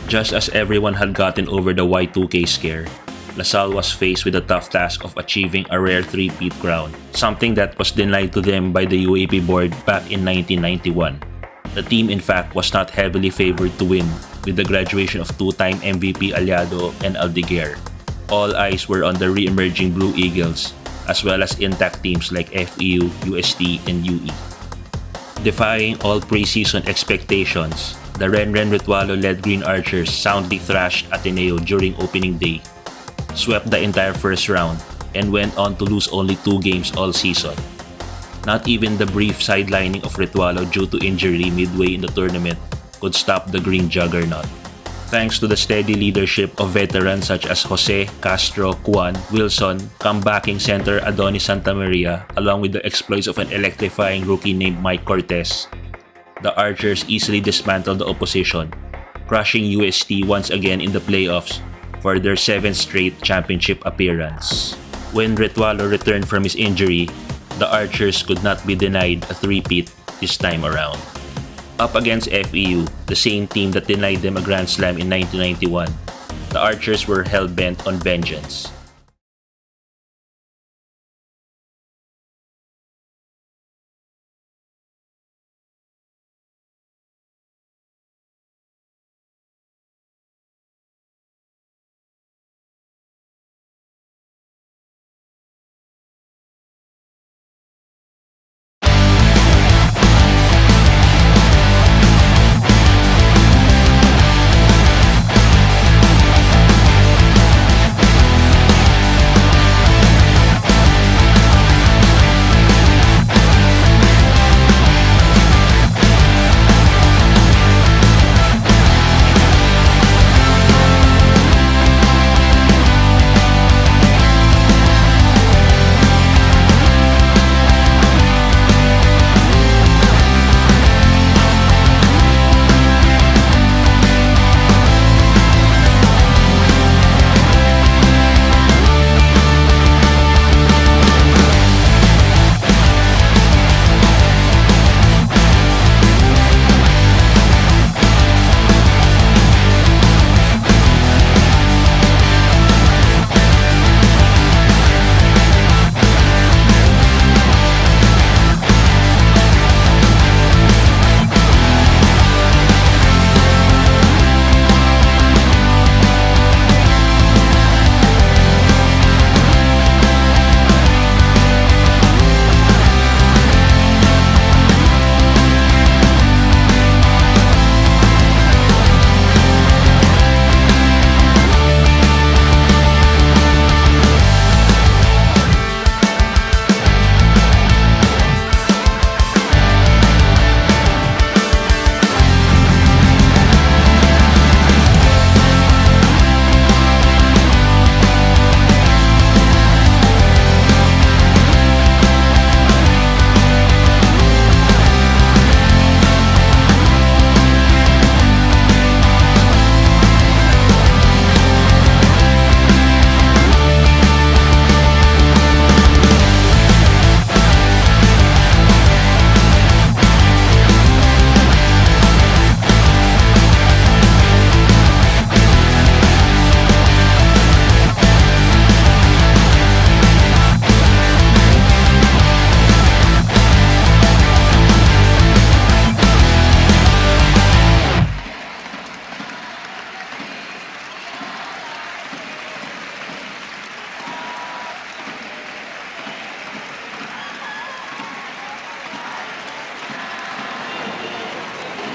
Just as everyone had gotten over the Y2K scare, Salle was faced with the tough task of achieving a rare three-peat crown, something that was denied to them by the UAAP board back in 1991. The team in fact was not heavily favored to win, with the graduation of two-time MVP Aliado and Aldeguer. All eyes were on the re-emerging Blue Eagles, as well as intact teams like FEU, UST, and UE. Defying all preseason expectations, the Renren Ritualo-led Green Archers soundly thrashed Ateneo during opening day, swept the entire first round, and went on to lose only 2 games all season. Not even the brief sidelining of Ritualo due to injury midway in the tournament could stop the Green Juggernaut. Thanks to the steady leadership of veterans such as Jose, Castro, Juan, Wilson, comebacking center Adonis Santamaria, along with the exploits of an electrifying rookie named Mike Cortez, the Archers easily dismantled the opposition, crushing UST once again in the playoffs for their 7th straight championship appearance. When Ritualo returned from his injury, the Archers could not be denied a three-peat this time around. Up against FEU, the same team that denied them a Grand Slam in 1991, the Archers were hell-bent on vengeance.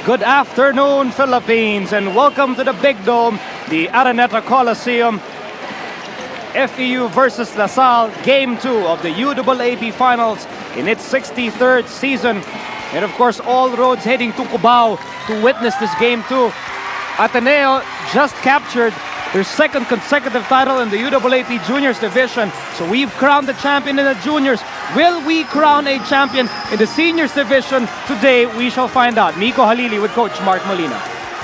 Good afternoon, Philippines, and welcome to the Big Dome, the Araneta Coliseum. FEU versus Salle, Game 2 of the UAAP Finals in its 63rd season. And of course, all roads heading to Cubao to witness this Game 2. Ateneo just captured their 2nd consecutive title in the UAAP Juniors Division. So we've crowned the champion in the Juniors. Will we crown a champion in the Seniors Division? Today, we shall find out. Miko Halili with Coach Mark Molina.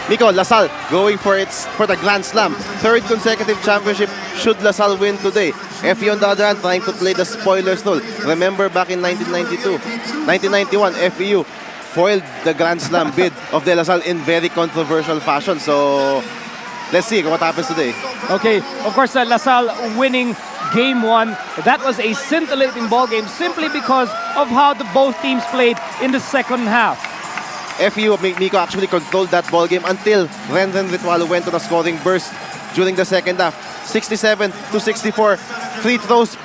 Miko, Salle going for the Grand Slam. 3rd consecutive championship should Salle win today. FEU on the other hand trying to play the spoilers role. Remember back in 1991, FEU foiled the Grand Slam bid of De La Salle in very controversial fashion. So let's see what happens today. Okay, of course, LaSalle winning game 1. That was a scintillating ball game simply because of how the both teams played in the second half. FEU, Nico, actually controlled that ball game until Renren Ritualo went on a scoring burst during the second half. 67 to 64. Free throws,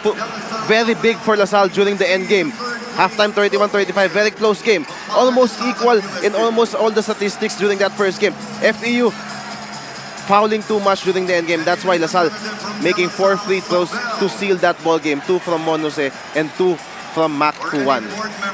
very big for LaSalle during the end game. Halftime 31-35, very close game. Almost equal in almost all the statistics during that first game. FEU fouling too much during the end game. That's why LaSalle making 4 free throws to seal that ball game. 2 from Monose and 2 from Mac Kuwan.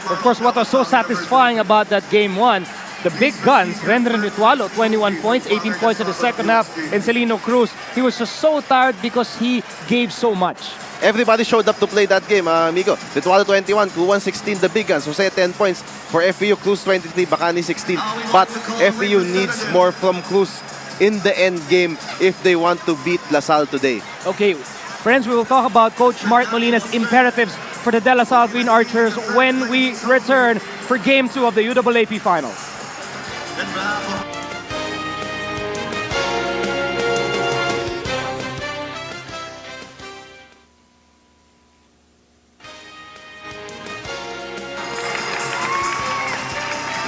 Of course, what was so satisfying about that game 1, the big guns, Renren Ritualo, 21 points, 18 points in the second half, and Celino Cruz, he was just so tired because he gave so much. Everybody showed up to play that game, amigo. Ritualo 21, Kuwan 16, the big guns. Jose 10 points for FEU, Cruz 23, Bacani 16. But FEU needs more from Cruz in the end game if they want to beat LaSalle today. Okay, friends, we will talk about Coach Mark Molina's imperatives for the De La Salle Green Archers when we return for Game 2 of the UAAP Finals.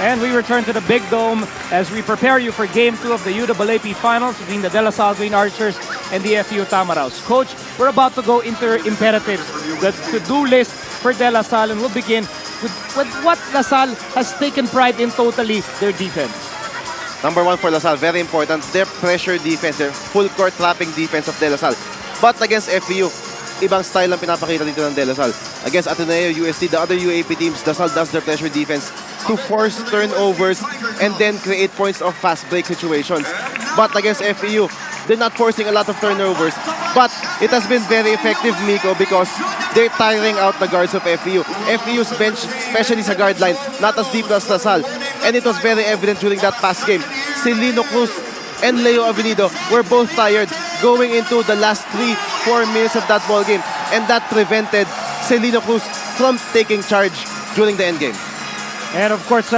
And we return to the Big Dome as we prepare you for Game 2 of the UAAP Finals between the De La Salle Green Archers and the FEU Tamaraws. Coach, we're about to go into imperatives, the to-do list for De La Salle, and we'll begin with what La Salle has taken pride in totally, their defense. Number 1 for LaSalle, very important, their pressure defense, their full court trapping defense of De La Salle. But against FEU, ibang style ang pinapakita dito ng De La Salle. Against Ateneo, UST, the other UAP teams, LaSalle does their pressure defense to force turnovers and then create points of fast break situations. But against FEU, they're not forcing a lot of turnovers. But it has been very effective, Miko, because they're tiring out the guards of FEU. FEU's bench, especially sa guard line, not as deep as LaSalle. And it was very evident during that past game. Celino Cruz and Leo Avenido were both tired going into the last 3-4 minutes of that ball game. And that prevented Celino Cruz from taking charge during the end game. And of course,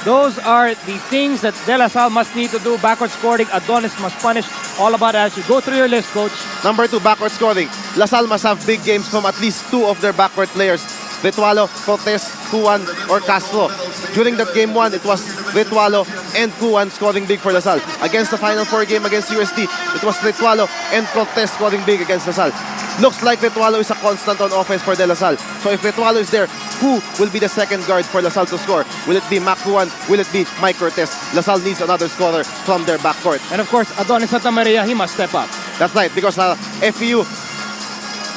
those are the things that De La Salle must need to do. Backward scoring, Adonis must punish. All about that. You go through your list, Coach. Number 2, backward scoring. LaSalle must have big games from at least 2 of their backward players. Ritualo, Cortez, Kuwan, or Castro. During that game 1, it was Ritualo and Kuwan scoring big for LaSalle. Against the Final 4 game against UST, it was Ritualo and Cortez scoring big against LaSalle. Looks like Ritualo is a constant on offense for De La Salle. So if Ritualo is there, who will be the second guard for LaSalle to score? Will it be Mac Kuwan? Will it be Mike Cortez? LaSalle needs another scorer from their backcourt. And of course, Adonis Santa Maria, he must step up. That's right, because FEU,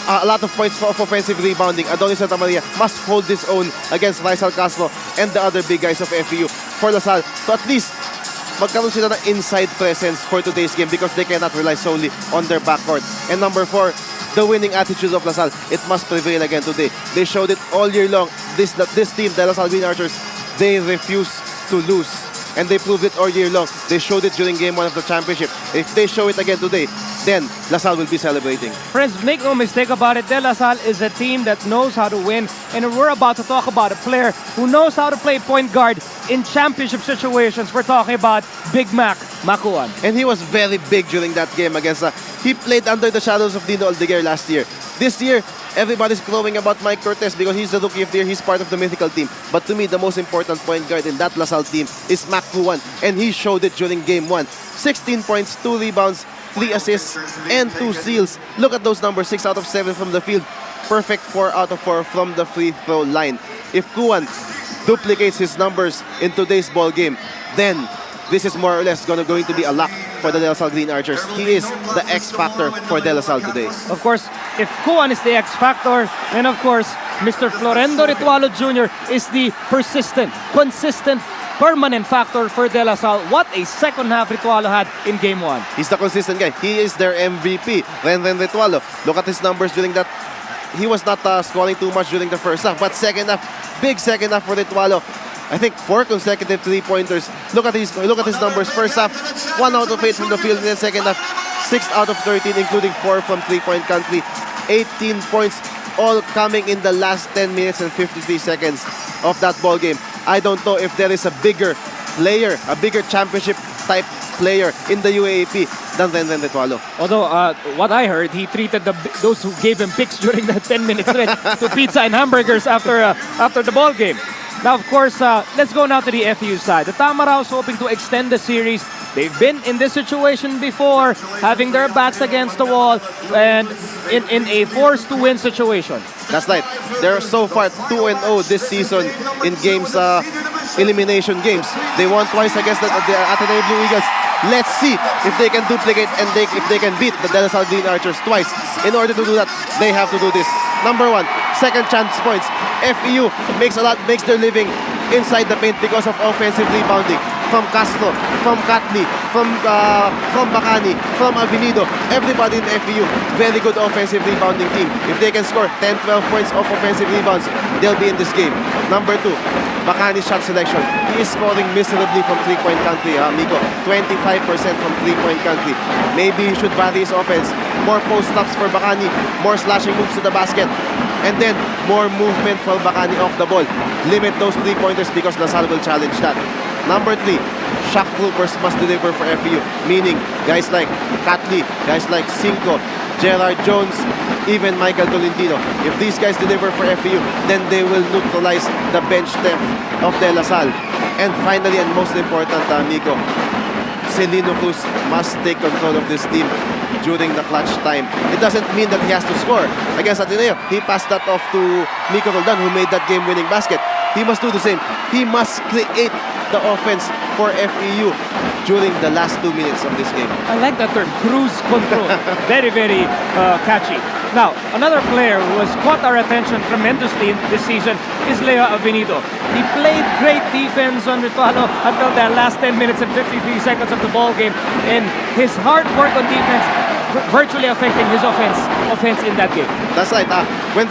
a lot of points for offensive rebounding. Adonis Santa Maria must hold his own against Rizal Castro and the other big guys of FEU for LaSalle. So at least magkaroon sila ng inside presence for today's game because they cannot rely solely on their backcourt. And number 4, the winning attitude of LaSalle. It must prevail again today. They showed it all year long. This team, the LaSalle Green Archers, they refuse to lose. And they proved it all year long. They showed it during game 1 of the championship. If they show it again today, then LaSalle will be celebrating. Friends, make no mistake about it, De La Salle is a team that knows how to win. And we're about to talk about a player who knows how to play point guard in championship situations. We're talking about Big Mac Makuan. And he was very big during that game against... he played under the shadows of Dino Aldeguer last year. This year, everybody's crowing about Mike Cortez because he's the rookie of the year. He's part of the mythical team. But to me, the most important point guard in that LaSalle team is Mac Kuwan. And he showed it during game 1. 16 points, 2 rebounds, 3 assists, and 2 steals. Look at those numbers, 6 out of 7 from the field. Perfect 4 out of 4 from the free throw line. If Kuwan duplicates his numbers in today's ball game, then this is more or less going to be a lock for the De La Salle Green Archers. He is the X factor for De La Salle today. Of course, if Kuwan is the X factor, then of course, Mr. Florendo Ritualo Jr. is the persistent, consistent, permanent factor for De La Salle. What a second half Ritualo had in game 1. He's the consistent guy. He is their MVP, Renren Ritualo. Look at his numbers during that. He was not scoring too much during the first half, but second half, big second half for Ritualo. I think 4 consecutive 3-pointers. Look at his numbers. First half, 1 out of 8 from the field. And then second half, 6 out of 13, including 4 from 3-point country. 18 points, all coming in the last 10 minutes and 53 seconds of that ball game. I don't know if there is a bigger player, a bigger championship type player in the UAAP than Renren Retualo. Although, what I heard, he treated those who gave him picks during the 10-minute stretch to pizza and hamburgers after the ball game. Now, of course, let's go now to the FEU side. The Tamaraws hoping to extend the series. They've been in this situation before, having their backs against the wall and in a forced-to-win situation. That's right. They're so far 2-0 this season in games, elimination games. They won twice against the Ateneo Blue Eagles. Let's see if they can duplicate and if they can beat the De La Salle Green Archers twice. In order to do that, they have to do this. Number one, second chance points. FEU makes their living inside the paint because of offensive rebounding from Castro, from Catli, from Bacani, from Avenido. Everybody in FEU, very good offensive rebounding team. If they can score 10-12 points of offensive rebounds, they'll be in this game. Number two, Bacani's shot selection. He is scoring miserably from three-point country, Miko. 25% from three-point country. Maybe he should vary his offense. More post-ups for Bacani, more slashing moves to the basket, and then more movement for Bacani off the ball. Limit those three-pointers because LaSalle will challenge that. Number three, shock troopers must deliver for FEU, meaning guys like Catli, guys like Cinco, Gerard Jones, even Michael Tolentino. If these guys deliver for FEU, then they will neutralize the bench depth of De La Salle. And finally, and most important, Miko, Celino Cruz must take control of this team during the clutch time. It doesn't mean that he has to score. Against Ateneo, he passed that off to Miko Roldan, who made that game-winning basket. He must do the same. He must create the offense for FEU during the last 2 minutes of this game. I like that term, cruise control. Very, very catchy. Now, another player who has caught our attention tremendously this season is Leo Avenido. He played great defense on Ritualo until the last 10 minutes and 53 seconds of the ball game, and his hard work on defense virtually affecting his offense in that game. That's right. When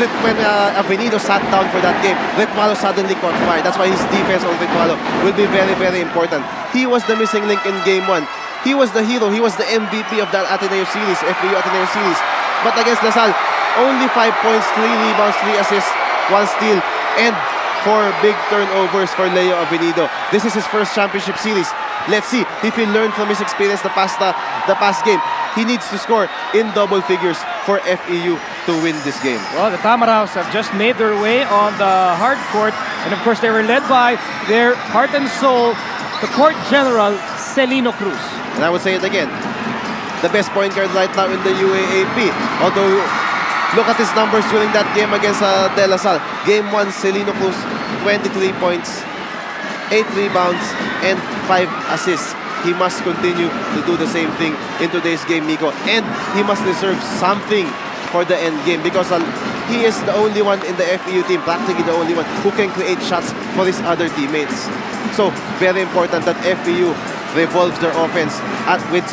Avenido sat down for that game, Ritualo suddenly caught fire. That's why his defense on Ritualo will be very, very important. He was the missing link in game one. He was the hero. He was the MVP of that Ateneo series, FEU Ateneo series. But against LaSalle, only 5 points, 3 rebounds, 3 assists, 1 steal, and 4 big turnovers for Leo Avenido. This is his first championship series. Let's see if he learned from his experience the past game. He needs to score in double figures for FEU to win this game. Well, the Tamaraws have just made their way on the hard court, and of course they were led by their heart and soul, the court general, Celino Cruz. And I would say it again, the best point guard right now in the UAAP. Although, look at his numbers during that game against De La Salle. Game 1, Celino Cruz, 23 points, 8 rebounds, and 5 assists. He must continue to do the same thing in today's game, Miko. And he must deserve something for the end game because he is the only one in the FEU team, practically the only one, who can create shots for his other teammates. So, very important that FEU revolves their offense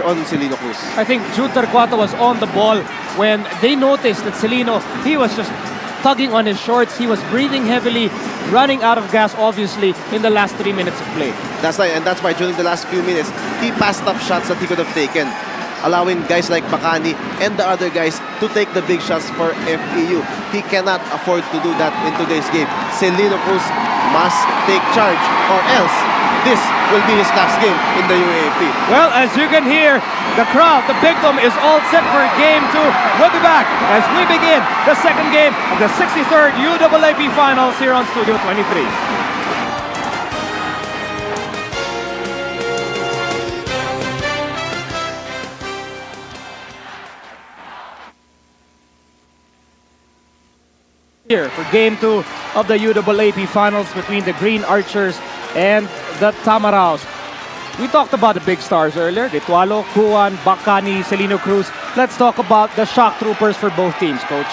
on Celino Cruz. I think Jude Torquato was on the ball when they noticed that Celino, he was just tugging on his shorts. He was breathing heavily, running out of gas, obviously, in the last 3 minutes of play. That's right, and that's why during the last few minutes, he passed up shots that he could have taken, allowing guys like Bacani and the other guys to take the big shots for FEU. He cannot afford to do that in today's game. Celino Cruz must take charge, or else this will be his last game in the UAAP. Well, as you can hear, the crowd, the Big Dome is all set for game 2. We'll be back as we begin the second game of the 63rd UAAP Finals here on Studio 23. Here for game 2 of the UAAP Finals between the Green Archers and the Tamaraws. We talked about the big stars earlier, Ritualo, Kuan, Bacani, Celino Cruz. Let's talk about the shock troopers for both teams, Coach.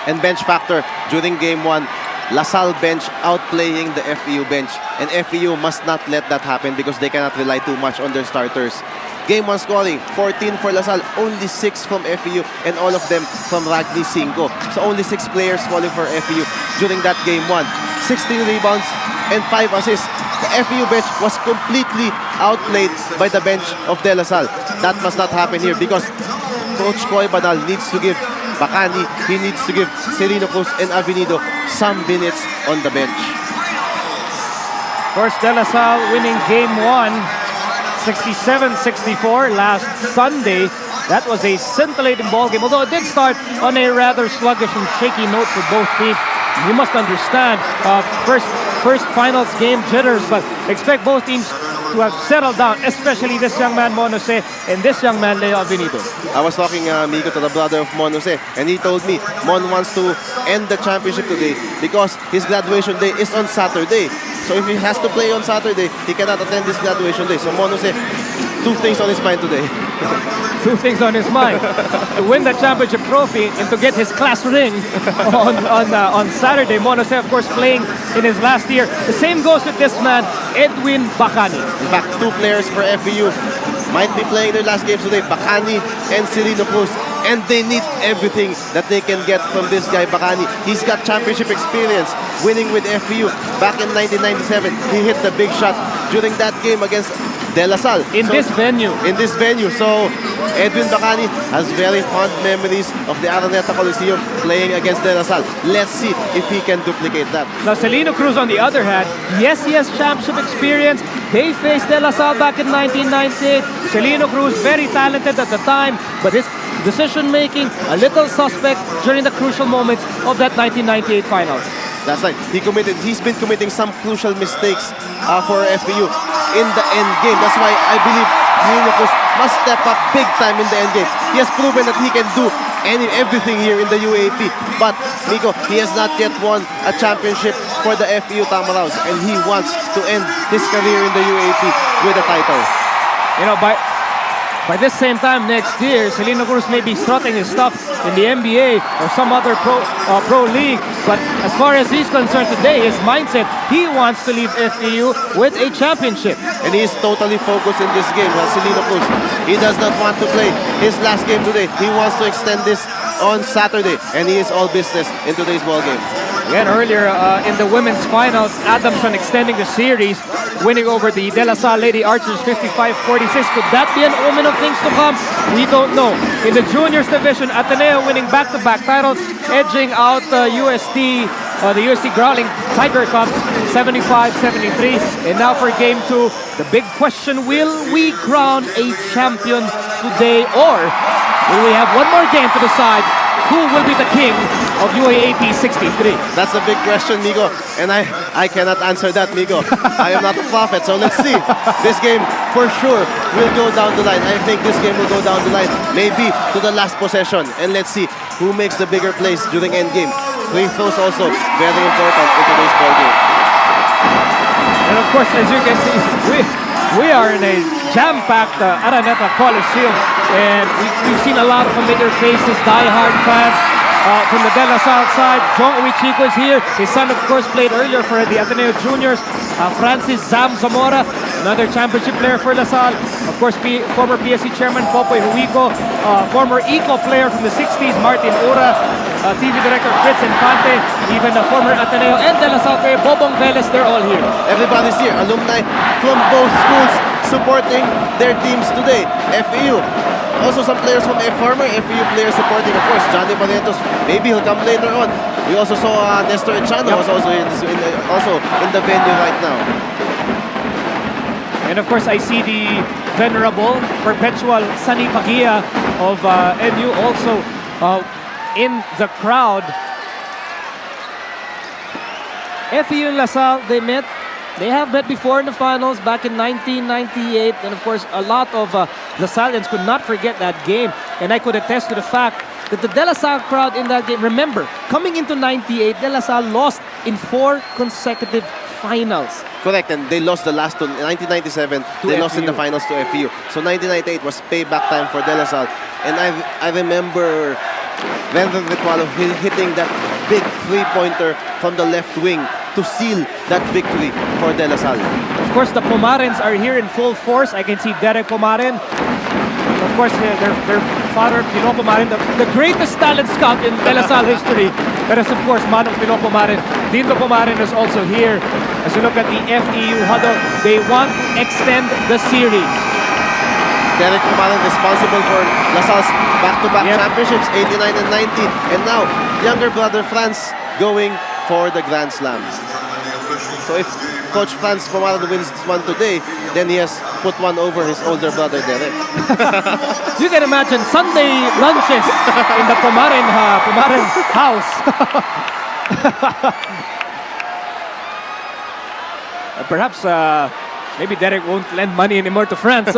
And bench factor during game 1, LaSalle bench outplaying the FEU bench. And FEU must not let that happen because they cannot rely too much on their starters. Game 1 scoring, 14 for LaSalle, only 6 from FEU, and all of them from Ragni Cinco. So only 6 players falling for FEU during that game 1. 16 rebounds and 5 assists. The FEU bench was completely outplayed by the bench of De La Salle. That must not happen here because Coach Coy Banal needs to give Bacani, he needs to give Celino Cruz and Avenido some minutes on the bench. Of course, De La Salle winning game 1 67-64 last Sunday. That was a scintillating ball game, although it did start on a rather sluggish and shaky note for both teams. You must understand, first finals game jitters, but expect both teams to have settled down, especially this young man Monose and this young man Leo Benito. I was talking, Miko, to the brother of Monose, and he told me Mon wants to end the championship today because his graduation day is on Saturday. So if he has to play on Saturday, he cannot attend his graduation day. So Monose, two things on his mind today. Two things on his mind: to win the championship trophy and to get his class ring on Saturday. Monose, of course, playing in his last year. The same goes with this man, Edwin Bacani. In fact, two players for FEU might be playing their last games today, Bacani and Celino Cruz. And they need everything that they can get from this guy, Bacani. He's got championship experience, winning with FEU. Back in 1997, he hit the big shot during that game against De La Salle. In this venue. In this venue. So, Edwin Bacani has very fond memories of the Araneta Coliseum playing against De La Salle. Let's see if he can duplicate that. Now, Celino Cruz, on the other hand, yes, he has championship experience. They faced De La Salle back in 1998. Celino Cruz, very talented at the time, but his decision-making a little suspect during the crucial moments of that 1998 finals. That's right. He's been committing some crucial mistakes for FPU in the end game. That's why I believe Celino Cruz must step up big time in the end game. He has proven that he can do everything here in the UAAP. But, Miko, he has not yet won a championship for the FPU Tamaraws, and he wants to end his career in the UAAP with a title. You know, by this same time next year, Celino Cruz may be strutting his stuff in the NBA or some other pro league. But as far as he's concerned today, his mindset, he wants to leave FEU with a championship. And he's totally focused in this game, Celino Cruz. He does not want to play his last game today. He wants to extend this on Saturday, and he is all business in today's ball game. Again, earlier in the women's finals, Adamson extending the series, winning over the De La Salle Lady Archers 55-46. Could that be an omen of things to come? We don't know. In the juniors division, Ateneo winning back-to-back titles, edging out the UST Growling Tiger Cubs 75-73. And now for game 2, the big question: will we crown a champion today, or will we have one more game to decide who will be the king of UAAP 63? That's a big question, Migo, and I cannot answer that, Migo. I am not a prophet, so let's see. This game, for sure, will go down the line. I think this game will go down the line, maybe to the last possession, and let's see who makes the bigger plays during end game. Free throws also very important in today's ball game. And of course, as you can see, we are in a jam-packed Araneta Coliseum, and we've seen a lot of familiar faces, die-hard fans from the De La Salle side. John Uichico is here. His son, of course, played earlier for the Ateneo Juniors. Francis Zam Zamora, another championship player for La Salle. Of course, former PSC chairman Popoy Huico, former ECO player from the 60s, Martin Ura, TV director Fritz Infante, even the former Ateneo and De La Salle player Bobong Velez, they're all here. Everybody's here. Alumni from both schools supporting their teams today. FEU. Also some players from former FEU players supporting, of course, Johnny Barrientos. Maybe he'll come later on. We also saw Nestor Echano was also in the venue right now. And of course, I see the venerable, perpetual Sunny Pagia of NU also in the crowd. FEU and La Salle, they have met before in the finals back in 1998, and of course a lot of La Sallians could not forget that game, and I could attest to the fact that the De La Salle crowd in that game, remember, coming into 98, De La Salle lost in 4 consecutive finals. Correct, and they lost the last two. In 1997, they lost in the finals to FEU. So 1998 was payback time for De La Salle, and I remember Renzo Ritualo hitting that big three-pointer from the left wing to seal that victory for De La Salle. Of course, the Pomarens are here in full force. I can see Derek Pomaren. Of course, their father, Pino Pomaren, the greatest talent scout in De La Salle history. That is, of course, Manong Pino Pomaren. Dindo Pomaren is also here. As you look at the FEU huddle, they want to extend the series. Derek Pomaren responsible for La Salle's back-to-back championships, 89 and 90. And now, younger brother Franz going for the Grand Slam. So if Coach Franz Pomarado wins this one today, then he has put one over his older brother Derek. You can imagine Sunday lunches in the Pomarin house. Perhaps maybe Derek won't lend money anymore to France.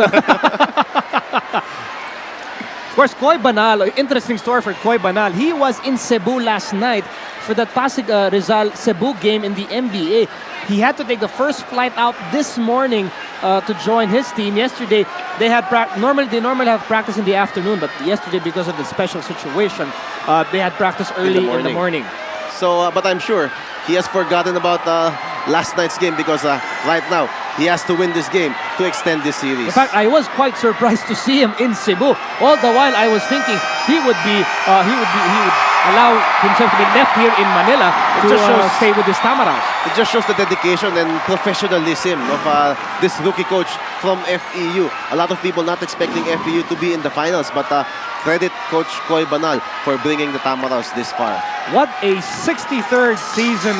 Of course, Koy Banal, interesting story for Koy Banal. He was in Cebu last night for that Pasig Rizal Cebu game in the NBA. He had to take the first flight out this morning to join his team. Yesterday, they had normally have practice in the afternoon, but yesterday, because of the special situation, they had practice early in the morning. So, but I'm sure he has forgotten about last night's game because right now he has to win this game to extend this series. In fact, I was quite surprised to see him in Cebu. All the while, I was thinking he would allow himself to be left here in Manila to stay with his Tamaraws. It just shows the dedication and professionalism of this rookie coach from FEU. A lot of people not expecting FEU to be in the finals, but credit Coach Koy Banal for bringing the Tamaraws this far. What a 63rd season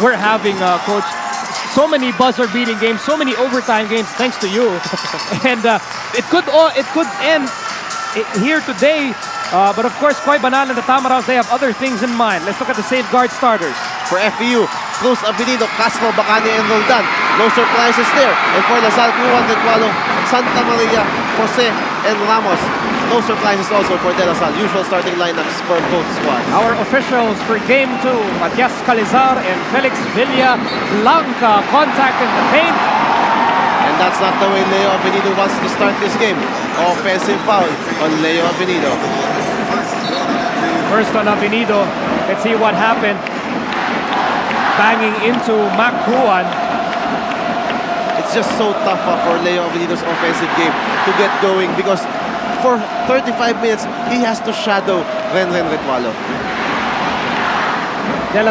we're having, Coach. So many buzzer-beating games, so many overtime games, thanks to you. And it could end here today. But of course, Koy Banal and the Tamaraws, they have other things in mind. Let's look at the safeguard starters. For FEU, Cruz, Avenido, Castro, Bacani, and Roldan. No surprises there. And for the Salle, Cuan, Recualo, Santa Maria, Jose, and Ramos. No surprises also for De La Salle. Usual starting lineups for both squads. Our officials for Game 2, Matias Calizar and Felix Villa Blanca, contact in the paint. And that's not the way Leo Avenido wants to start this game. Offensive foul on Leo Avenido. First on Avenido. Let's see what happened. Banging into Mac Juan. It's just so tough for Leo Avenido's offensive game to get going because for 35 minutes, he has to shadow Renren Retualo. The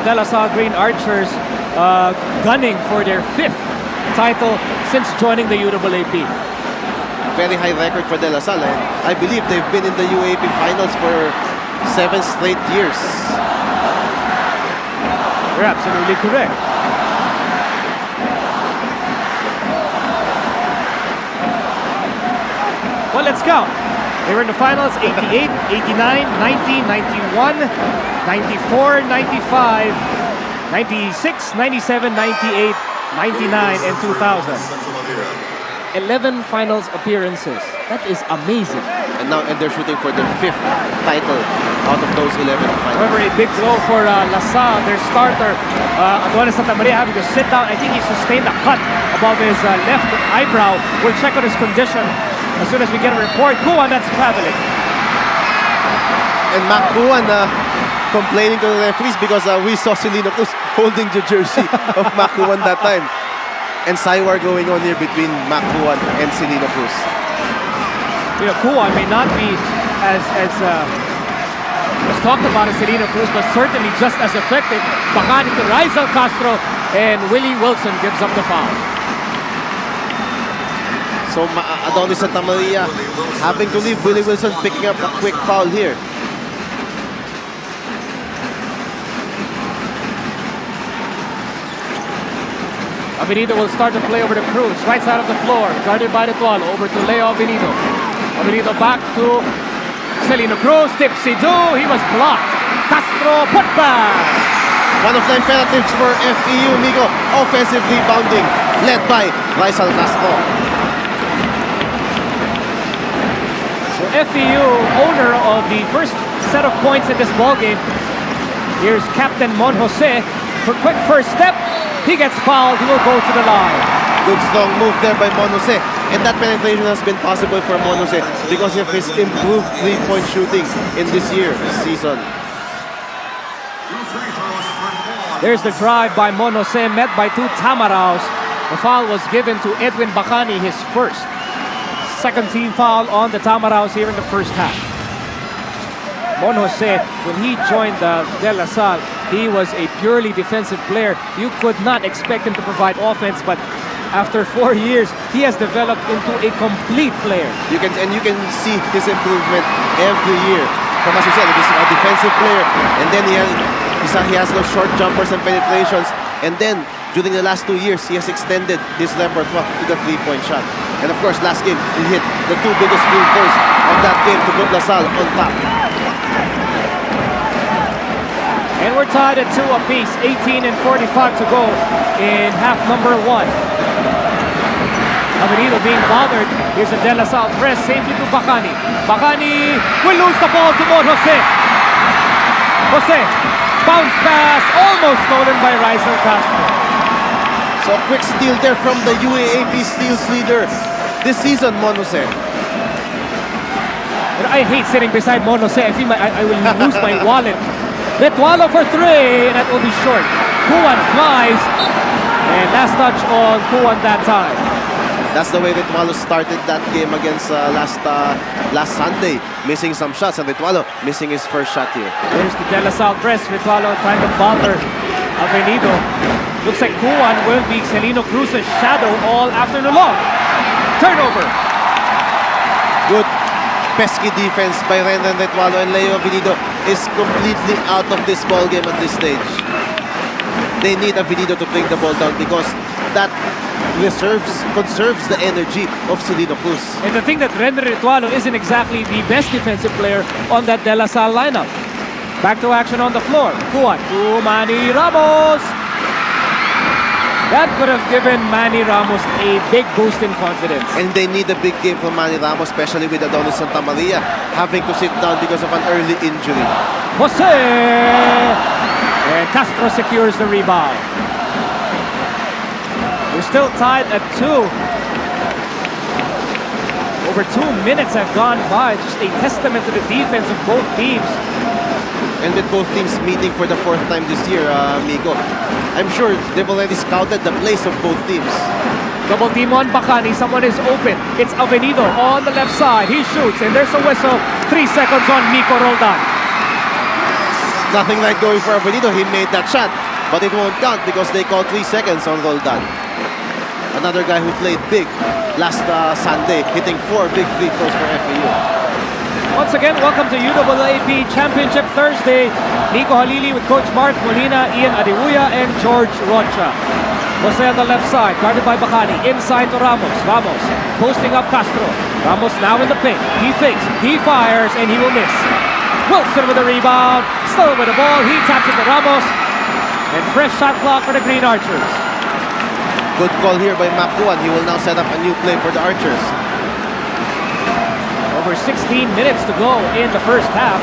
De La Salle Green Archers gunning for their 5th title since joining the UAAP. Very high record for De La Salle. I believe they've been in the UAAP finals for 7 straight years. You're absolutely correct. Well, let's count. They were in the finals 88, 89, 90, 91, 94, 95, 96, 97, 98, 99, and 2000. 11 finals appearances. That is amazing. And they're shooting for their 5th title out of those 11 finals. However, a big blow for La Salle, their starter, Adonis Santa Maria, having to sit down. I think he sustained a cut above his left eyebrow. We'll check on his condition as soon as we get a report. Kuan, that's traveling. And Mac Juan complaining to the referees because we saw Celino Cruz holding the jersey of Mac Juan that time. And Saiwar going on here between Mac Juan and Celino Cruz. You know, Kuan may not be as talked about as Celino Cruz, but certainly just as effective. Bacani to Rizal Castro, and Willie Wilson gives up the foul. So Adonis Santa Maria having to leave. Willie Wilson picking up a quick foul here. Avenido will start to play over the Cruz, right side of the floor, guarded by Retualo, over to Leo Avenido. Avenido back to Celino Cruz, tipsy-do, he was blocked. Castro, put back. One of the imperatives for FEU, Migo, offensive rebounding, led by Rizal Castro. So FEU, owner of the first set of points in this ballgame. Here's Captain Mon Jose for quick first step. He gets fouled, he will go to the line. Good strong move there by Mon Jose. And that penetration has been possible for Mon Jose because of his improved three-point shooting in this season. There's the drive by Mon Jose, met by 2 Tamaraws. The foul was given to Edwin Bacani, his first. Second team foul on the Tamaraws here in the first half. Mon Jose, when he joined De La Salle, he was a purely defensive player. You could not expect him to provide offense, but after 4 years, he has developed into a complete player. You can see his improvement every year. From, as you said, he's a defensive player, and then he has those short jumpers and penetrations. And then, during the last 2 years, he has extended his repertoire to the three-point shot. And of course, last game, he hit the 2 biggest free throws of that game to put LaSalle on top. And we're tied at 2 apiece, 18 and 45 to go in half number 1. Avenido being bothered. Here's a De La Salle press, safely to Bacani. Bacani will lose the ball to Mon Jose. Jose, bounce pass, almost stolen by Rizal Castro. So a quick steal there from the UAAP steals leader this season, Mon Jose. I hate sitting beside Mon Jose. I feel I will lose my wallet. Ritualo for 3, and that will be short. Kuan flies, and last touch on Kuan that time. That's the way Ritualo started that game against last Sunday, missing some shots, and Ritualo missing his first shot here. There's the De La Salle press. Ritualo trying to bother Avenido. Looks like Kuan will be Celino Cruz's shadow all afternoon long. Turnover. Good pesky defense by Renan Ritualo, and Leo Avenido is completely out of this ball game at this stage. They need Avenido to bring the ball down because that conserves the energy of Celino Cruz. And the thing that Renan Ritualo isn't exactly the best defensive player on that De La Salle lineup. Back to action on the floor. Kuan to Manny Ramos. That could have given Manny Ramos a big boost in confidence. And they need a big game from Manny Ramos, especially with Adonis Santa Maria having to sit down because of an early injury. Jose! And Castro secures the rebound. We're still tied at 2. Over 2 minutes have gone by. Just a testament to the defense of both teams. And with both teams meeting for the 4th time this year, Miko, I'm sure they've already scouted the place of both teams. Double team on Bacani. Someone is open. It's Avenido on the left side. He shoots, and there's a whistle. 3 seconds on Miko Roldan. Nothing like going for Avenido. He made that shot, but it won't count because they called 3 seconds on Roldan. Another guy who played big last Sunday, hitting 4 big free throws for FAU. Once again, welcome to UAAP Championship Thursday. Nico Halili with Coach Mark Molina, Ian Adiwuya, and George Rocha. Jose on the left side, guarded by Bacani. Inside to Ramos. Ramos posting up Castro. Ramos now in the paint. He fakes, he fires, and he will miss. Wilson with the rebound. Still with the ball. He taps it to Ramos. And fresh shot clock for the Green Archers. Good call here by Makuan. He will now set up a new play for the Archers. Over 16 minutes to go in the first half.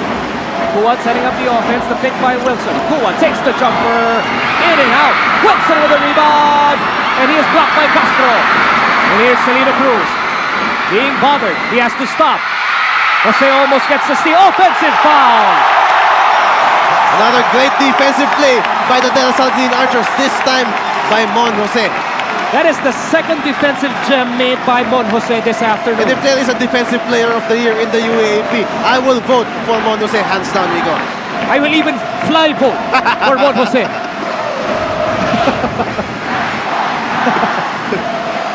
Kuan setting up the offense, the pick by Wilson. Kuan takes the jumper, in and out. Wilson with a rebound, and he is blocked by Castro. And here's Celino Cruz being bothered. He has to stop. Jose almost gets the steal. Offensive foul. Another great defensive play by the De La Salle Green Archers, this time by Mon Jose. That is the second defensive gem made by Mon Jose this afternoon. And if there is a defensive player of the year in the UAAP, I will vote for Mon Jose, hands down, Nico. I will even fly vote for Mon Jose.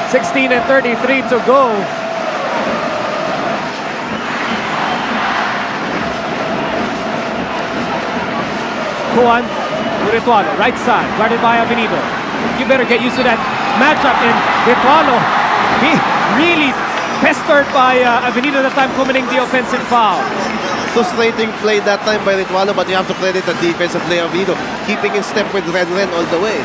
16 and 33 to go. Kuan, Ritualo, right side, guarded by Avenido. You better get used to that matchup, and Ritualo really pestered by Avenido that time, committing the offensive foul. Frustrating play that time by Ritualo, but you have to credit the defensive play of Avenido, keeping in step with Ren all the way.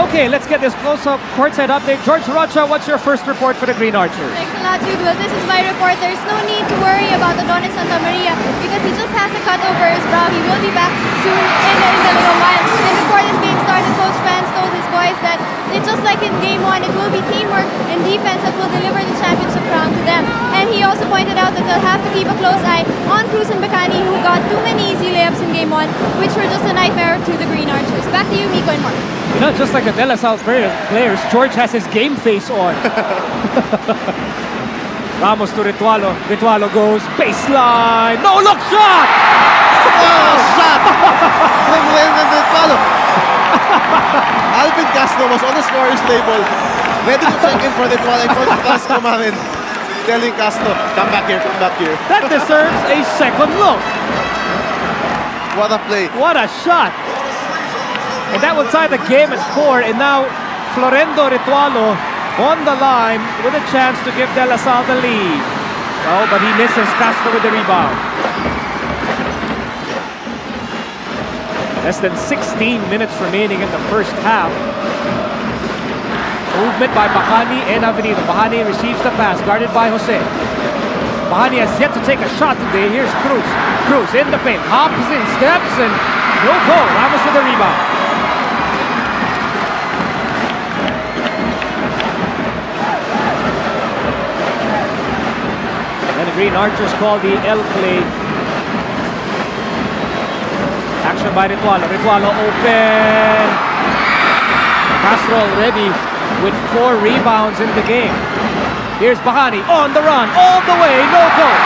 Okay, let's get this close-up courtside update. George Rocha, what's your first report for the Green Archers? Thanks a lot, Jude. Well, this is my report. There's no need to worry about Adonis Santa Maria because he just has a cut over his brow. He will be back soon in a little while. And before this game started, Coach Vance told his boys that it's just like in Game 1, it will be teamwork and defense that will deliver the championship crown to them. And he also pointed out that they'll have to keep a close eye on Cruz and Bacani, who got too many easy layups in Game 1, which were just a nightmare to the Green Archers. Back to you, Miko and Mark. You know, just like the De La Salle players, George has his game face on. Ramos to Ritualo. Ritualo goes baseline. No look shot! Oh, shot! From Renan Ritualo. Alvin Castro was on the scorer's table, ready to check in for Ritualo, and Coach Franz Comarin telling Castro, come back here, come back here. That deserves a second look. What a play. What a shot. And that will tie the game at 4. And now Florendo Ritualo on the line with a chance to give De La Salle the lead. Oh, but he misses. Castro with the rebound. Less than 16 minutes remaining in the first half. Movement by Bahani and Avenido. Bahani receives the pass, guarded by Jose. Bahani has yet to take a shot today. Here's Cruz. Cruz in the paint, hops in, steps, and no goal. Ramos with the rebound. And the Green Archers call the L play. Action by Ritualo. Ritualo open. Castro already with 4 rebounds in the game. Here's Bahani on the run, all the way, no goal.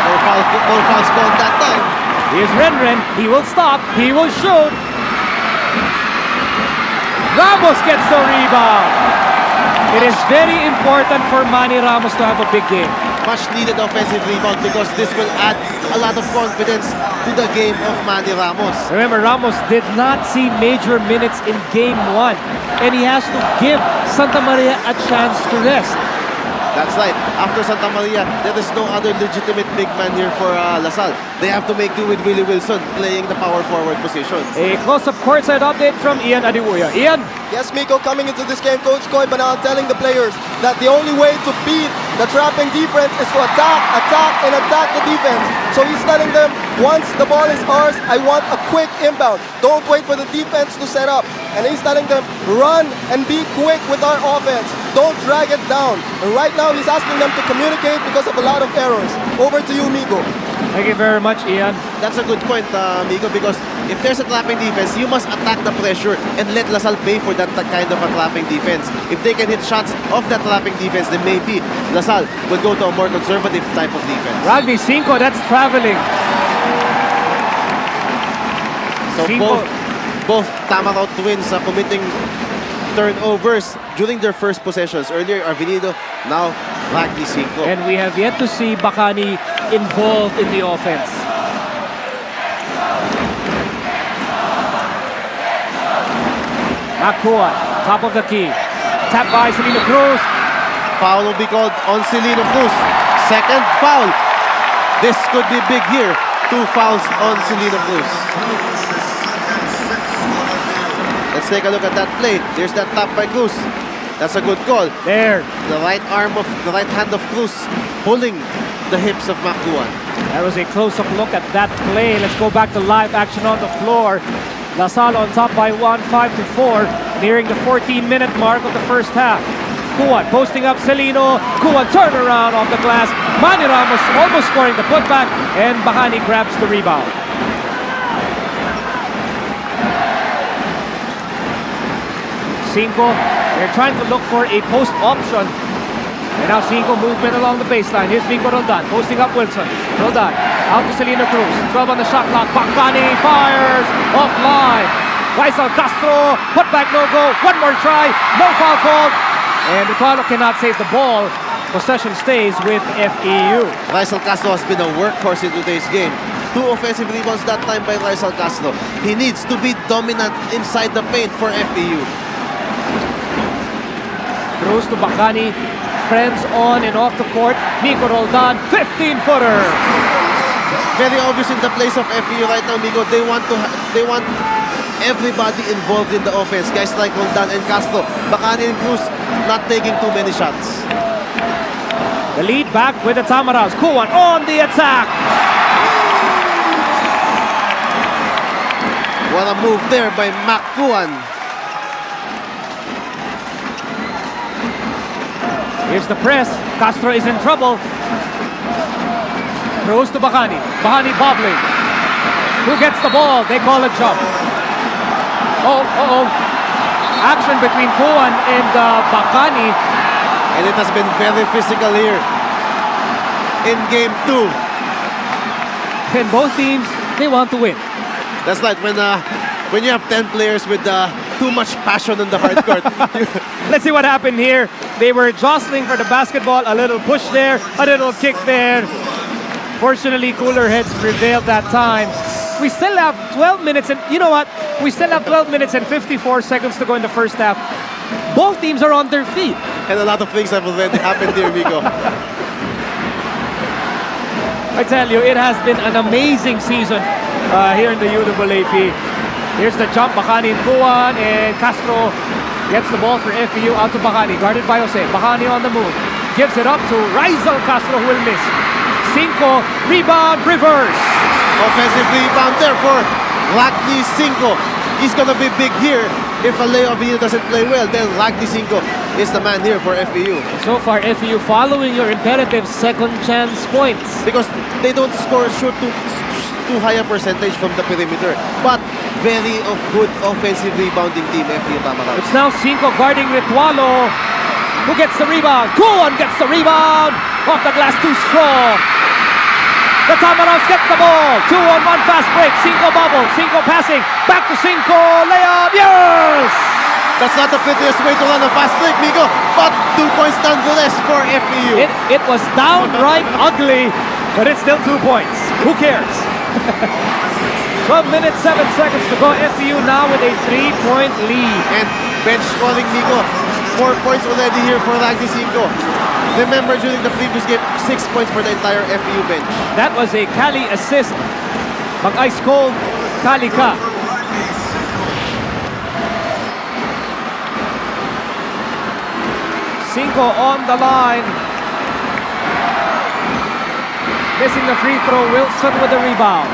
No fouls called that time. Here's Renren, he will stop, he will shoot. Ramos gets the rebound. It is very important for Manny Ramos to have a big game. Much needed offensive rebound because this will add a lot of confidence to the game of Manny Ramos. Remember, Ramos did not see major minutes in game 1, and he has to give Santa Maria a chance to rest. That's right. After Santa Maria, there is no other legitimate big man here for La Salle. They have to make do with Willie Wilson playing the power forward position. A close-up courtside update from Ian Adiwuya. Ian? Yes, Miko, coming into this game, Coach Koy Banal telling the players that the only way to beat the trapping defense is to attack, and attack the defense. So he's telling them, once the ball is ours, I want a quick inbound. Don't wait for the defense to set up. And he's telling them, run and be quick with our offense. Don't drag it down. And right now, he's asking them to communicate because of a lot of errors. Over to you, Miko. Thank you very much, Ian. That's a good point, Migo, because if there's a trapping defense, you must attack the pressure and let La Salle pay for that kind of a trapping defense. If they can hit shots off that trapping defense, then maybe La Salle will go to a more conservative type of defense. Rugby 5, that's traveling. So Cinco. both Tamaraw twins committing turnovers during their first possessions. Earlier, Avenido, now Rugby 5. And we have yet to see Bacani involved in the offense. Makua, top of the key. Tap by Celino Cruz. Foul will be called on Celino Cruz. Second foul. This could be big here. 2 fouls on Celino Cruz. Let's take a look at that play. There's that tap by Cruz. That's a good call. There. The right hand of Cruz pulling the hips of Makuan. That was a close-up look at that play. Let's go back to live action on the floor. La Salle on top by 1, 5-4, nearing the 14-minute mark of the first half. Kuan posting up Celino. Kuan turnaround off the glass. Manny Ramos almost scoring the putback, and Bahani grabs the rebound. Cinco, they're trying to look for a post option. And now Cinco movement along the baseline. Here's Vico Roldan posting up Wilson. Roldan out to Celino Cruz. 12 on the shot clock. Bacani fires offline. Faisal Castro, put back, no go. One more try, no foul called. And Ritualo cannot save the ball. Possession stays with FEU. Faisal Castro has been a workhorse in today's game. 2 offensive rebounds that time by Faisal Castro. He needs to be dominant inside the paint for FEU. Cruz to Bacani. Friends on and off the court. Mico Roldan, 15-footer. Very obvious in the place of FEU right now, Migo. They want everybody involved in the offense. Guys like Roldan and Castro. Bacani and Cruz not taking too many shots. The lead back with the Tamaraws. Kuan on the attack. What a move there by Mac Kuan. Here's the press. Castro is in trouble. Cruz to Bacani. Bacani bobbling. Who gets the ball? They call a jump. Oh. Action between Kuan and Bacani. And it has been very physical here in game 2. And both teams, they want to win. That's like when you have 10 players with too much passion on the hard court. Let's see what happened here. They were jostling for the basketball. A little push there, a little kick there. Fortunately, cooler heads prevailed that time. We still have 12 minutes and you know what? We still have 12 minutes and 54 seconds to go in the first half. Both teams are on their feet. And a lot of things have already happened here, Miko. I tell you, it has been an amazing season here in the UAAP. Here's the jump, Bacani and Kuan, and Castro gets the ball for FEU out to Bacani, guarded by Jose. Bacani on the move, gives it up to Rizal Castro, who will miss. 5, rebound, reverse. Offensive rebound there for Lagni 5. He's gonna be big here. If Aleo Avila doesn't play well, then Lagni 5 is the man here for FEU. So far, FEU following your imperative second chance points. Because they don't shoot too high a percentage from the perimeter. But very good offensive rebounding team, FEU Tamaraw. It's now 5 guarding Ritualo. Who gets the rebound? Kuan gets the rebound. Off the glass, too strong. The Tamaraws get the ball. 2-on-1 fast break. 5 bubble. 5 passing. Back to 5. Layup. Yes! That's not the prettiest way to run a fast break, Miko. But 2 points nonetheless for FEU. It was downright ugly, but it's still 2 points. Who cares? 12 minutes, 7 seconds to go. FEU now with a 3-point lead. And bench scoring, Miko. 4 points already here for Lagni 5. Remember, during the previous game, 6 points for the entire FEU bench. That was a Cali assist. Mag-ice cold, Cali ka. Cinco on the line. Missing the free throw, Wilson with the rebound.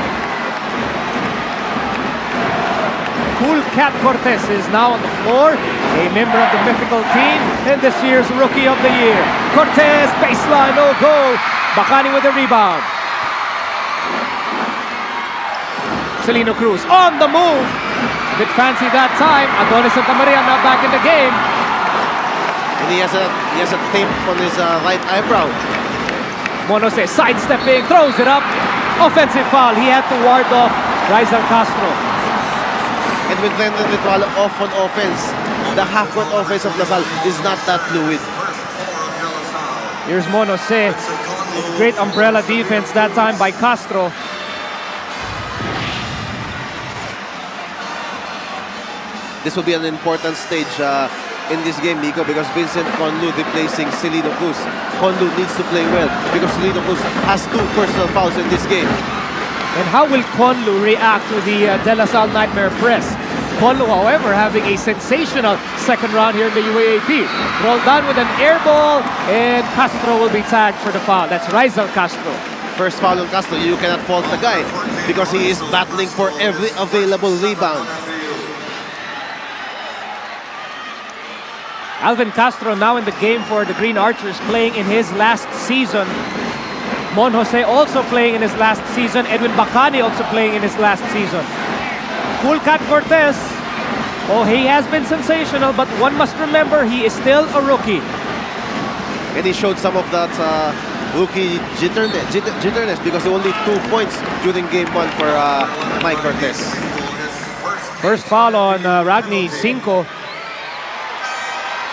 Cool Cat Cortez is now on the floor, a member of the mythical team and this year's Rookie of the Year. Cortez, baseline, no goal. Bacani with the rebound. Celino Cruz on the move. Bit fancy that time. Adonis Santamaria now back in the game. And he has a tape on his right eyebrow. Monose sidestepping, throws it up. Offensive foul. He had to ward off Rizal Castro. And with Brandon Ritualo off on offense, the half-court offense of LaSalle is not that fluid. Here's Monose. Great umbrella defense that time by Castro. This will be an important stage in this game, Miko, because Vincent Conlu replacing Celino Cruz. Conlu needs to play well because Celino Cruz has 2 personal fouls in this game. And how will Conlu react to the De La Salle Nightmare press? Conlu, however, having a sensational second round here in the UAAP. Rolled down with an air ball, and Castro will be tagged for the foul. That's Rizal Castro. First foul on Castro, you cannot fault the guy because he is battling for every available rebound. Alvin Castro now in the game for the Green Archers, playing in his last season. Mon Jose also playing in his last season. Edwin Bacani also playing in his last season. Cool Cat Cortez. Oh, he has been sensational, but one must remember he is still a rookie. And he showed some of that rookie jitterness because only 2 points during game 1 for Mike Cortez. First foul on Ragni 5.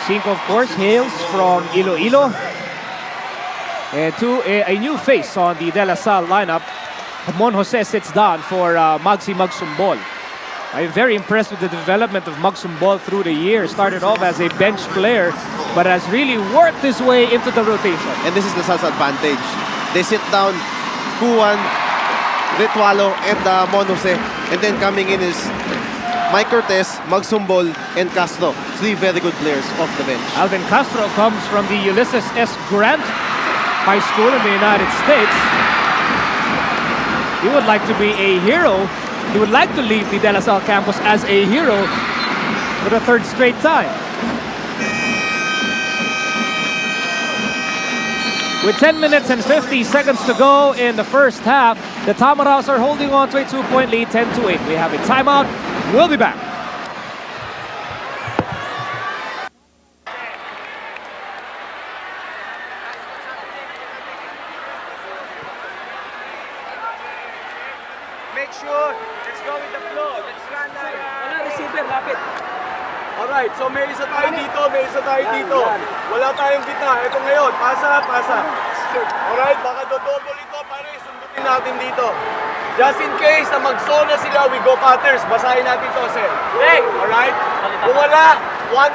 5, of course, hails from Iloilo. And a new face on the De La Salle lineup. Mon Jose sits down for Magsi Magsumbol. I'm very impressed with the development of Magsumbol through the years. Started off as a bench player, but has really worked his way into the rotation. And this is the Sal's advantage. They sit down Kuan, Ritualo, and Mon Jose. And then coming in is Mike Cortez, Magsumbol, and Castro. 3 very good players off the bench. Alvin Castro comes from the Ulysses S. Grant High School in the United States. He would like to be a hero. He would like to leave the De La Salle campus as a hero for the 3rd straight time. With 10 minutes and 50 seconds to go in the first half, the Tamaraws are holding on to a 2-point lead, 10-8. We have a timeout. We'll be back. Make sure, let's go with the flow. Let's run like... receiver, lapit. Alright, so may isa tayo dito, may isa tayo dito. Wala tayong gitna. Ito ngayon, pasa, pasa. Alright, baka do-double ito, pare. Sundot natin dito. Just in case na mag-zona sila, we go cutters. Basahin natin to, sir. Hey! Alright? Kung wala, one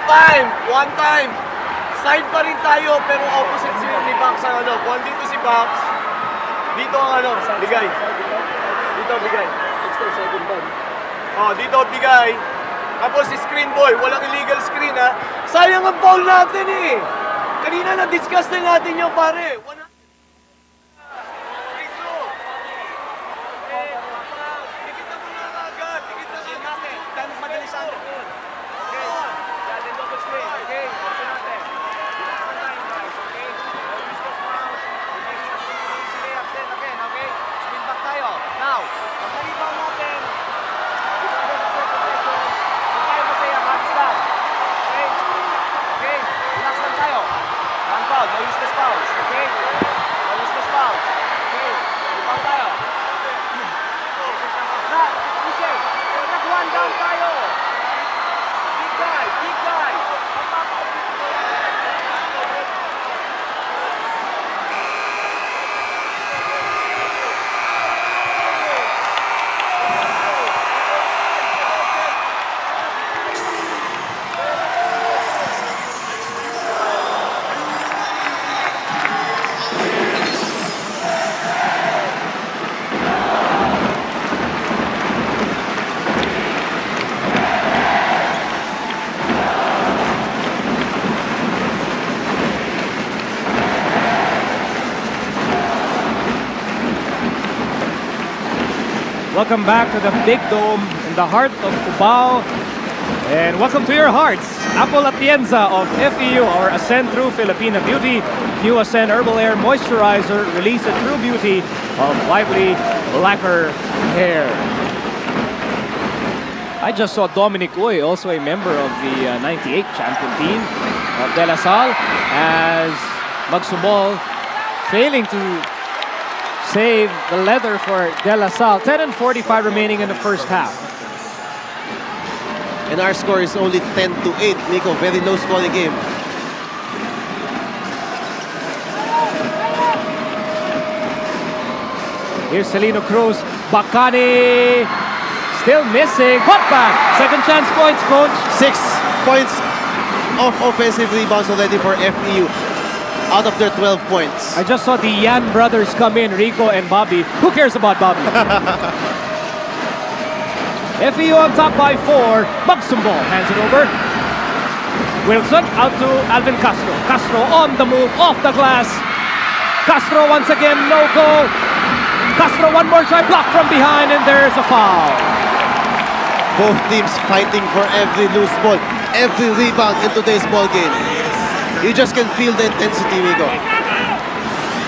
time. Side pa rin tayo, pero opposite si ni Bax ang ano. Kung dito si Bax, dito ang ano, bigay. Dito bigay. Oh, dito bigay. Tapos si screen boy, walang illegal screen ha. Sayang ang foul natin eh. Kanina na-discuss na natin yung pare. Welcome back to the Big Dome in the heart of Cubao. And welcome to your hearts. Apple Atienza of FEU, our Ascend Through Filipina Beauty. New Ascend Herbal Air Moisturizer. Release the true beauty of lively, blacker hair. I just saw Dominic Uy, also a member of the 98 champion team of De La Salle, as Magsumol failing to save the leather for De La Salle. 10 and 45 remaining in the first half. And our score is only 10-8, Nico. Very low scoring game. Here's Celino Cruz. Bacani still missing. Put back. Second chance points, coach. 6 points of offensive rebounds already for FEU out of their 12 points. I just saw the Yan brothers come in, Rico and Bobby. Who cares about Bobby? FEU on top by 4. Magsumbol hands it over. Wilson out to Alvin Castro. Castro on the move, off the glass. Castro once again, no goal. Castro one more try, blocked from behind, and there's a foul. Both teams fighting for every loose ball, every rebound in today's ball game. You just can feel the intensity, Nico.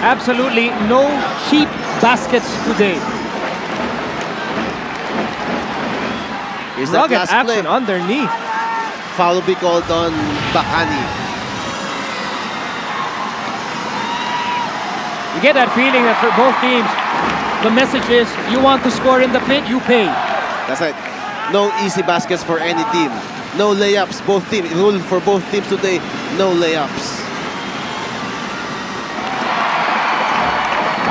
Absolutely no cheap baskets today. Here's that Rugged last action play. underneath. Foul will be called on Bacani. You get that feeling that for both teams, the message is you want to score in the paint, you pay. That's right. No easy baskets for any team. No layups. Both teams. Rule for both teams today, no layups.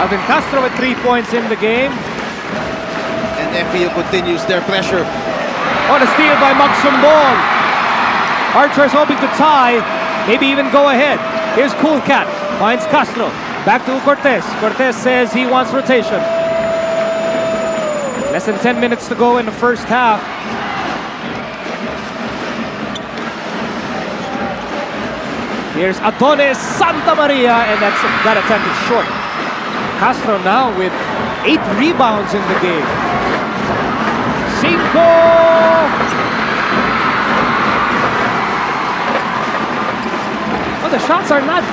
Alvin Castro with 3 points in the game. And FEU continues their pressure. On a steal by Magsumbol. Archer's hoping to tie, maybe even go ahead. Here's Cool Cat, finds Castro. Back to Cortez. Cortez says he wants rotation. Less than 10 minutes to go in the first half. Here's Adonis Santa Maria, and that attempt is short. Castro now with 8 rebounds in the game. 5. Well, the shots are not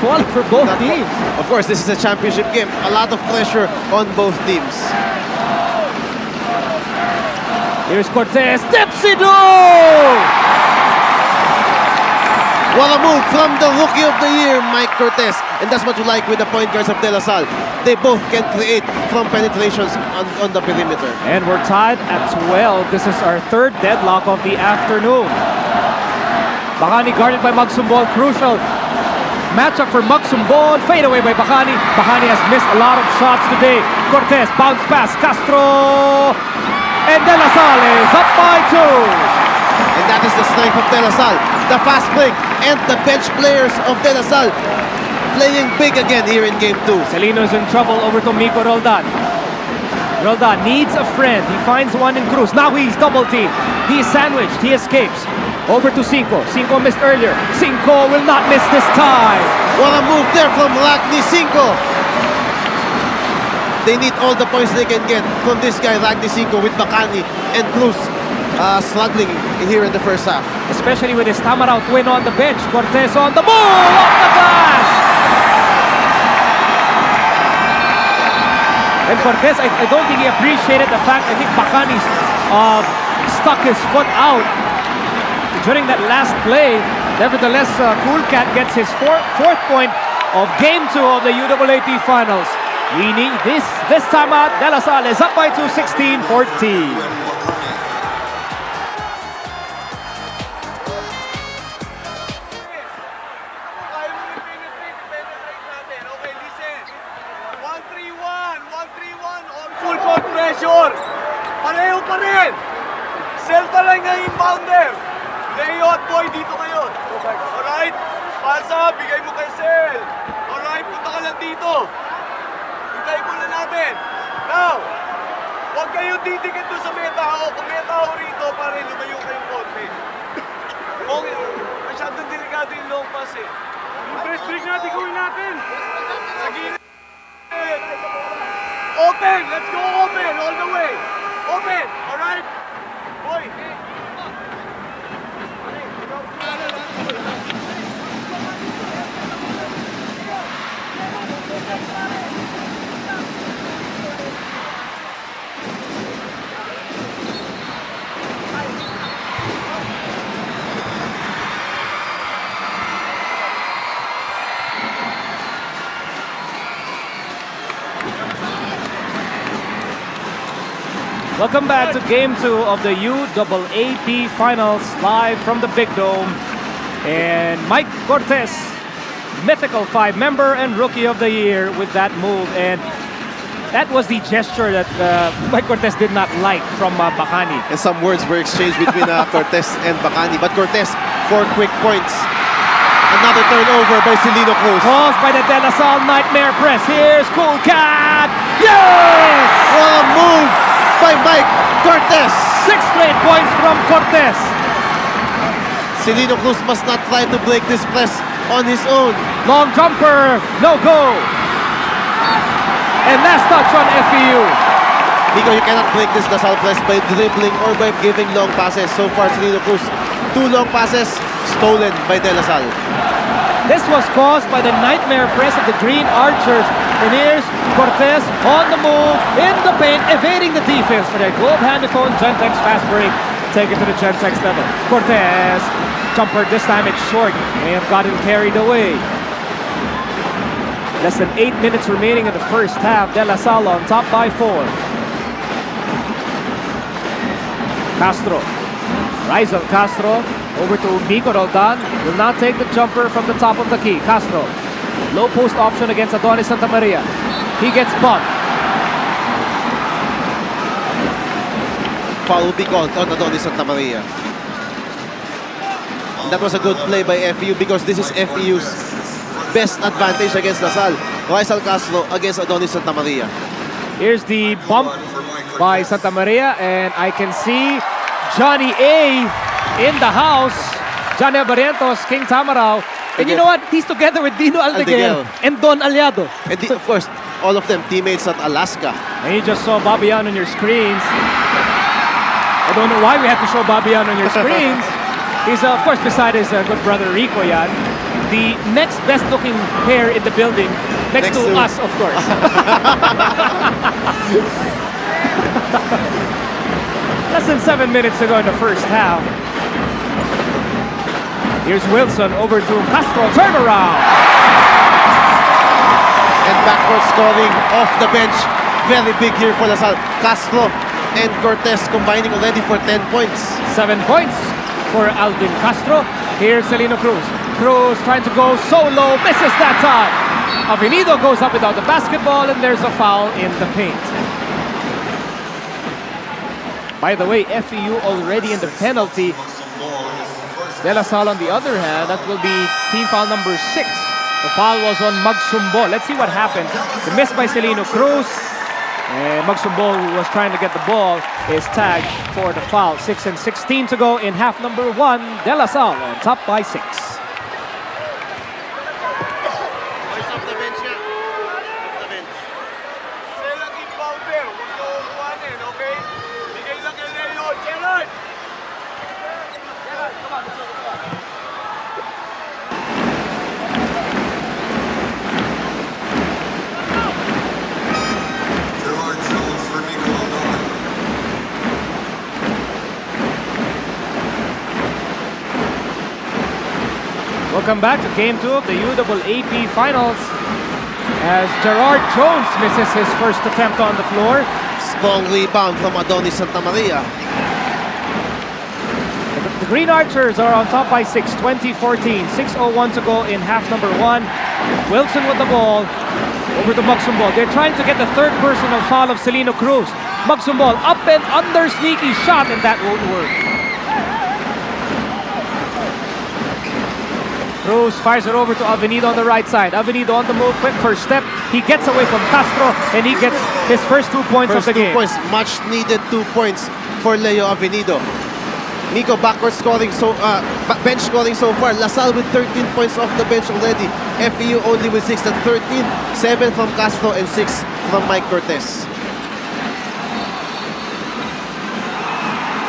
falling for both teams. Of course, this is a championship game. A lot of pressure on both teams. Here's Cortez. Dipsy-do! What a move from the Rookie of the Year, Mike Cortez. And that's what you like with the point guards of De La Salle. They both can create from penetrations on the perimeter. And we're tied at 12. This is our third deadlock of the afternoon. Bacani guarded by Magsumbol. Crucial Matchup for Magsumbol. Fade away by Bacani. Bacani has missed a lot of shots today. Cortez, bounce pass. Castro. And De La Salle is up by 2. And that is the strength of De La Salle. The fast break and the bench players of De La Salle playing big again here in Game 2. Celino's in trouble over to Miko Roldan. Roldan needs a friend. He finds one in Cruz. Now he's double teamed. He is sandwiched. He escapes. Over to Cinco. Cinco missed earlier. Cinco will not miss this time. What a move there from Ragni Cinco. They need all the points they can get from this guy, Ragni Cinco, with Bacani and Cruz struggling here in the first half. Especially with his Tamaraw twin on the bench. Cortez on the move! Off the glass! And Cortez, I don't think he appreciated the fact, I think Bacani stuck his foot out during that last play. Nevertheless, Cool Cat gets his fourth point of Game 2 of the UAAP Finals. We need this time out. De La Salle is up by 2, 16-14. Full court pressure. Pareho pa rin. Celta lang nga inbounder. Leo at Boy dito ngayon. Alright? Pasa, bigay mo kay Sel. Alright, punta ka lang dito. Hintay mo na natin. Now, huwag kayong titikit doon sa meta ako. Kung meta ako rito, pare, lumayo kayong konti. Kung masyadong delikado yung long pass eh. Yung press break natin, gawin natin. Sa gilid. Open! Let's go open! All the way! Open! Alright? Boy! Welcome back to Game 2 of the UAAP Finals, live from the Big Dome. And Mike Cortez, mythical 5 member and Rookie of the Year with that move. And that was the gesture that Mike Cortez did not like from Bacani. And some words were exchanged between Cortez and Bacani. But Cortez, 4 quick points. Another turnover by Celino Cruz. Caused by the De La Salle Nightmare Press. Here's Cool Cat. Yes! What a move by Mike Cortez. 6 straight points from Cortez. Celino Cruz must not try to break this press on his own. Long jumper, no go. And last touch on FEU. Because you cannot break this La Salle press by dribbling or by giving long passes. So far, Celino Cruz, 2 long passes stolen by De La Salle. This was caused by the nightmare press of the Green Archers. And here's Cortez on the move, in the paint, evading the defense for the Globe Handyphone Gentex fast break. Take it to the Gentex level. Cortez, jumper, this time it's short. May have gotten carried away. Less than 8 minutes remaining in the first half. De La Salle on top by 4. Castro, Rizal Castro, over to Miko Roldan. Will not take the jumper from the top of the key. Castro, low post option against Adonis Santa Maria. He gets bumped. Foul will be called on Adonis Santa Maria. And that was a good play by FEU because this is FEU's best advantage against La Salle. Rizal Castro against Adonis Santa Maria. Here's the bump by Santa Maria, and I can see Johnny A in the house. Johnny Barrientos, King Tamaraw. And you know what? He's together with Dino Aldeguer and Don Aliado. And of course, all of them teammates at Alaska. And you just saw Bobby Yan on your screens. I don't know why we have to show Bobby Yan on your screens. He's, of course, beside his good brother Rico Yan, the next best looking pair in the building, next to us, of course. Less than 7 minutes to go in the first half. Here's Wilson over to Castro, turnaround. And backward scoring off the bench. Very big here for La Salle. Castro and Cortez combining already for 10 points. 7 points for Alvin Castro. Here's Celino Cruz. Cruz trying to go solo, misses that time. Avenido goes up without the basketball, and there's a foul in the paint. By the way, FEU already in the penalty. De La Salle, on the other hand, that will be team foul number 6. The foul was on Magsumbo. Let's see what happens. The miss by Celino Cruz. And Magsumbo, who was trying to get the ball, is tagged for the foul. 6 and 16 to go in half number 1. De La Salle on top by 6. Welcome back to Game 2 of the UAAP Finals as Gerard Jones misses his first attempt on the floor. Strong rebound from Adonis Santamaria. The Green Archers are on top by 6, 20-14. 6:01 to go in half number 1. Wilson with the ball over to Magsumbo. They're trying to get the third personal foul of Celino Cruz. Magsumbo up and under, sneaky shot, and that won't work. Cruz fires it over to Avenido on the right side. Avenido on the move, quick first step. He gets away from Castro, and he gets his first 2 points of the game. First 2 points, much needed 2 points for Leo Avenido. Nico backward scoring, bench scoring so far. La Salle with 13 points off the bench already. FEU only with 6 and 13. 7 from Castro and 6 from Mike Cortez.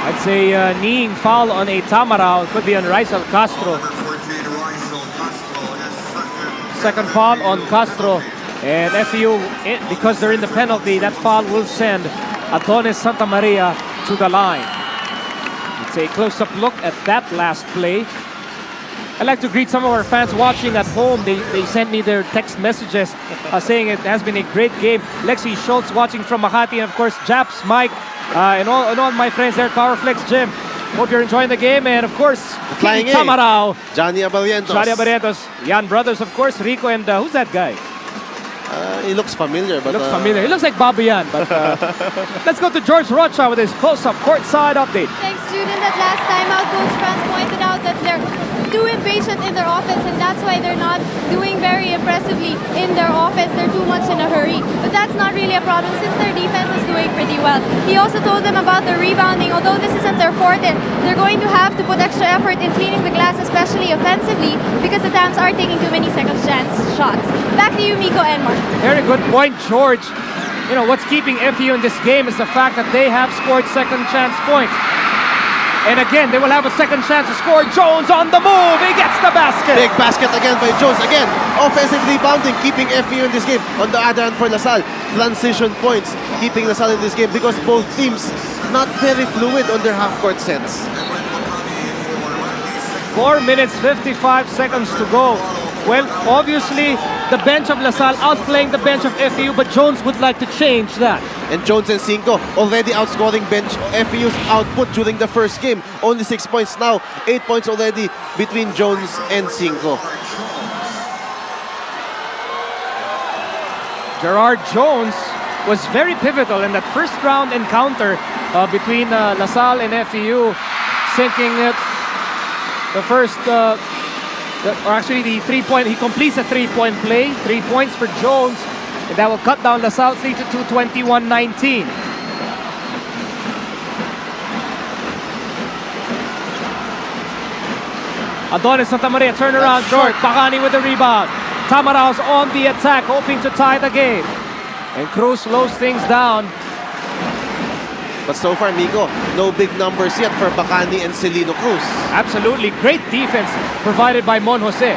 I'd say kneeing foul on a Tamarao. It could be on Rizal Castro. Second foul on Castro, and FEU, because they're in the penalty, that foul will send Adonis Santamaria to the line. It's a close-up look at that last play. I'd like to greet some of our fans watching at home. They sent me their text messages saying it has been a great game. Lexi Schultz watching from Makati, and of course Japs, Mike, and all my friends there at Powerflex Gym. Hope you're enjoying the game, and of course, Flying Tamarao, Johnny Abarientos. Johnny Abarientos, Yan Brothers, of course, Rico, and who's that guy? He looks familiar, but... Looks familiar. He looks like Bobby Yan, but let's go to George Rocha with his close-up courtside update. Thanks, Jude. In that last timeout, Coach Franz pointed out that they're too impatient in their offense, and that's why they're not doing very impressively in their offense. They're too much in a hurry. But that's not really a problem since their defense is doing pretty well. He also told them about the rebounding. Although this isn't their forte, they're going to have to put extra effort in cleaning the glass, especially offensively, because the Tams are taking too many second chance shots. Back to you, Miko and Mark. Very good point, George. You know, what's keeping FEU in this game is the fact that they have scored second chance points. And again, they will have a second chance to score. Jones on the move. He gets the basket. Big basket again by Jones. Again, offensive rebounding, keeping FEU in this game. On the other hand for La Salle, transition points, keeping La Salle in this game because both teams not very fluid on their half-court sets. 4 minutes, 55 seconds to go. Well, obviously, the bench of La Salle outplaying the bench of FEU, but Jones would like to change that. And Jones and Cinco already outscoring bench FEU's output during the first game. Only 6 points now, 8 points already between Jones and Cinco. Gerard Jones was very pivotal in that first round encounter between La Salle and FEU, sinking it. The first, or actually the 3-point, he completes a 3-point play, 3 points for Jones, and that will cut down La Salle's lead to 21-19. Adonis Santamaria turnaround short. Bacani with the rebound. Tamarao's on the attack, hoping to tie the game. And Cruz slows things down. But so far, Miko, no big numbers yet for Bacani and Celino Cruz. Absolutely. Great defense provided by Mon Jose.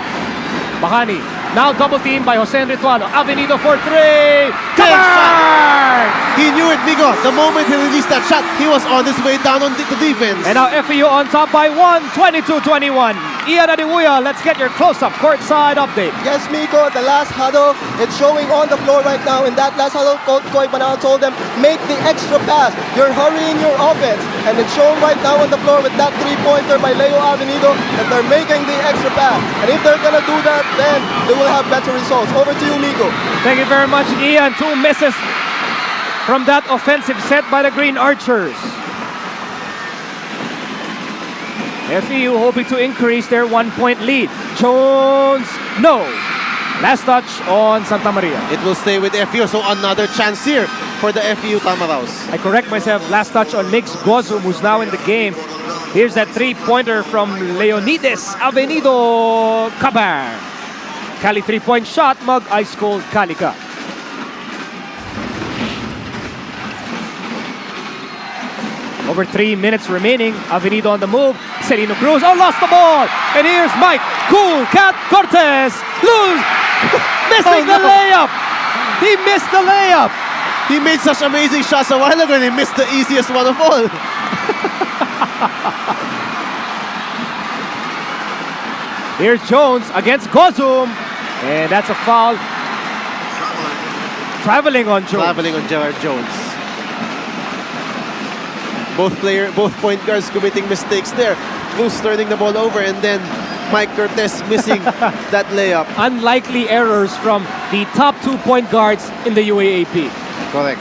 Bacani Now double team by Jose Rituano. Avenido for three. Good Covered! He knew it, Migo. The moment he released that shot, he was on his way down on the defense. And now FEU on top by 1, 22-21. Ian Adiwuya, let's get your close-up courtside update. Yes, Miko, the last huddle, it's showing on the floor right now. In that last huddle, Coach Koy Banao told them, make the extra pass. You're hurrying your offense. And it's shown right now on the floor with that three-pointer by Leo Avenido that they're making the extra pass. And if they're going to do that, then they will have better results. Over to you, Miko. Thank you very much, Ian. 2 misses from that offensive set by the Green Archers. FEU hoping to increase their 1-point lead. Jones, no. Last touch on Santa Maria. It will stay with FEU, so another chance here for the FEU Tamaraos. I correct myself, last touch on Mix Gozum, who's now in the game. Here's that three-pointer from Leonidas Avenido Cabar. Cali 3-point shot, mug ice cold Calica. Over 3 minutes remaining. Avenido on the move. Celino Cruz. Oh, lost the ball. And here's Mike. Cool Cat Cortez. Lose. Missing the layup. He missed the layup. He made such amazing shots a while ago and he missed the easiest one of all. Here's Jones against Gozum. And that's a foul. Traveling on Jones. Traveling on Gerard Jones. Both point guards committing mistakes there. Cruz turning the ball over and then Mike Cortez missing that layup. Unlikely errors from the top 2 point guards in the UAAP. Correct.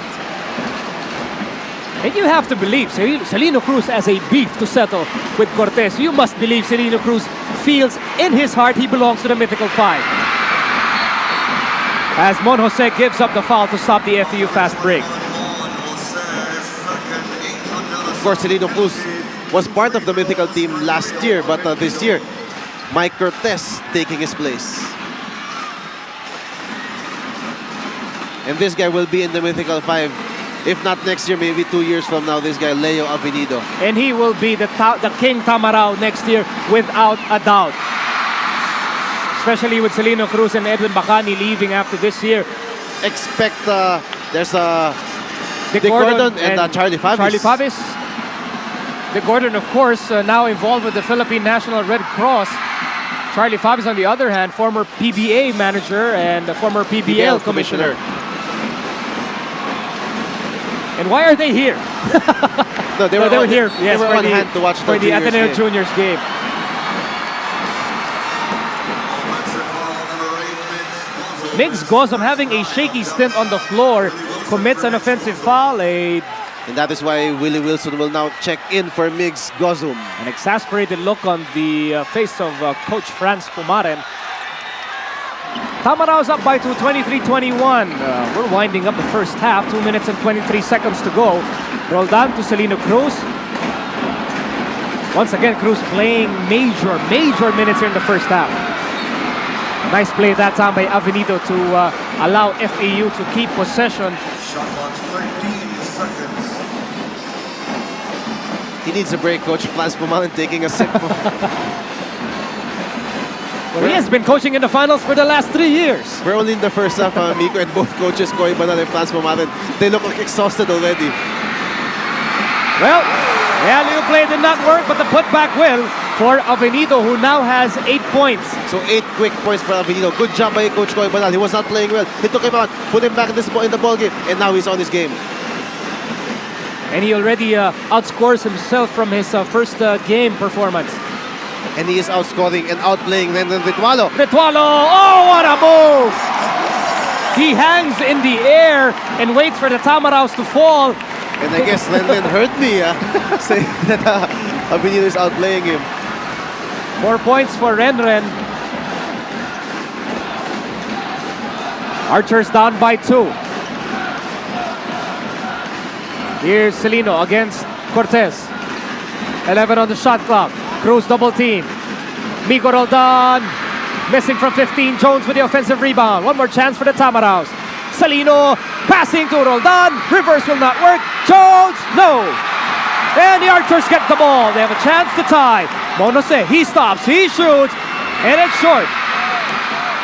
And you have to believe Celino Cruz has a beef to settle with Cortez. You must believe Celino Cruz feels in his heart he belongs to the Mythical Five. As Mon Jose gives up the foul to stop the FEU fast break. Of course, Celino Cruz was part of the Mythical team last year, but this year, Mike Cortez taking his place. And this guy will be in the Mythical 5, if not next year, maybe 2 years from now, this guy, Leo Avenido. And he will be the King Tamarao next year without a doubt. Especially with Celino Cruz and Edwin Bacani leaving after this year. Expect there's Dick Dick Gordon and Charlie Favis. Charlie Favis. Dick Gordon, of course, now involved with the Philippine National Red Cross. Charlie Favis, on the other hand, former PBA manager and a former PBL commissioner. And why are they here? No, they were here. Yes, they were on hand to watch for the Ateneo Juniors game. Mix Gozum having a shaky stint on the floor, commits an offensive foul. And that is why Willie Wilson will now check in for Migs Gozum. An exasperated look on the face of Coach Franz Pumaren. Tamarao's up by 2, 23-21. We're winding up the first half, 2 minutes and 23 seconds to go. Roldan to Celino Cruz. Once again, Cruz playing major minutes here in the first half. Nice play that time by Avenido to allow FEU to keep possession. He needs a break, Coach Franz Pumaren taking a sip. Well, he has been coaching in the finals for the last 3 years. We're only in the first half, Miko, and both coaches, Koy Banal and Franz Pumaren, they look like exhausted already. Well, the alley-oop play did not work, but the putback will for Avenido, who now has 8 points. So 8 quick points for Avenido. Good job by Coach Koy Banal. He was not playing well. He took him out, put him back in the ball game, and now he's on his game. And he already outscores himself from his first game performance. And he is outscoring and outplaying Rendon Ritualo. Ritualo, oh, what a move! He hangs in the air and waits for the Tamaraos to fall. And I guess Rendon heard me saying that Avenido is outplaying him. 4 points for Renren. Archers down by 2. Here's Celino against Cortez. 11 on the shot clock. Cruz double team. Migo Roldan missing from 15. Jones with the offensive rebound. One more chance for the Tamaraos. Celino passing to Roldan. Reverse will not work. Jones, no. And the Archers get the ball. They have a chance to tie. Mon Jose, he stops, he shoots, and it's short.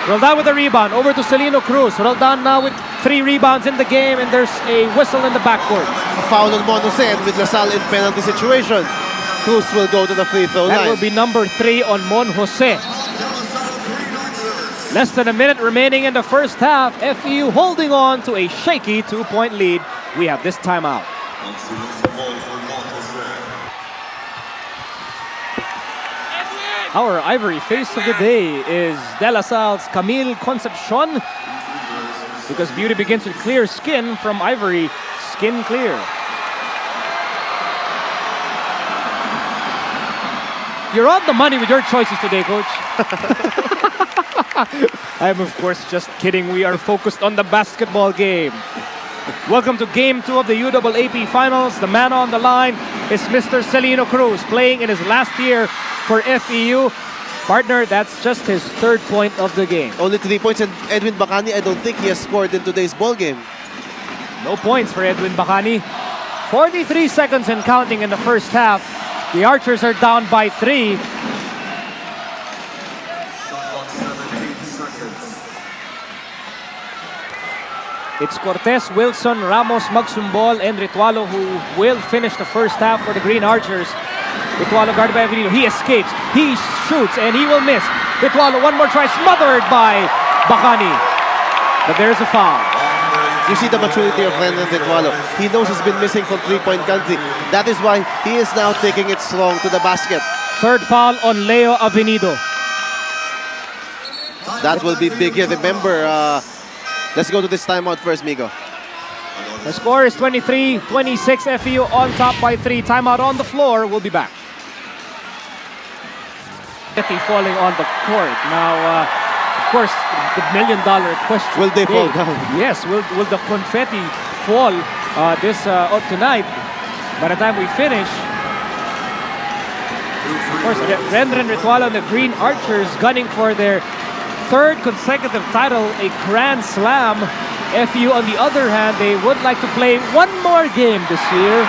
Roldan with the rebound, over to Celino Cruz. Roldan now with 3 rebounds in the game, and there's a whistle in the backcourt. A foul on Monose, and with LaSalle in penalty situation, Cruz will go to the free throw That line. will be number 3 on Mon Jose. Less than a minute remaining in the first half. FEU holding on to a shaky 2-point lead. We have this timeout. Our Ivory face of the day is De La Salle's Camille Concepcion, because beauty begins with clear skin. From Ivory, skin clear. You're on the money with your choices today, Coach. I'm of course just kidding. We are focused on the basketball game. Welcome to Game 2 of the UAAP Finals. The man on the line is Mr. Celino Cruz, playing in his last year for FEU. Partner, that's just his 3rd point of the game. Only 3 points, and Edwin Bacani, I don't think he has scored in today's ball game. No points for Edwin Bacani. 43 seconds and counting in the first half. The Archers are down by 3. It's Cortez, Wilson, Ramos, Magsumbol, and Ritualo who will finish the first half for the Green Archers. Ritualo guarded by Avenito. He escapes, he shoots, and he will miss. Ritualo, one more try, smothered by Bacani. But there's a foul. You see the maturity of Renan Ritualo. He knows he's been missing from 3-point country. That is why he is now taking it strong to the basket. 3rd foul on Leo Avenido. That will be big here. Remember, let's go to this timeout first, Migo. The score is 23-26. FEU on top by 3. Timeout on the floor. We'll be back. Confetti falling on the court. Now, of course, the million-dollar question. Will they fall down? Yes. Will the confetti fall tonight? By the time we finish, of course, Rendren Ritualo and the Green Archers gunning for their 3rd consecutive title, a Grand Slam. FEU, on the other hand, they would like to play one more game this year.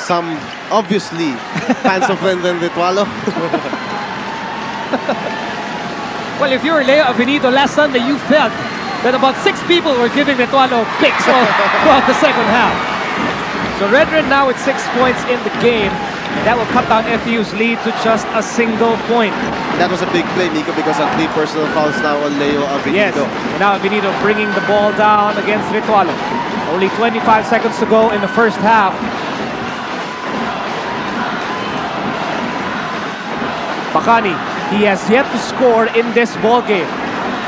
Some, obviously, fans of Rendren Ritualo. Well, if you were Leo Avenido last Sunday, you felt that about 6 people were giving Ritualo kicks throughout the second half. So Rendren now with 6 points in the game. And that will cut down FEU's lead to just a single point. That was a big play, Nico, because of 3 personal fouls now on Leo Yes, Avenido. and now Avenido bringing the ball down against Ritualo. Only 25 seconds to go in the first half. Bacani, he has yet to score in this ball game.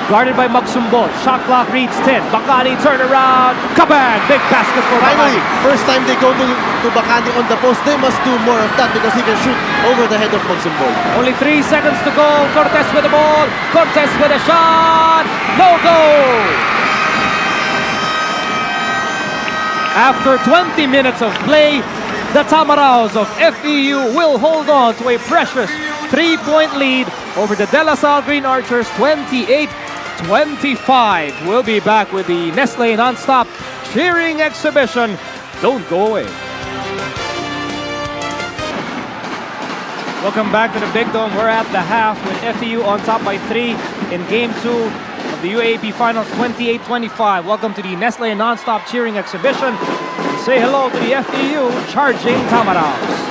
Guarded by Magsumbol. Shot clock reads 10. Bacani turn around. Kabang! Big basket for Finally, Bacani. first time they go to Bacani on the post. They must do more of that because he can shoot over the head of Magsumbol. Only 3 seconds to go. Cortez with the ball. Cortez with a shot. No goal. After 20 minutes of play, the Tamaraos of FEU will hold on to a precious 3-point lead over the De La Salle Green Archers, 28-25. We'll be back with the Nestle non-stop cheering exhibition. Don't go away. Welcome back to the Big Dome. We're at the half with FEU on top by 3 in Game 2 of the UAAP Finals, 28-25. Welcome to the Nestle non-stop cheering exhibition. Say hello to the FEU charging Tamaraos.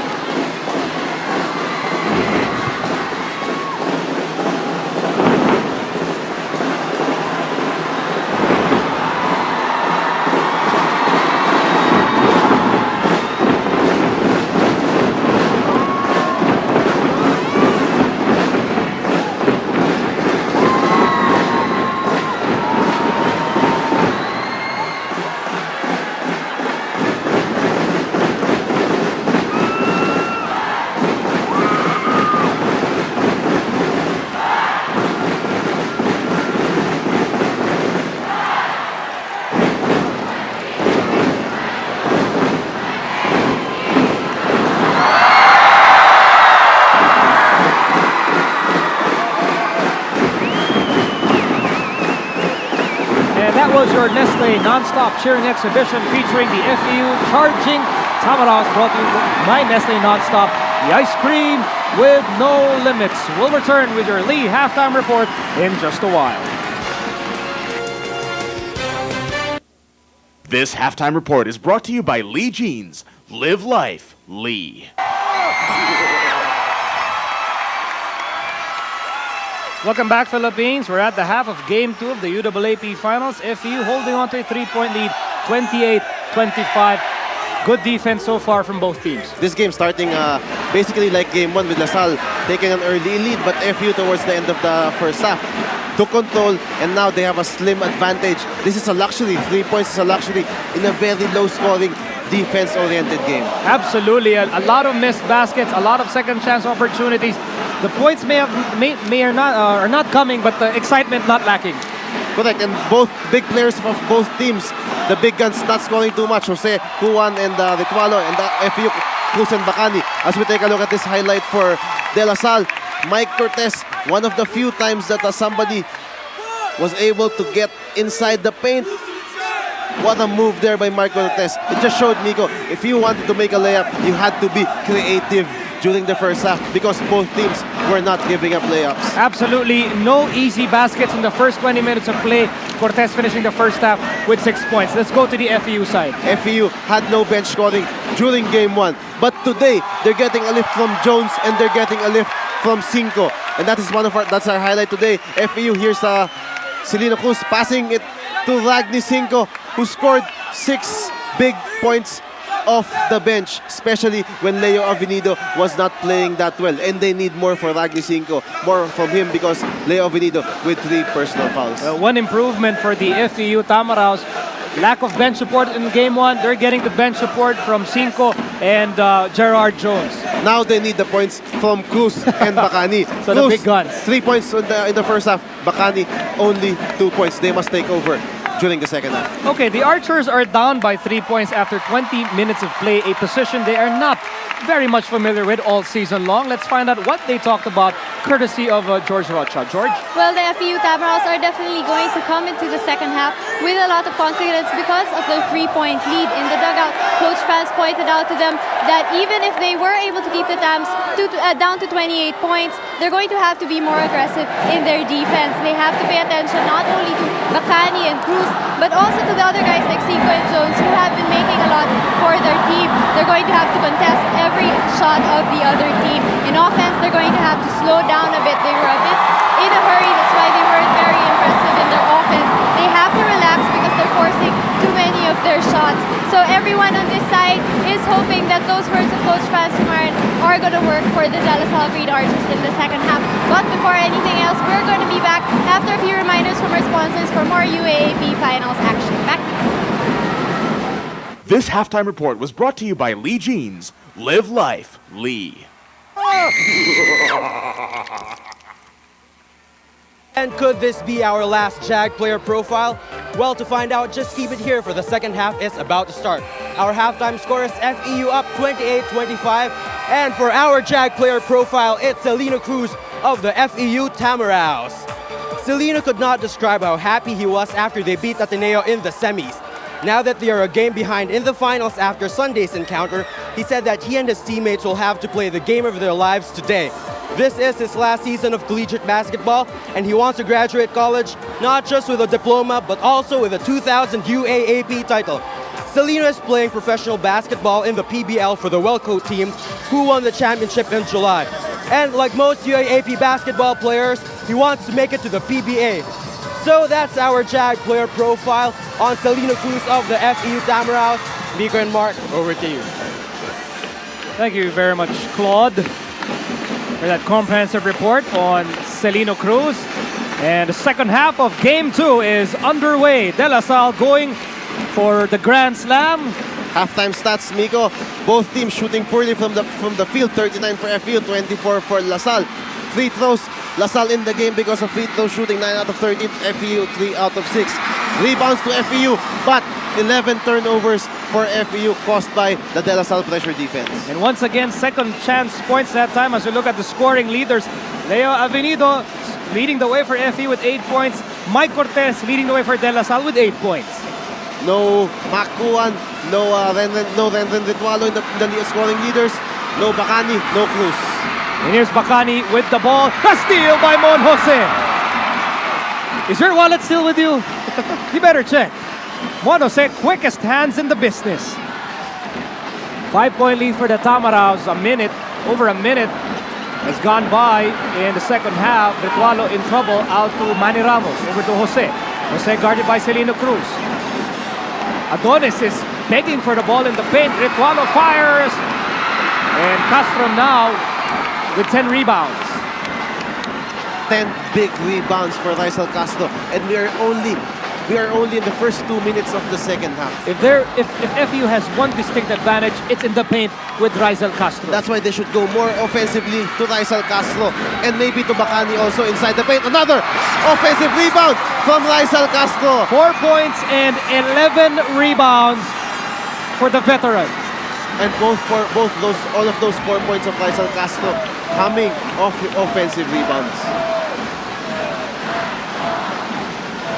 Was your Nestle non-stop cheering exhibition featuring the FEU charging Tamaraos, brought to you by Nestle non-stop the ice cream with no limits. We'll return with your Lee halftime report in just a while. This halftime report is brought to you by Lee Jeans. Live life, Lee. Welcome back, Philippines. We're at the half of Game 2 of the UAAP Finals. FEU holding on to a 3-point lead, 28-25. Good defense so far from both teams. This game starting basically like Game 1 with LaSalle taking an early lead, but FEU towards the end of the first half took control, and now they have a slim advantage. This is a luxury. 3 points is a luxury in a very low-scoring, defense-oriented game. Absolutely. A lot of missed baskets, a lot of second chance opportunities. The points may or not are not coming, but the excitement not lacking. Correct, and both big players of both teams, the big guns not scoring too much. Jose Juan and Ritualo and FEU Cruz and Bacani. As we take a look at this highlight for De La Salle, Mike Cortez, one of the few times that somebody was able to get inside the paint. What a move there by Mike Cortez. It just showed, Nico, if you wanted to make a layup, you had to be creative during the first half because both teams were not giving up layups. Absolutely no easy baskets in the first 20 minutes of play. Cortez finishing the first half with 6 points. Let's go to the FEU side. FEU had no bench scoring during Game 1, but today they're getting a lift from Jones and they're getting a lift from Cinco, and that is that's our highlight today. FEU, here's Celino Cruz passing it to Ragni Cinco, who scored 6 big points off the bench, especially when Leo Avenido was not playing that well. And they need more for Ragni Cinco, more from him because Leo Avenido with 3 personal fouls. One improvement for the FEU Tamaraos, lack of bench support in Game 1. They're getting the bench support from Cinco and Gerard Jones. Now they need the points from Cruz and Bacani. So Cruz, the big guns. 3 points in the first half. Bacani, only 2 points. They must take over during the second half. Okay, the Archers are down by 3 points after 20 minutes of play, a position they are not very much familiar with all season long. Let's find out what they talked about, courtesy of George Rocha. George? Well, the FEU Tamaraos are definitely going to come into the second half with a lot of confidence because of the 3-point lead in the dugout. Coach Franz pointed out to them that even if they were able to keep the Tams down to 28 points, they're going to have to be more aggressive in their defense. They have to pay attention not only to Bacani and Cruz, but also to the other guys like Cinco and Jones who have been making a lot for their team. They're going to have to contest every shot of the other team. In offense, they're going to have to slow down a bit. They were a bit in a hurry. That's why they weren't very impressive in their offense. They have to relax because they're forcing too many of their shots. So everyone on this side is hoping that those words of Coach Franz are going to work for the De La Salle Green Archers in the second half. But before anything else, we're going to be back after a few reminders from our sponsors for more UAAP Finals action. Back to you. This halftime report was brought to you by Lee Jeans. Live life, Lee. And could this be our last JAG player profile? Well, to find out, just keep it here for the second half is about to start. Our halftime score is FEU up 28-25. And for our JAG player profile, it's Celino Cruz of the FEU Tamaraos. Celino could not describe how happy he was after they beat Ateneo in the semis. Now that they are a game behind in the finals after Sunday's encounter, he said that he and his teammates will have to play the game of their lives today. This is his last season of collegiate basketball, and he wants to graduate college not just with a diploma, but also with a 2000 UAAP title. Celino is playing professional basketball in the PBL for the Welco team, who won the championship in July. And like most UAAP basketball players, he wants to make it to the PBA. So that's our JAG player profile on Celino Cruz of the FEU Tamaraos. Nico and Mark, over to you. Thank you very much, Claude, for that comprehensive report on Celino Cruz. And the second half of Game 2 is underway. De La Salle going for the Grand Slam. Halftime stats, Miko. Both teams shooting poorly from the field. 39 for FEU, 24 for LaSalle. Free throws, LaSalle in the game because of free throw shooting. 9 out of 13, FEU 3 out of 6. Rebounds to FEU, but 11 turnovers for FEU caused by the De La Salle pressure defense. And once again, second chance points that time as we look at the scoring leaders. Leo Avenido leading the way for FEU with 8 points. Mike Cortez leading the way for De La Salle with 8 points. No Makuan, no Renren Ritualo in the scoring leaders. No Bacani, no Cruz. And here's Bacani with the ball. A steal by Mon Jose. Is your wallet still with you? You better check. Mon Jose, quickest hands in the business. 5-point lead for the Tamaraws. Over a minute has gone by in the second half. Ritualo in trouble, out to Manny Ramos, over to Jose. Jose guarded by Celino Cruz. Adonis is begging for the ball in the paint. Ritualo fires. And Castro now with 10 rebounds. 10 big rebounds for Rizal Castro. And we are only in the first 2 minutes of the second half. If FU has one distinct advantage, it's in the paint with Rizal Castro. That's why they should go more offensively to Rizal Castro and maybe to Bacani also inside the paint. Another offensive rebound from Rizal Castro. 4 points and 11 rebounds for the veteran. And all of those 4 points of Rizal Castro coming off the offensive rebounds.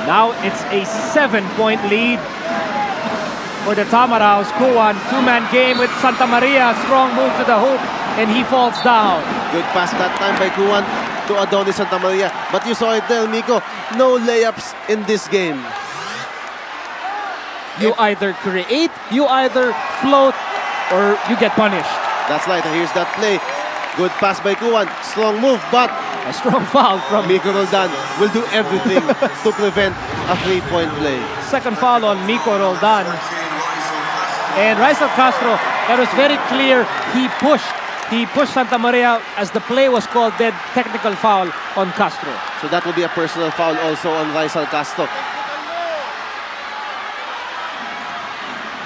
Now it's a 7-point lead for the Tamaraws. Kuwan, two-man game with Santa Maria. Strong move to the hoop, and he falls down. Good pass that time by Kuwan to Adonis Santa Maria. But you saw it there, Miko. No layups in this game. You either create, you either float, or you get punished. That's right. Here's that play. Good pass by Kuwan. Strong move, but A strong foul from Miko Roldan will do everything to prevent a three-point play. second foul on Miko Roldan. And Rizal Castro, that was very clear. He pushed Santa Maria as the play was called dead. Technical foul on Castro. So that will be a personal foul also on Rizal Castro.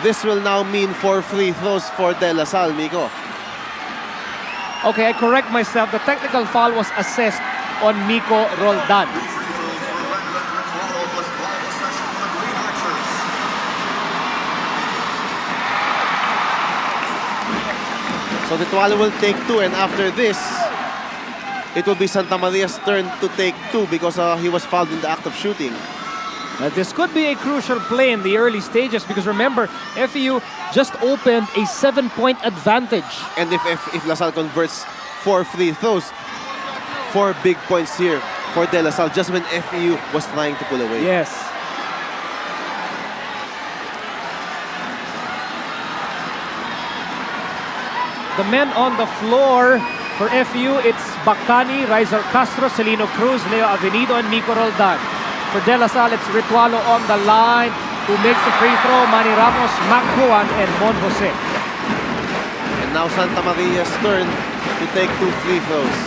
This will now mean 4 free throws for De La Salle, Miko. Okay, I correct myself. The technical foul was assessed on Miko Roldan. So Ritualo will take 2, and after this, it will be Santa Maria's turn to take 2 because he was fouled in the act of shooting. This could be a crucial play in the early stages because remember, FEU just opened a 7-point advantage. And if La Salle converts 4 free throws, 4 big points here for De La Salle just when FEU was trying to pull away. Yes. The men on the floor for FEU, it's Bacani, Rizal Castro, Celino Cruz, Leo Avenido, and Miko Roldan. For De La Salle, it's Ritualo on the line, who makes the free throw, Manny Ramos, Mac Juan, and Mon Jose. And now Santa Maria's turn to take 2 free throws.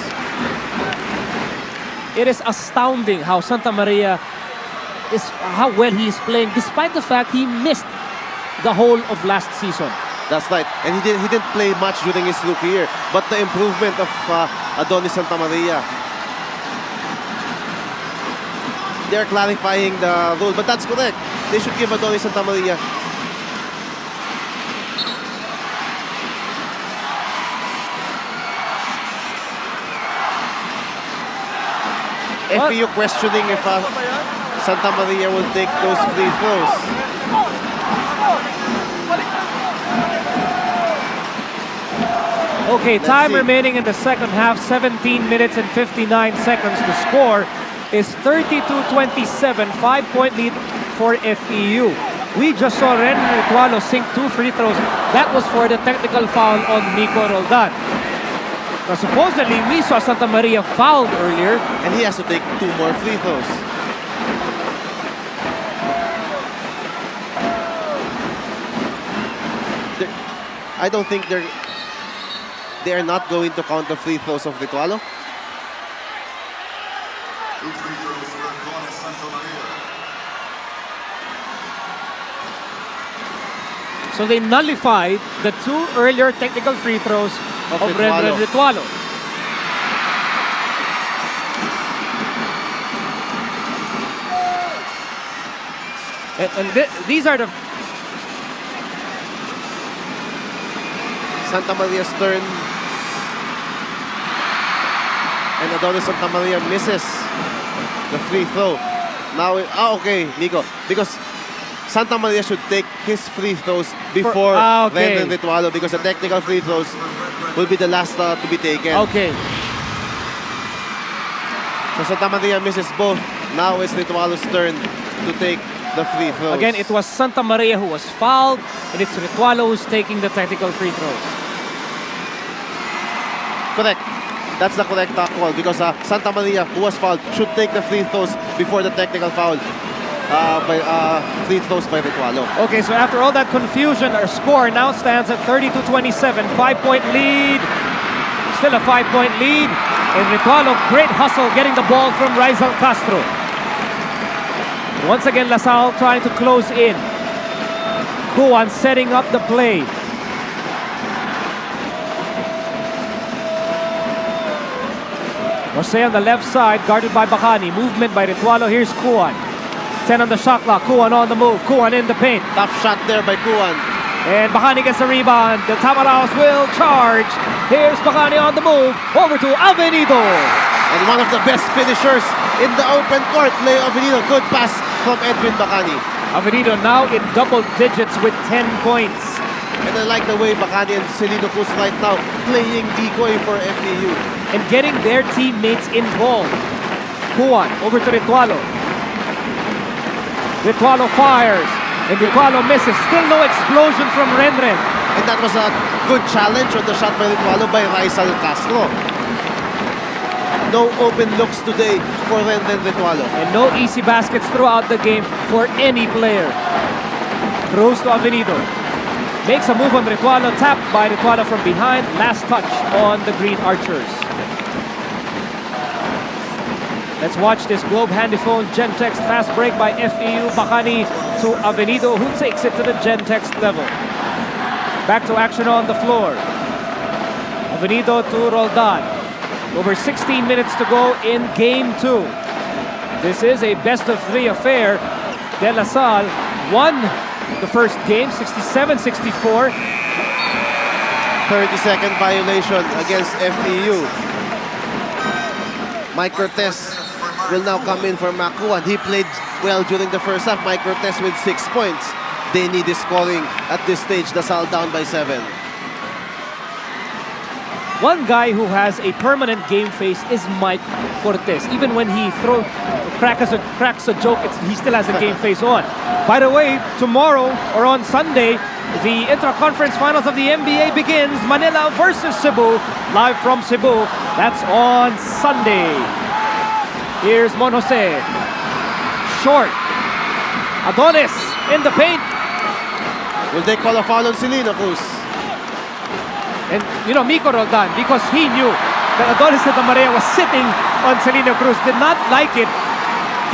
It is astounding how Santa Maria how well he is playing, despite the fact he missed the whole of last season. That's right. And he didn't play much during his rookie year. But the improvement of Adonis Santa Maria, they're clarifying the rule. But that's correct. They should give Adonis Santa Maria FEU questioning if Santa Maria will take those free throws. Okay, Let's time see. remaining in the second half, 17 minutes and 59 seconds. The score is 32-27, 5-point lead for FEU. We just saw Ren Ritualo sink 2 free throws. That was for the technical foul on Miko Roldan. Now, supposedly, we saw Santa Maria fouled earlier. And he has to take 2 more free throws. I don't think they are not going to count the free throws of Ritualo. So they nullified the 2 earlier technical free throws of Ren Ritualo. And these are the Santa Maria's turn. And Adonis Santa Maria misses the free throw. Now, okay, Nico, because Santa Maria should take his free throws before okay. Rendon Ritualo because the technical free throws will be the last to be taken. Okay. So Santa Maria misses both. Now it's Ritualo's turn to take the free throws. Again, it was Santa Maria who was fouled, and it's Ritualo who's taking the technical free throws. Correct. That's the correct call because Santa Maria, who was fouled, should take the free throws before the technical foul. Free throws by Ritualo. Okay, so after all that confusion, our score now stands at 32-27. 5-point lead. Still a 5-point lead. And Ritualo, great hustle getting the ball from Rizal Castro. Once again, LaSalle trying to close in. Kuan setting up the play. Jose on the left side, guarded by Bacani. Movement by Ritualo. Here's Kuan. 10 on the shot clock. Kuan on the move. Kuan in the paint. Tough shot there by Kuan. And Bacani gets the rebound. The Tamaraos will charge. Here's Bacani on the move. Over to Avenido. And one of the best finishers in the open court, Leo Avenido. Good pass from Edwin Bacani. Avenido now in double digits with 10 points. And I like the way Bacani and Celino Cruz right now playing decoy for FEU. And getting their teammates involved. Kuan over to Ritualo. Ritualo fires. And Ritualo misses. Still no explosion from Renren. And that was a good challenge on the shot by Ritualo by Rizal Castro. No open looks today for Renren Ritualo. And no easy baskets throughout the game for any player. Throws to Avenido. Makes a move on Ritualo. Tapped by Ritualo from behind. Last touch on the Green Archers. Let's watch this Globe Handyphone Gentex fast break by FEU. Bacani to Avenido, who takes it to the Gentex level. Back to action on the floor. Avenido to Roldan. Over 16 minutes to go in game 2. This is a best-of-3 affair. De La Salle won the first game, 67-64. 30-second violation against FEU. Mike Cortez will now come in for Makuan. He played well during the first half. Mike Cortez with 6 points. They need his scoring at this stage. The Salle down by 7. One guy who has a permanent game face is Mike Cortez. Even when he cracks a joke, he still has a game face on. By the way, tomorrow or on Sunday, the intra-conference finals of the NBA begins. Manila versus Cebu, live from Cebu. That's on Sunday. Here's Mon Jose. Short. Adonis in the paint. Will they call a foul on Celino Cruz? And, you know, Miko Roldan, because he knew that Adonis Santa Maria was sitting on Celino Cruz, did not like it.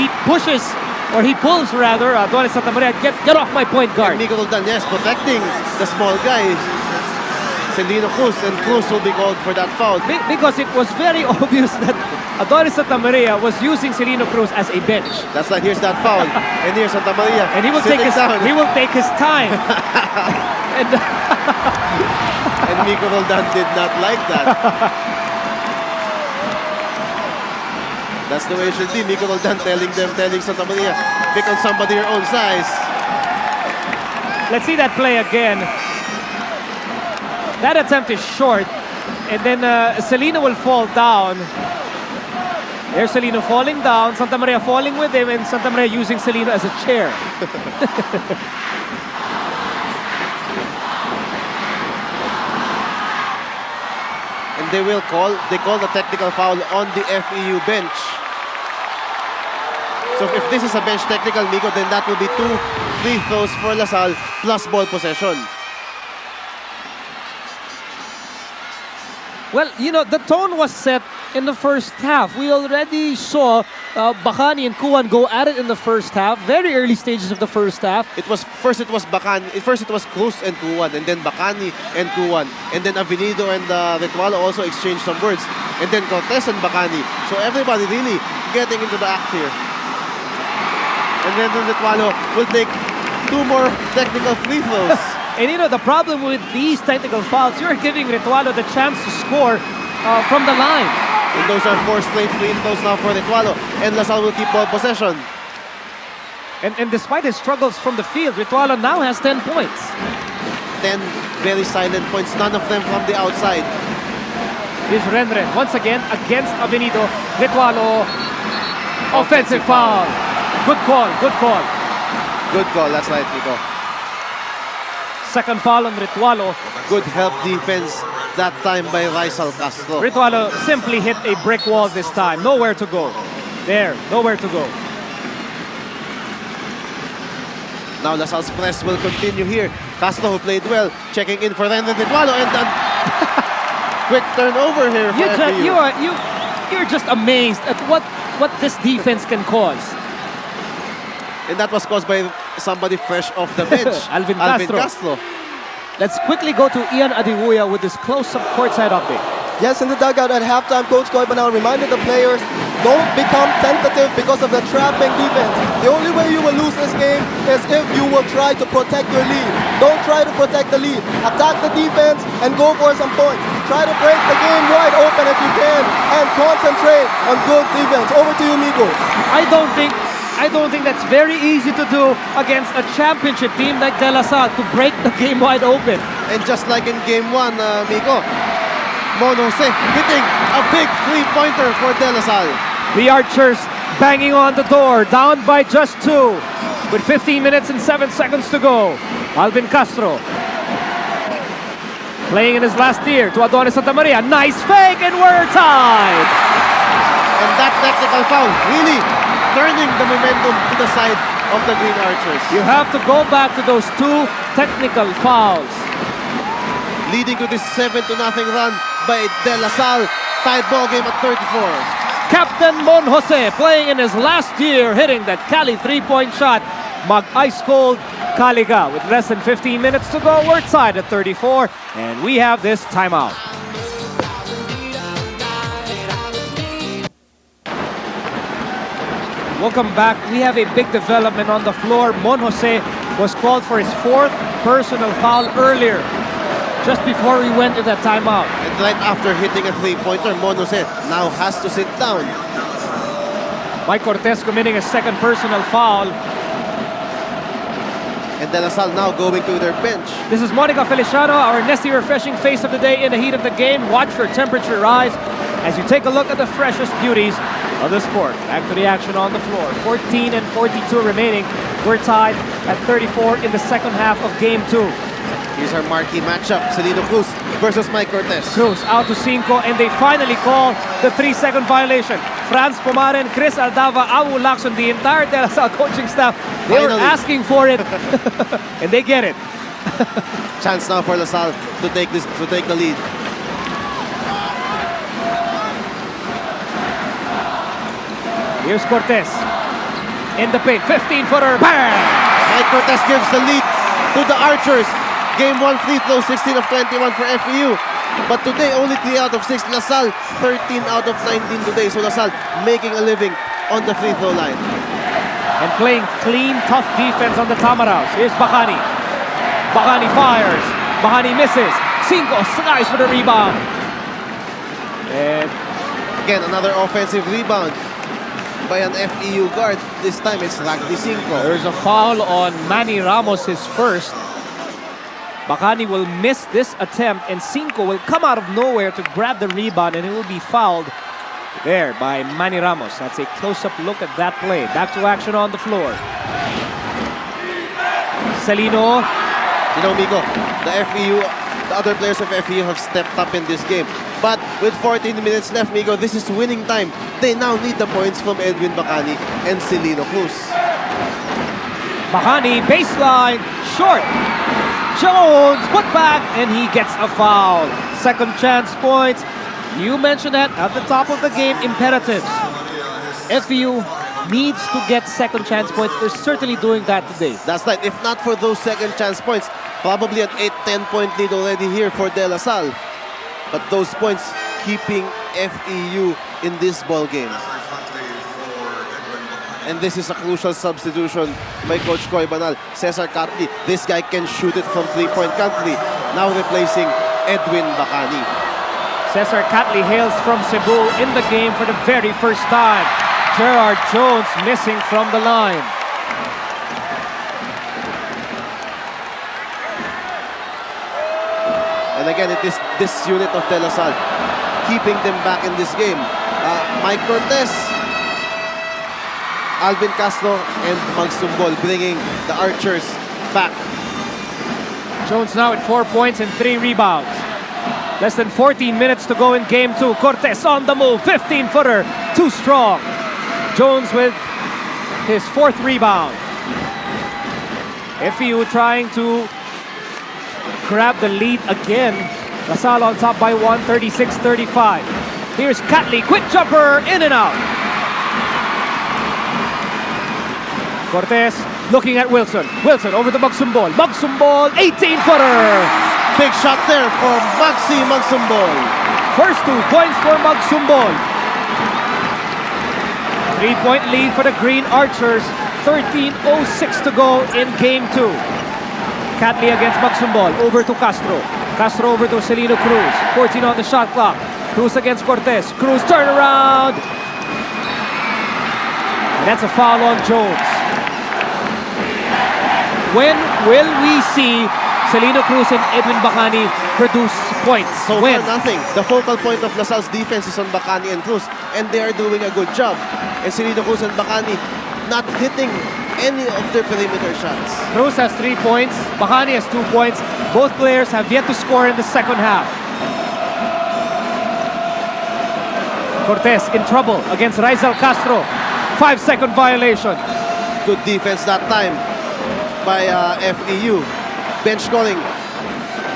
He pushes, or he pulls rather, Adonis Santa Maria, get off my point guard. And Miko Roldan, yes, protecting the small guy. Celino Cruz, and Cruz will be called for that foul. Because it was very obvious that Adonis Santa Maria was using Celino Cruz as a bench. That's like, here's that foul. And here's Santa Maria. And he will take his time. And Miko Roldan did not like that. That's the way it should be. Miko Roldan telling Santa Maria, pick on somebody your own size. Let's see that play again. That attempt is short. And then Celino will fall down. There's Celino falling down. Santa Maria falling with him. And Santa Maria using Celino as a chair. And they call the technical foul on the FEU bench. So if this is a bench technical, Miko, then that will be 2 free throws for LaSalle plus ball possession. Well, you know, the tone was set in the first half. We already saw Bacani and Kuan go at it in the first half. Very early stages of the first half. It was Bacani. First it was Cruz and Kuan, and then Bacani and Kuan, and then Avenido and Ritualo also exchanged some words, and then Cortez and Bacani. So everybody really getting into the act here. And then Ritualo will take 2 more technical free throws. And you know, the problem with these technical fouls, you're giving Ritualo the chance to score from the line. And those are 4 straight free throws now for Ritualo. And LaSalle will keep ball possession. And despite his struggles from the field, Ritualo now has 10 points. 10 very silent points, none of them from the outside. Here's Renren once again against Avenido. Ritualo, offensive foul. Good call, good call. Good call, that's right, Nico. Second foul on Ritualo. Good help defense that time by Rizal Castro. Ritualo simply hit a brick wall this time. Nowhere to go. There, nowhere to go. Now LaSalle's press will continue here. Castro, who played well, checking in for Renren Ritualo, and then quick turnover here for FEU. You're just amazed at what this defense can cause. And that was caused by somebody fresh off the bench. Alvin Castro. Let's quickly go to Ian Adihuya with this close-up courtside update. Yes, in the dugout at halftime, Coach Koibanao reminded the players, don't become tentative because of the trapping defense. The only way you will lose this game is if you will try to protect your lead. Don't try to protect the lead. Attack the defense and go for some points. Try to break the game wide open if you can and concentrate on good defense. Over to you, Migo. I don't think that's very easy to do against a championship team like De La Salle, to break the game wide open. And just like in game 1, Miko, Monose hitting a big three-pointer for De La Salle. The Archers banging on the door, down by just 2, with 15 minutes and 7 seconds to go. Alvin Castro playing in his last year to Adonis Santa Maria. Nice fake, and we're tied. And that technical foul really turning the momentum to the side of the Green Archers. You have to go back to those 2 technical fouls. Leading to this 7-0 run by De La Salle. Tied ball game at 34. Captain Mon Jose playing in his last year, hitting that Cali 3-point shot. Mag-ice cold Caliga with less than 15 minutes to go. We're tied at 34, and we have this timeout. Welcome back. We have a big development on the floor. Mon Jose was called for his 4th personal foul earlier, just before we went to that timeout. And right after hitting a three-pointer, Monose now has to sit down. Mike Cortez committing a 2nd personal foul. And De La Salle now going to their bench. This is Monica Feliciano, our nasty refreshing face of the day in the heat of the game. Watch for temperature rise as you take a look at the freshest beauties of the sport. Back to the action on the floor. 14 and 42 remaining. We're tied at 34 in the second half of game 2. Here's our marquee matchup. Celino Cruz versus Mike Cortez. Cruz out to 5, and they finally call the 3-second violation. Franz Pomaren, Chris Aldava, Awu Lacson, the entire De La Salle coaching staff, they were asking for it, and they get it. Chance now for La Salle to take the lead. Here's Cortez in the paint, 15-footer, bang! Mike Cortez gives the lead to the Archers. Game 1 free throw, 16 of 21 for FEU. But today, only 3 out of 6. La Salle, 13 out of 19 today. So La Salle making a living on the free throw line. And playing clean, tough defense on the Tamaraws. Here's Bacani. Bacani fires. Bacani misses. 5 slides for the rebound. And again, another offensive rebound by an FEU guard. This time it's Ragdi 5. There's a foul on Manny Ramos, his first. Bacani will miss this attempt, and 5 will come out of nowhere to grab the rebound, and he will be fouled there by Manny Ramos. That's a close-up look at that play. Back to action on the floor. Celino. You know, Migo, the other players of FEU have stepped up in this game. But with 14 minutes left, Migo, this is winning time. They now need the points from Edwin Bacani and Celino Cruz. Bacani, baseline, short. Jones, put back, and he gets a foul. Second chance points. You mentioned that at the top of the game, imperatives. FEU needs to get second chance points. They're certainly doing that today. That's right. If not for those second chance points, probably an 8-10 point lead already here for De La Salle. But those points keeping FEU in this ball game. And this is a crucial substitution by Coach Koy Banal. Cesar Catley, this guy can shoot it from three-point country. Now replacing Edwin Bacani. Cesar Catley hails from Cebu in the game for the very first time. Gerard Jones missing from the line. And again, it is this unit of De La Salle keeping them back in this game. Mike Cortez, Alvin Castro, and Magsumbol bringing the Archers back. Jones now at 4 points and 3 rebounds. Less than 14 minutes to go in game 2. Cortez on the move, 15-footer, too strong. Jones with his 4th rebound. FEU trying to grab the lead again. LaSalle on top by 1, 36-35. Here's Catley, quick jumper, in and out. Cortez looking at Wilson. Wilson over to Magsumbol. Magsumbol, 18-footer. Big shot there for Maxi Magsumbol. First 2 points for Magsumbol. 3-point lead for the Green Archers. 13:06 to go in game 2. Catley against Magsumbol. Over to Castro. Castro over to Celino Cruz. 14 on the shot clock. Cruz against Cortez. Cruz turn around. And that's a foul on Jones. When will we see Celino Cruz and Edwin Bacani produce points? So when? far, nothing. The focal point of LaSalle's defense is on Bacani and Cruz, and they are doing a good job. And Celino Cruz and Bacani not hitting any of their perimeter shots. Cruz has 3 points. Bacani has 2 points. Both players have yet to score in the second half. Cortez in trouble against Rizal Castro. 5-second violation. Good defense that time by FEU. Bench scoring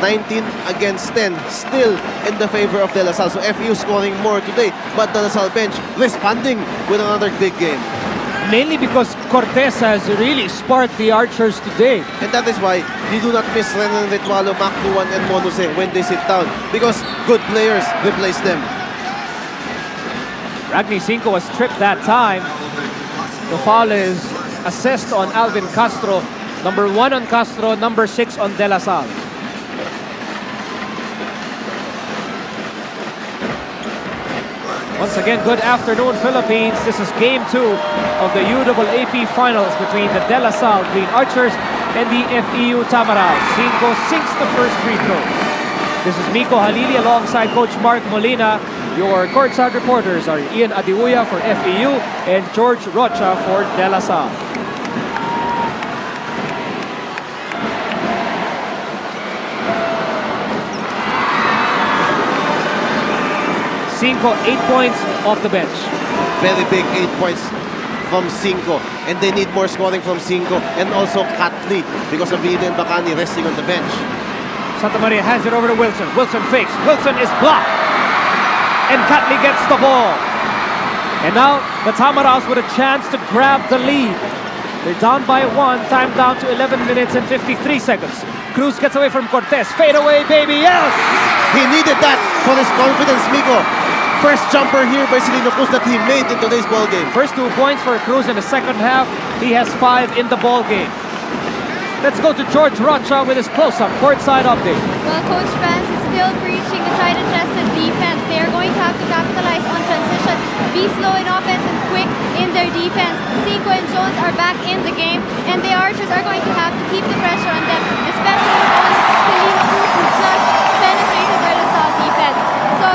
19 against 10, still in the favor of De La Salle. So FEU scoring more today, but De La Salle bench responding with another big game. Mainly because Cortez has really sparked the Archers today. And that is why you do not miss Renan Ritualo, Macduan, and Monose when they sit down, because good players replace them. Ragni Cinco was tripped that time. The foul is assessed on Alvin Castro. Number 1 on Castro, number 6 on De La Salle. Once again, good afternoon, Philippines. This is game 2 of the UAAP finals between the De La Salle Green Archers and the FEU Tamaraw. Cinco sinks the first free throw. This is Miko Halili alongside Coach Mark Molina. Your courtside reporters are Ian Adiuya for FEU and George Rocha for De La Salle. Cinco, 8 points off the bench. Very big 8 points from Cinco, and they need more scoring from Cinco and also Catley because of Vida and Bacani resting on the bench. Santa Maria hands it over to Wilson. Wilson fakes. Wilson is blocked. And Catley gets the ball. And now the Tamaraws with a chance to grab the lead. They're down by 1, time down to 11 minutes and 53 seconds. Cruz gets away from Cortez. Fade away, baby, yes! He needed that for his confidence, Miko. First jumper here by Celino Cruz that he made in today's ball game. First 2 points for Cruz in the second half. He has 5 in the ball game. Let's go to George Rocha with his close-up courtside update. Well, Coach Franz is still preaching the tried and tested defense. They are going to have to capitalize on transition, be slow in offense and quick in their defense. Cinco and Jones are back in the game, and the Archers are going to have to keep the pressure on them, especially on Celino Cruz, who just penetrated their LaSalle defense. So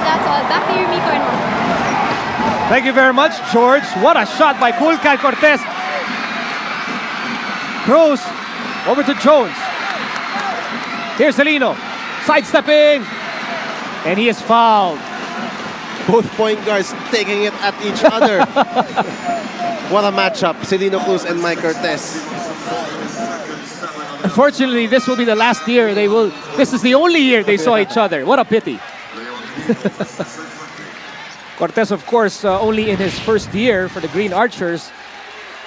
that's all. Back to you, Miko and Mark. Thank you very much, George. What a shot by Kulkan Cortez. Cruz over to Jones. Here's Celino. Sidestepping. And he is fouled. Both point guards taking it at each other. What a matchup, Celino Cruz and Mike Cortez. Unfortunately, this will be the last year they will. This is the only year they saw each other. What a pity. Cortez, of course, only in his first year for the Green Archers.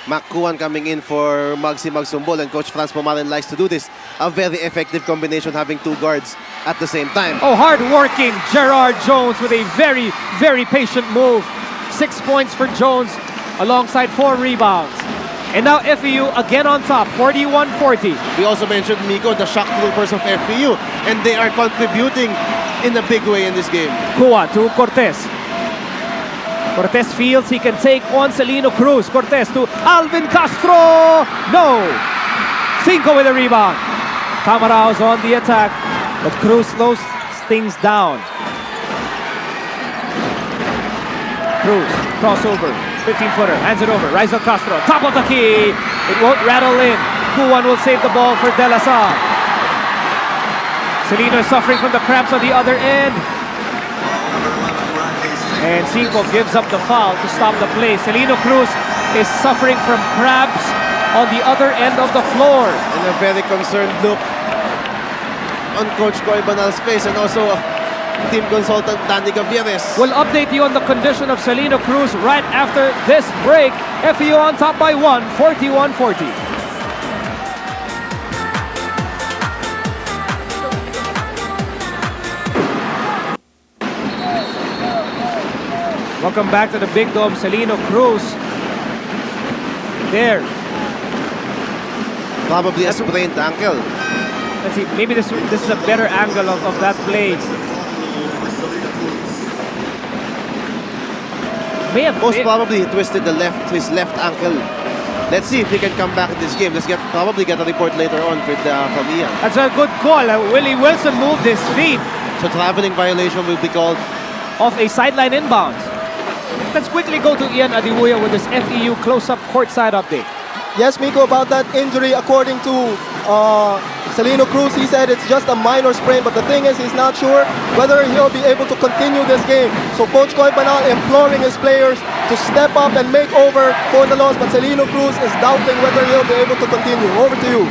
Macduan coming in for Magsi Magsumbol, and Coach Franz Pomaren likes to do this. A very effective combination, having 2 guards at the same time. Oh, hard-working Gerard Jones with a very, very patient move. 6 points for Jones alongside 4 rebounds. And now FEU again on top, 41-40. We also mentioned, Miko, the shock troopers of FEU, and they are contributing in a big way in this game. Kua to Cortez. Cortez feels he can take on Celino Cruz. Cortez to Alvin Castro. No. Cinco with a rebound. Tamaraws on the attack. But Cruz slows things down. Cruz, crossover, 15-footer, hands it over, Rizal Castro, top of the key. It won't rattle in. Kuwan will save the ball for De La Salle. Celino is suffering from the cramps on the other end. And Cinco gives up the foul to stop the play. Celino Cruz is suffering from cramps on the other end of the floor. And a very concerned look on Coach Coy Banal's face, and also team consultant Danny Gavieres. We'll update you on the condition of Celino Cruz right after this break. FEU on top by 1, 41-40. Welcome back to the Big Dome. Celino Cruz there. Probably a sprained ankle. Let's see, maybe this is a better angle of that play. Most probably he twisted his left ankle. Let's see if he can come back in this game. Let's probably get a report later on from Ian. That's a good call. Willie Wilson moved his feet. So traveling violation will be called Off a sideline inbounds. Let's quickly go to Ian Adibuya with this FEU close-up courtside update. Yes, Miko, about that injury, according to Celino Cruz, he said it's just a minor sprain, but the thing is he's not sure whether he'll be able to continue this game. So Coach Coy Banal imploring his players to step up and make over for the loss, but Celino Cruz is doubting whether he'll be able to continue. Over to you.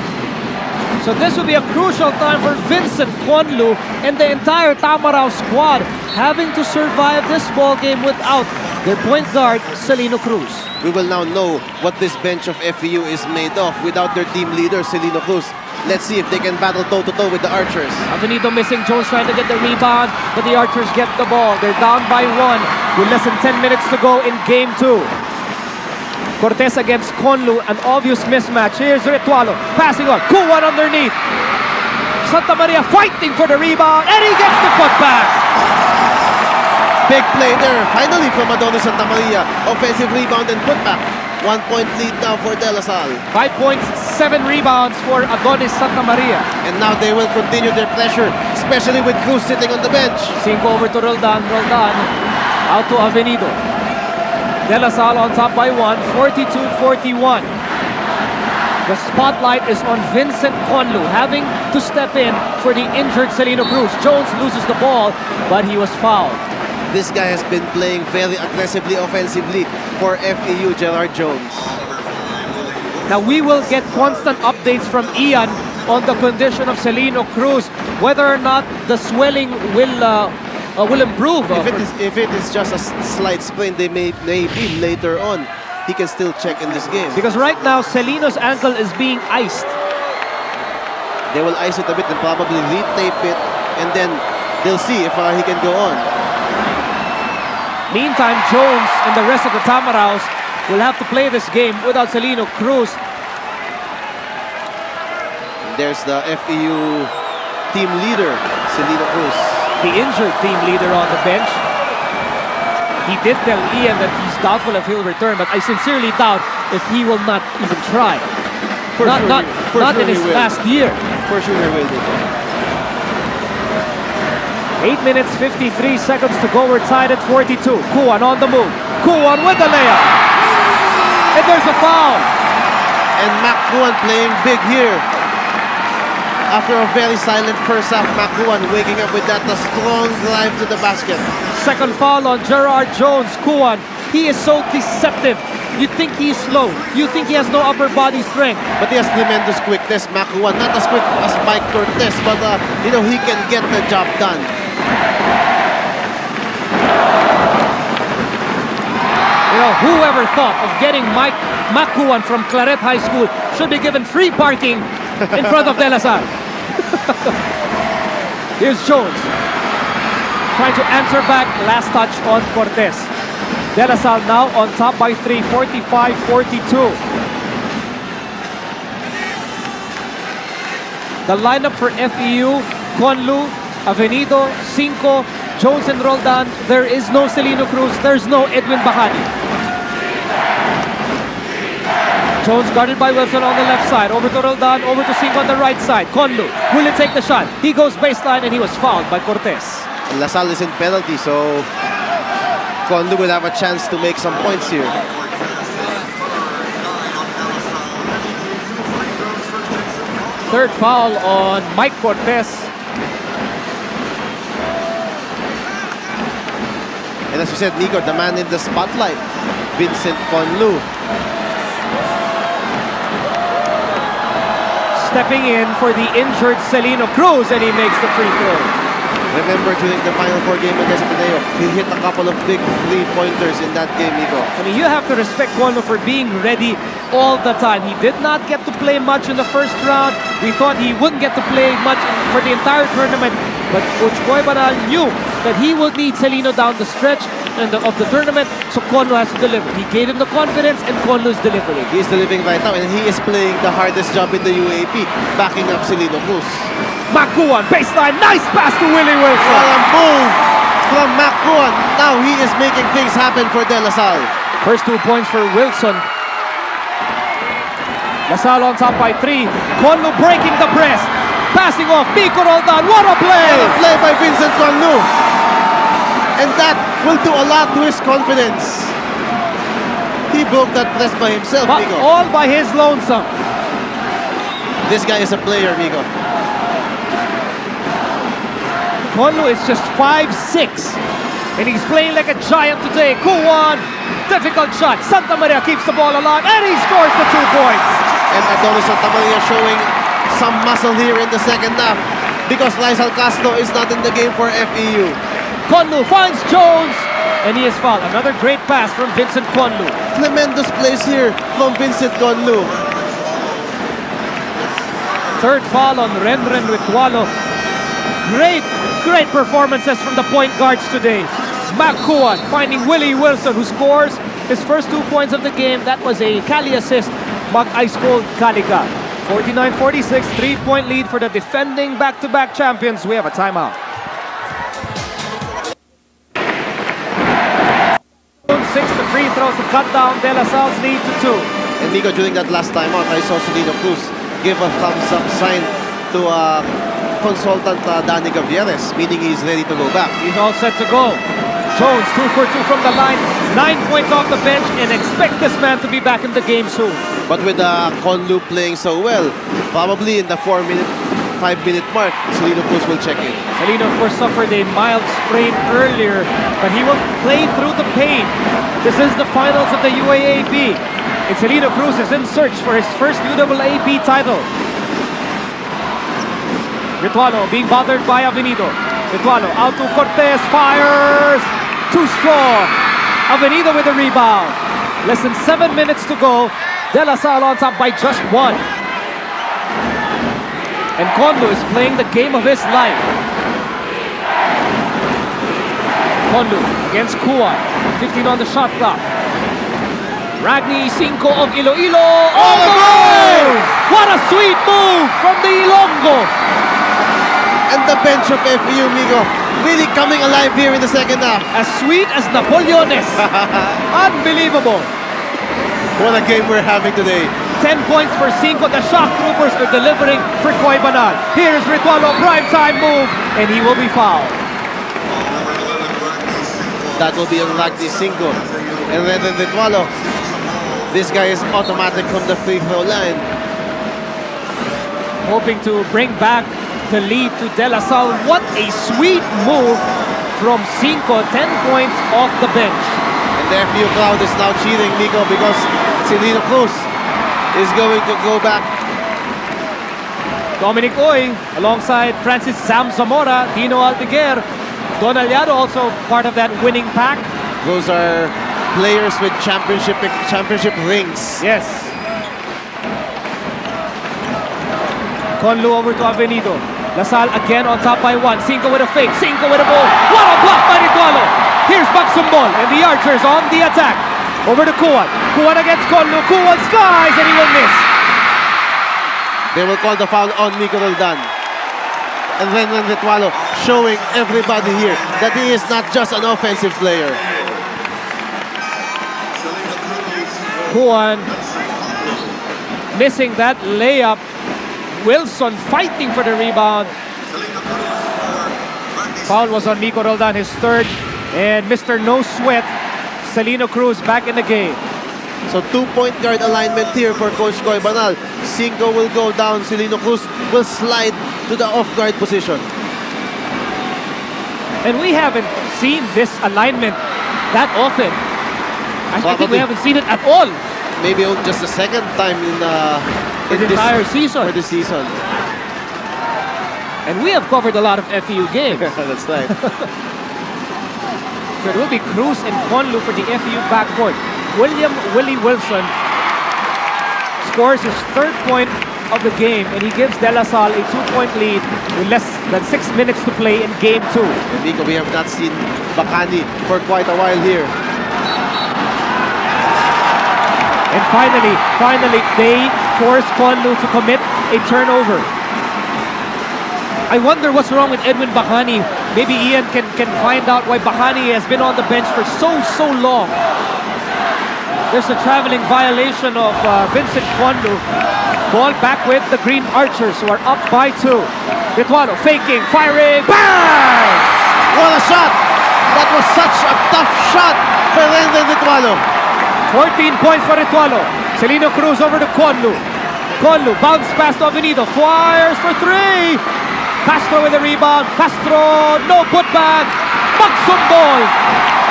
So this will be a crucial time for Vincent Conlu and the entire Tamarao squad having to survive this ball game without their point guard, Celino Cruz. We will now know what this bench of FEU is made of without their team leader, Celino Cruz. Let's see if they can battle toe-to-toe with the Archers. Avenido missing, Jones trying to get the rebound, but the Archers get the ball. They're down by 1 with less than 10 minutes to go in game 2. Cortez against Conlu, an obvious mismatch. Here's Ritualo, passing on, Kuwan underneath. Santa Maria fighting for the rebound, and he gets the putback. Big play there, finally from Adonis Santa Maria. Offensive rebound and putback. 1 point lead now for De La Salle. 5 points, 7 rebounds for Adonis Santa Maria. And now they will continue their pressure, especially with Cruz sitting on the bench. Cinco over to Roldan, out to Avenido. De La Salle on top by 1, 42-41. The spotlight is on Vincent Conlu, having to step in for the injured Celino Cruz. Jones loses the ball, but he was fouled. This guy has been playing very aggressively offensively for FEU, Gerard Jones. Now we will get constant updates from Ian on the condition of Celino Cruz, whether or not the swelling will improve. If it is just a slight sprain, they may be later on. He can still check in this game. Because right now, Celino's ankle is being iced. They will ice it a bit and probably retape it, and then they'll see if he can go on. Meantime, Jones and the rest of the Tamaraos will have to play this game without Celino Cruz. There's the FEU team leader, Celino Cruz. The injured team leader on the bench. He did tell Ian that he's doubtful if he'll return, but I sincerely doubt if he will not even try. Not in his last year. For sure he will do that. 8 minutes, 53 seconds to go. We're tied at 42. Kuwan on the move. Kuwan with the layup. And there's a foul. And Mac Kuwan playing big here. After a very silent first half, Mac Kuwan waking up with that strong drive to the basket. Second foul on Gerard Jones. Kuwan, he is so deceptive. You think he's slow. You think he has no upper body strength. But he has tremendous quickness, Mac Kuwan. Not as quick as Mike Cortez, but he can get the job done. Whoever thought of getting Mac Kuwan from Claret High School should be given free parking in front of De La Salle. Here's Jones trying to answer back. Last touch on Cortez. De La Salle now on top by 3, 45-42. The lineup for FEU: Conlu, Avenido, Cinco, Jones and Roldan. There is no Celino Cruz. There's no Edwin Bahani. Jones guarded by Wilson on the left side. Over to Roldan, over to Cinco on the right side. Conlu, will he take the shot? He goes baseline and he was fouled by Cortez. LaSalle is in penalty, so Conlu will have a chance to make some points here. Third foul on Mike Cortez. And as you said, Nico, the man in the spotlight, Vincent Conlu. Stepping in for the injured Celino Cruz, and he makes the free throw. Remember, during the Final Four game against Ateneo, he hit a couple of big three-pointers in that game, Nico. I mean, you have to respect Conlu for being ready all the time. He did not get to play much in the first round. We thought he wouldn't get to play much for the entire tournament. But Coach Boy Banal knew that he would need Celino down the stretch of the tournament, so Conlu has to deliver. He gave him the confidence, and Conlu is delivering. He is delivering right now, and he is playing the hardest job in the UAAP, backing up Celino Cruz. Makuan, baseline, nice pass to Willie Wilson. What a move from Makuan. Now he is making things happen for De La Salle. First 2 points for Wilson. LaSalle on top by 3. Conlu breaking the press. Passing off, Pico Roldan, what a play! What a play by Vincent Conlu. And that will do a lot to his confidence. He broke that press by himself, But Migo. all by his lonesome. This guy is a player, Migo. Conlu is just 5'6", and he's playing like a giant today. Kuwan, difficult shot. Santa Maria keeps the ball alive, and he scores the 2 points. And Adonis Santa Maria showing some muscle here in the second half because Lysal Castro is not in the game for FEU. Conlu finds Jones, and he is fouled. Another great pass from Vincent Conlu. Tremendous plays here from Vincent Conlu. Third foul on Renren Ritualo. Great performances from the point guards today. Makuan finding Willie Wilson, who scores his first 2 points of the game. That was a Cali assist. Mag-ice cold Calica. 49-46, 3-point lead for the defending back-to-back champions. We have a timeout. 6 the free throws to cut down De La Salle's lead to 2. And Migo, during that last timeout, I saw Celino Cruz give a thumbs up sign to consultant Danny Gavieres, meaning he's ready to go back. He's all set to go. Jones 2 for 2 from the line, 9 points off the bench, and expect this man to be back in the game soon. But with Conlu playing so well, probably in the 5-minute mark, Celino Cruz will check in. Celino, of course, suffered a mild sprain earlier, but he will play through the pain. This is the finals of the UAAP, and Celino Cruz is in search for his first UAAP title. Ritualo being bothered by Avenido. Ritualo out to Cortez, fires! Too strong. Avenido with the rebound. Less than 7 minutes to go. De La Salle on top by just 1. And Conlu is playing the game of his life. Conlu against Kuwan. 15 on the shot clock. Ragni Cinco of Iloilo. All the way! What a sweet move from the Ilonggo. And the bench of FEU, Migo, really coming alive here in the second half. As sweet as Napoleones. Unbelievable. What a game we're having today. 10 points for Cinco. The shock troopers are delivering for Koy Banal. Here's Ritualo, prime time move, and he will be fouled. That will be on Ragni Cinco. And then Ritualo, this guy is automatic from the free throw line. Hoping to bring back the lead to De La Salle. What a sweet move from Cinco. 10 points off the bench. And the FEU crowd is now cheering, Migo, because Celino Cruz is going to go back. Dominic Oy alongside Francis Sam Zamora, Dino Aldeguer, Don Aliado also part of that winning pack. Those are players with championship rings. Yes. Conlu over to Avenido. La Salle again on top by 1. Cinco with a fake. Cinco with a ball. What a block by Ritualo. Here's Baksumbol and the Archers on the attack. Over to Kuwan. Kuwan against Conlu. Kuwan skies and he will miss. They will call the foul on Nico Roldan. And then Ritualo showing everybody here that he is not just an offensive player. Kuwan missing that layup. Wilson fighting for the rebound. Foul was on Nico Roldan, his third. And Mr. No Sweat, Celino Cruz back in the game. So 2-point guard alignment here for Coach Koy Banal. Cinco will go down. Celino Cruz will slide to the off-guard position. And we haven't seen this alignment that often. I think we haven't seen it at all. Maybe just the second time in the entire season. For the season. And we have covered a lot of FEU games. That's right. So it will be Cruz and Conlu for the FEU backcourt. Willie Wilson scores his third point of the game, and he gives De La Salle a 2-point lead with less than 6 minutes to play in game 2. And Nico, we have not seen Bacani for quite a while here. And finally, they force Conlu to commit a turnover. I wonder what's wrong with Edwin Bacani. Maybe Ian can find out why Bacani has been on the bench for so long. There's a traveling violation of Vincent Conlu. Ball back with the Green Archers, who are up by 2. Ritualo faking, firing, bang! What a shot! That was such a tough shot for Rendon Ritualo. 14 points for Ritualo. Celino Cruz over to Conlu. Conlu bounce pass to Avenido, fires for 3. Castro with the rebound. Castro, no putback. Magsumbol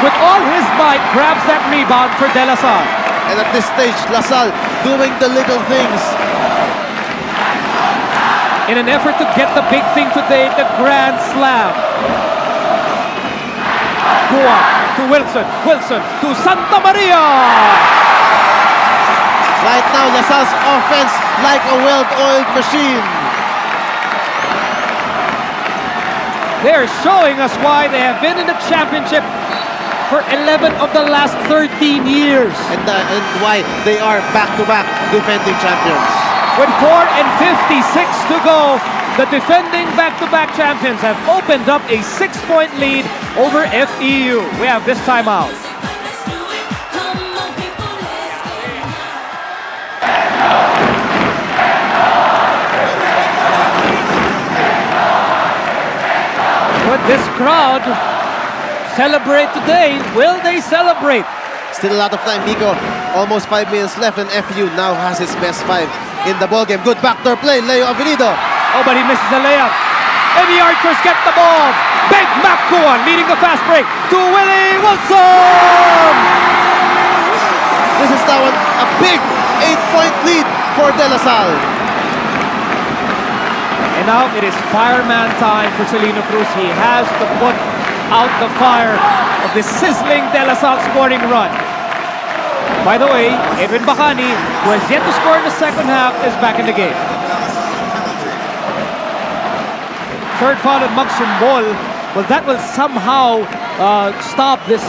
with all his might grabs that rebound for De La Salle. And at this stage, La Salle doing the little things. In an effort to get the big thing today, the Grand Slam. Gua to Wilson. Wilson to Santa Maria. Right now, La Salle's offense like a well-oiled machine. They're showing us why they have been in the championship for 11 of the last 13 years. And why they are back-to-back defending champions. With 4:56 to go, the defending back-to-back champions have opened up a 6-point lead over FEU. We have this timeout. Would this crowd celebrate today? Will they celebrate? Still a lot of time, Nico. Almost 5 minutes left, and FEU now has its best 5 in the ballgame. Good backdoor play, Leo Avenido. Oh, but he misses a layup. And the Archers get the ball. Big McCowan leading the fast break to Willie Wilson. This is now a big 8-point lead for De La Salle. And now it is fireman time for Celino Cruz. He has to put out the fire of the sizzling De La Salle scoring run. By the way, Edwin Bacani, who has yet to score in the second half, is back in the game. Third foul at Magsumbol. Well, that will somehow stop this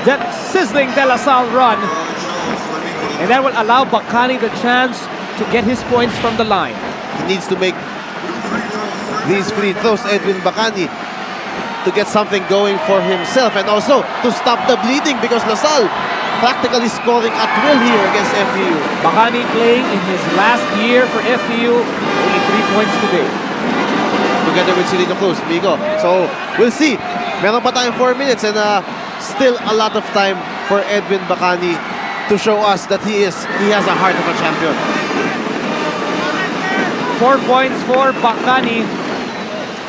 that sizzling De La Salle run. And that will allow Bacani the chance to get his points from the line. He needs to make these free throws, Edwin Bacani, to get something going for himself and also to stop the bleeding, because La Salle practically scoring at will here against FEU. Bacani playing in his last year for FEU, only 3 points today. Together with Celino Cruz, Migo. So we'll see. Meron pa tayong 4 minutes and still a lot of time for Edwin Bacani to show us that he has a heart of a champion. 4 points for Bacani.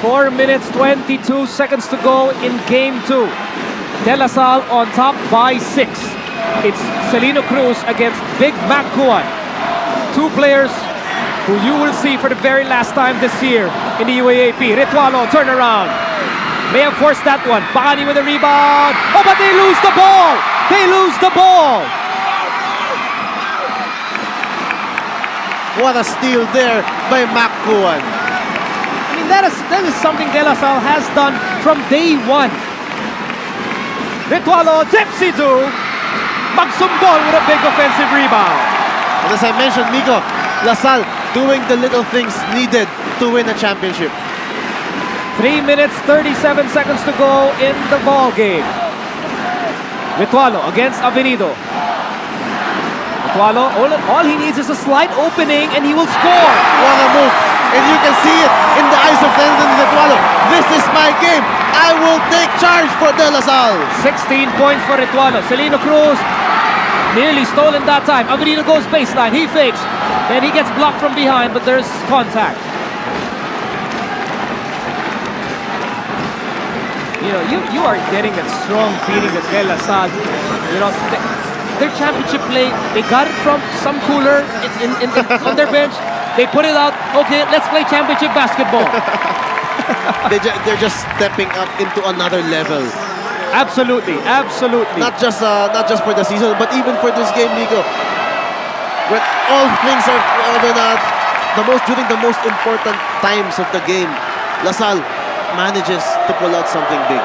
4 minutes, 22 seconds to go in game 2. De La Salle on top by 6. It's Celino Cruz against Big McCowan. 2 players who you will see for the very last time this year in the UAAP. Ritualo, turnaround. May have forced that one. Bacani with a rebound. Oh, but they lose the ball. They lose the ball. What a steal there by McCowan. I mean, that is something De La Salle has done from day 1. Ritualo, Zepsidu, Magsumbol with a big offensive rebound. And as I mentioned, Migo, La Salle doing the little things needed to win a championship. 3 minutes, 37 seconds to go in the ball game. Ritualo against Avenido. Ritualo, all he needs is a slight opening and he will score. What a move. And you can see it in the eyes of Rendon Ritualo. This is my game. I will take charge for De La Salle. 16 points for Ritualo. Celino Cruz nearly stolen that time. Avenido goes baseline. He fakes. Then he gets blocked from behind, but there's contact. You know, you are getting that strong feeling that De La Salle, you know, their championship play, they got it from some cooler on their bench. They put it out. Okay, let's play championship basketball. They're just stepping up into another level. Absolutely, absolutely. Not just for the season, but even for this game, Nico. When all things are during the most important times of the game, La Salle manages to pull out something big.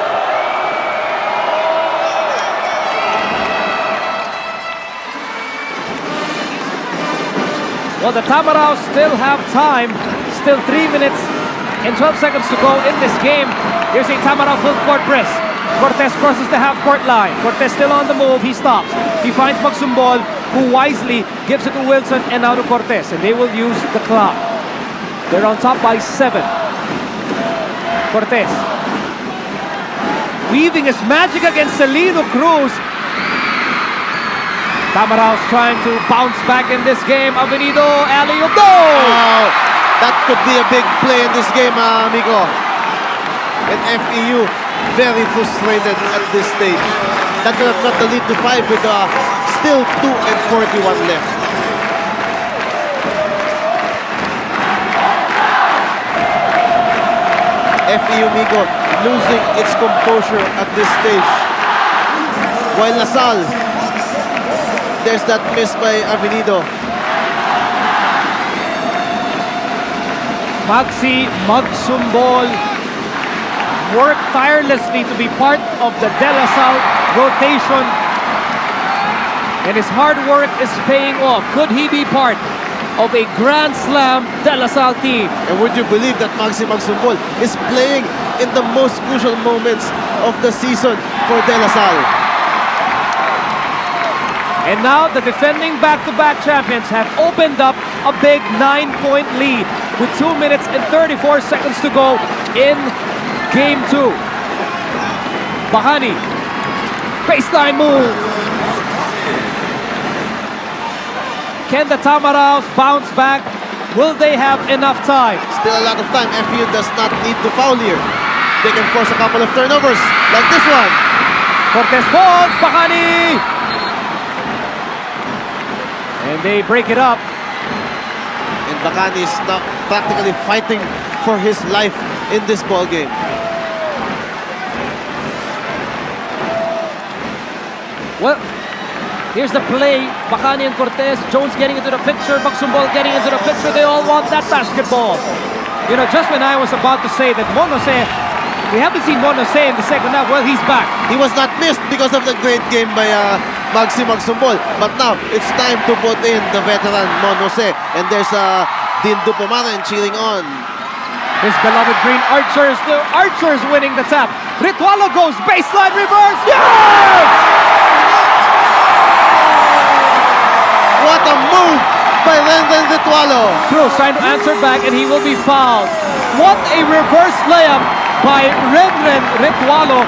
Well, the Tamaraws still have time. Still 3 minutes and 12 seconds to go in this game. Here's a Tamaraw full court press. Cortez crosses the half-court line. Cortez still on the move. He stops. He finds Magsumbol, who wisely gives it to Wilson and now to Cortez. And they will use the clock. They're on top by 7. Cortez weaving his magic against Celino Cruz. Tamaraws trying to bounce back in this game. Avenido, alley-oop, no! Oh, that could be a big play in this game, amigo. And FEU very frustrated at this stage. That could have cut the lead to 5 with still 2:41 left. FEU, Migo, losing its composure at this stage. While La Salle, there's that miss by Avenido. Magsumbol worked tirelessly to be part of the De La Salle rotation. And his hard work is paying off. Could he be part of a Grand Slam De La Salle team? And would you believe that Magsumbol is playing in the most crucial moments of the season for De La Salle? And now the defending back-to-back champions have opened up a big 9-point lead with 2 minutes and 34 seconds to go in Game 2. Bahani, baseline move. Can the Tamaraws bounce back? Will they have enough time? Still a lot of time. FEU does not need to foul here. They can force a couple of turnovers like this one. Cortez falls, Bahani! And they break it up. And Bacani is now practically fighting for his life in this ball game. Well, here's the play. Bacani and Cortez, Jones getting into the picture, Magsumbol getting into the picture. They all want that basketball. You know, just when I was about to say that Mon Jose, we haven't seen Mon Jose in the second half, well, he's back. He was not missed because of the great game by Magsumbol. But now, it's time to put in the veteran Mon Jose. And there's Dean Dupomaren cheering on. His beloved Green Archers, the Archers winning the tap. Ritualo goes baseline reverse. Yes! What a move by Rendon Ritualo. Cruz trying to answer back and he will be fouled. What a reverse layup by Rendon Ritualo.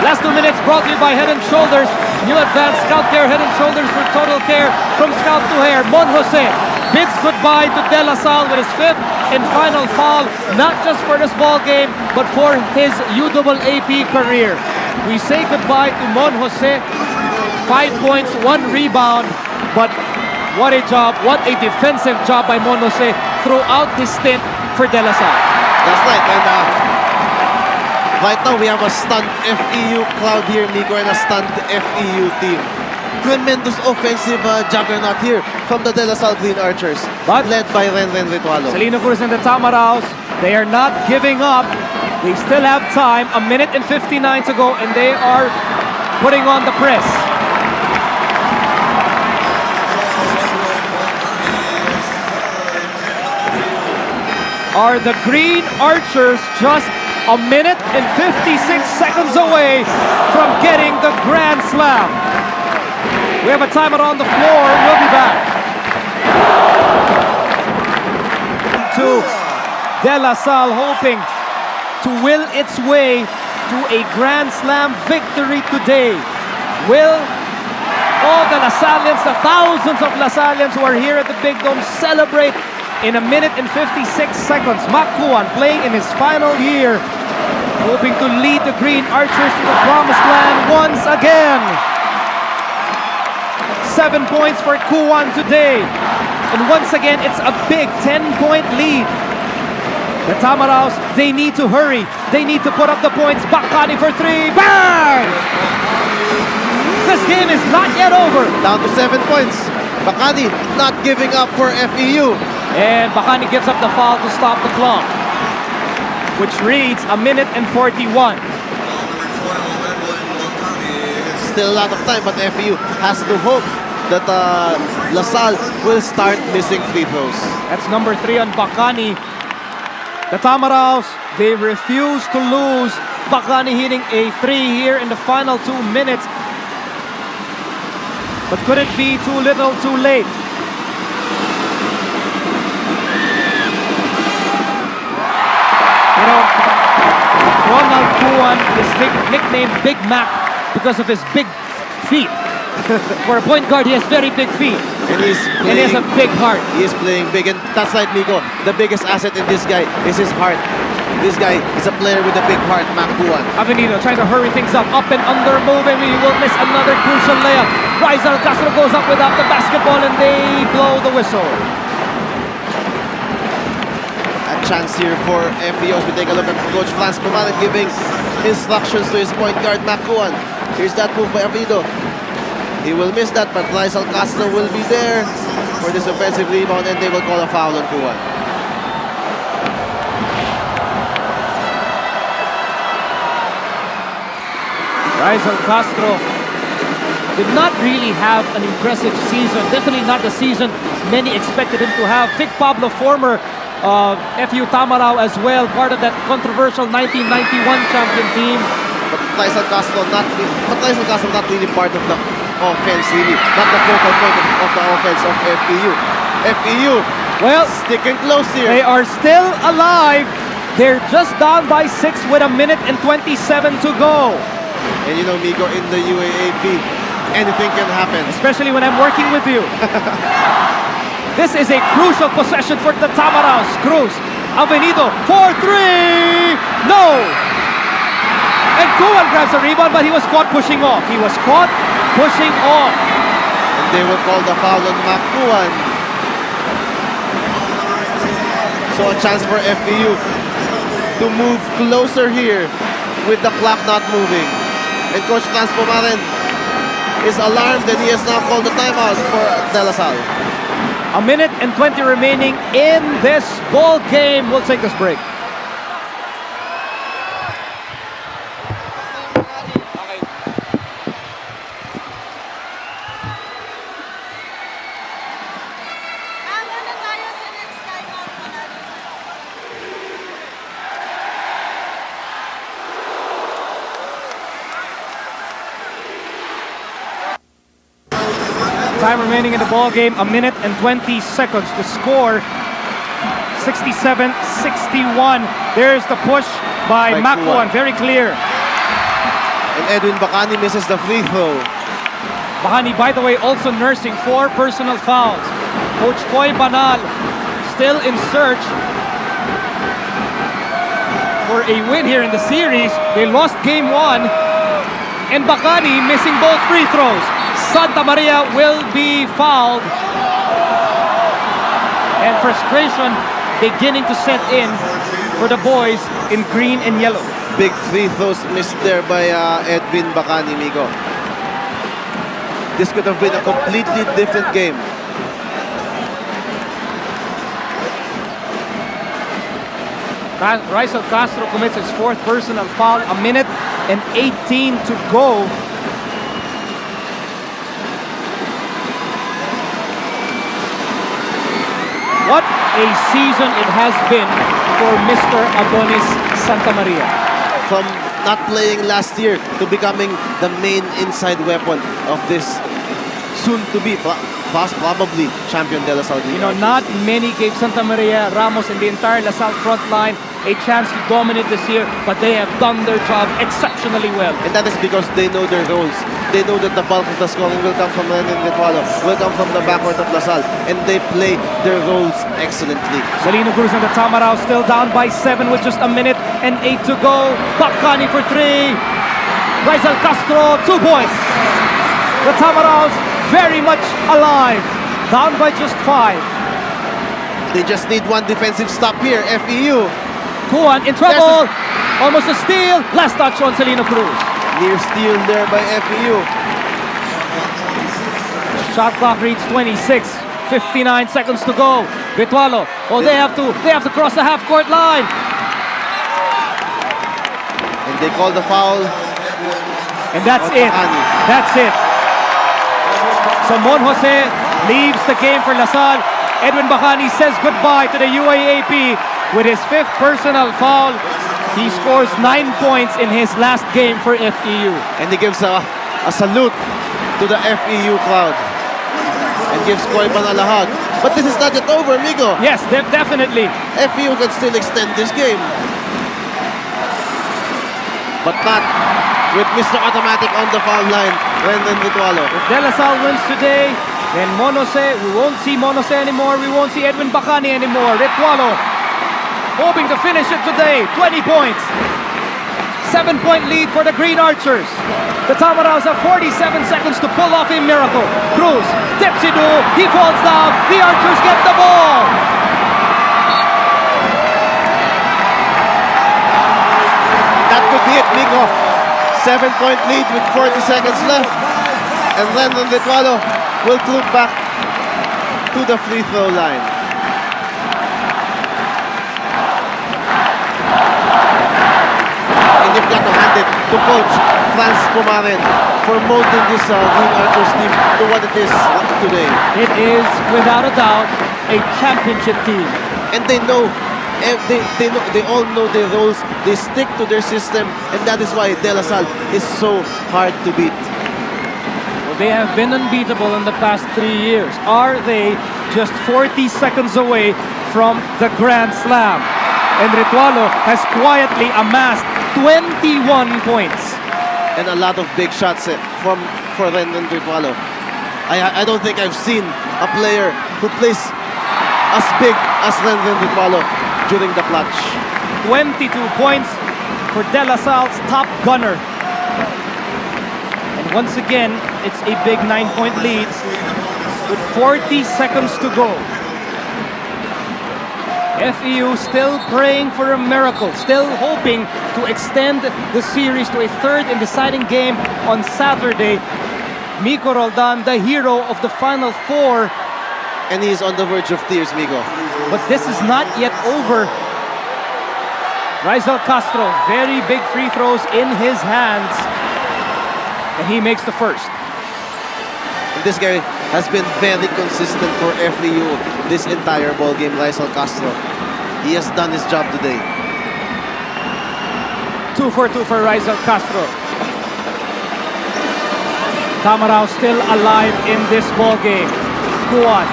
Last 2 minutes brought to you by Head & Shoulders. New advanced Scout Care, Head & Shoulders for total care from scalp to hair. Mon Jose bids goodbye to De La Salle with his 5th and final foul, not just for this ball game, but for his UAAP career. We say goodbye to Mon Jose. 5 points, 1 rebound, but what a job, what a defensive job by Mon Jose throughout his stint for De La Salle. That's right, and right now we have a stunned FEU crowd here, Nico, and a stunned FEU team. Tremendous offensive juggernaut here from the De La Salle Green Archers, But led by Rendon Ritualo. Celino Cruz and the Tamaraws, they are not giving up. They still have time, 1 minute and 59 to go, and they are putting on the press. Are the Green Archers just 1 minute and 56 seconds away from getting the Grand Slam? We have a timer on the floor. We'll be back. To De La Salle hoping to will its way to a Grand Slam victory today. Will all the Lasallians, the thousands of Lasallians who are here at the Big Dome, celebrate in 1 minute and 56 seconds? Makuan playing in his final year, hoping to lead the Green Archers to the promised land once again. 7 points for Kuan today. And once again, it's a big 10-point lead. The Tamaraws, they need to hurry. They need to put up the points. Bakani for 3. Bang! This game is not yet over. Down to 7 points. Bakani not giving up for FEU. And Bakani gives up the foul to stop the clock, which reads 1 minute and 41. Still a lot of time, but FEU has to hope that LaSalle will start missing free throws. That's number 3 on Bakani. The Tamaraws, they refuse to lose. Bakani hitting a 3 here in the final 2 minutes. But could it be too little, too late? You know, Ronald Kuan is nicknamed Big Mac because of his big feet. For a point guard, he has very big feet. And he has a big heart. He is playing big, and that's right, Miko. The biggest asset in this guy is his heart. This guy is a player with a big heart, Makuan. Avenido trying to hurry things up and under move, and we will miss another crucial layup. Rizal Castro goes up without the basketball, and they blow the whistle. A chance here for FEO as we take a look at Coach Franz Pumalan giving instructions to his point guard, Makuan. Here's that move by Avenido. He will miss that, but Rizal Castro will be there for this offensive rebound, and they will call a foul on Kuan. Rizal Castro did not really have an impressive season. Definitely not the season many expected him to have. Vic Pablo, former FU Tamaraw as well, part of that controversial 1991 champion team. But Rizal Castro not really part of the offense, really. Not the focal point of the offense of FEU. FEU, well, sticking close here. They are still alive. They're just down by 6 with 1 minute and 27 to go. And you know, Miko, in the UAAP, anything can happen. Especially when I'm working with you. This is a crucial possession for the Tamaraws. Cruz, Avenido for 3. No! And Kuan grabs a rebound, but he was caught pushing off. He was caught pushing off. And they will call the foul on Makuan. So a chance for FEU to move closer here with the clock not moving. And Coach Franz Pumalan is alarmed, and he has now called the timeout for De La Salle. 1 minute and 20 remaining in this ball game. We'll take this break. Time remaining in the ball game, 1 minute and 20 seconds. The score, 67-61. There's the push by Makuan, very clear. And Edwin Bakani misses the free throw. Bakani, by the way, also nursing 4 personal fouls. Coach Koy Banal still in search for a win here in the series. They lost game 1, and Bakani missing both free throws. Santa Maria will be fouled, and frustration beginning to set in for the boys in green and yellow. Big free throws missed there by Edwin Bakani, Miko. This could have been a completely different game. Rizal Castro commits his 4th personal foul, 1 minute and 18 to go. What a season it has been for Mr. Adonis Santamaria. From not playing last year to becoming the main inside weapon of this soon to be probably champion De La Salle. You know, not many gave Santa Maria, Ramos, and the entire La Salle front line a chance to dominate this year, but they have done their job exceptionally well. And that is because they know their roles. They know that the bulk of the scoring will come from Renan Ritualo, will come from the backcourt of La Salle, and they play their roles excellently. Salino Cruz and the Tamaraw still down by 7 with just a minute and 8 to go. Bakani for 3. Rizal Castro, 2 points. The Tamaraws very much alive, down by just 5. They just need one defensive stop here, FEU. Kuan in trouble. Almost a steal. Last touch on Salino Cruz. Near steal there by FEU. Shot clock reads 26. 59 seconds to go. Ritualo. Oh, they have to cross the half-court line. And they call the foul. And that's it. That's it. So Mon Jose leaves the game for La Salle. Edwin Bacani says goodbye to the UAAP with his 5th personal foul. He scores 9 points in his last game for FEU. And he gives a salute to the FEU crowd. And gives Koiban a lahag. But this is not yet over, Migo. Yes, definitely. FEU can still extend this game. But not with Mr. Automatic on the foul line, Renan Ritualo. If De La Salle wins today, then Monose, we won't see Monose anymore. We won't see Edwin Bacani anymore. Ritualo hoping to finish it today. 20 points. 7-point lead for the Green Archers. The Tamaraws have 47 seconds to pull off a miracle. Cruz, Dipsidu, he falls down. The Archers get the ball. That could be it, Migo. 7-point lead with 40 seconds left. And Renan Ritualo will loop back to the free throw line. And you've got to hand it to Coach Franz Pumaren for molding this Green Archers team to what it is today. It is, without a doubt, a championship team. And they know, they all know their roles. They stick to their system, and that is why De La Salle is so hard to beat. Well, they have been unbeatable in the past 3 years. Are they just 40 seconds away from the Grand Slam? And Ritualo has quietly amassed 21 points. And a lot of big shots for Renan Ritualo. I don't think I've seen a player who plays as big as Renan Ritualo during the clutch. 22 points for De La Salle's top gunner. And once again, it's a big 9-point lead with 40 seconds to go. FEU still praying for a miracle, still hoping to extend the series to a 3rd and deciding game on Saturday. Miko Roldan, the hero of the Final Four. And he is on the verge of tears, Migo. But this is not yet over. Rizal Castro, very big free throws in his hands. And he makes the first. And this guy has been very consistent for FEU this entire ball game, Rizal Castro. He has done his job today. 2 for 2 for Rizal Castro. Tamaraw still alive in this ball game. Kuan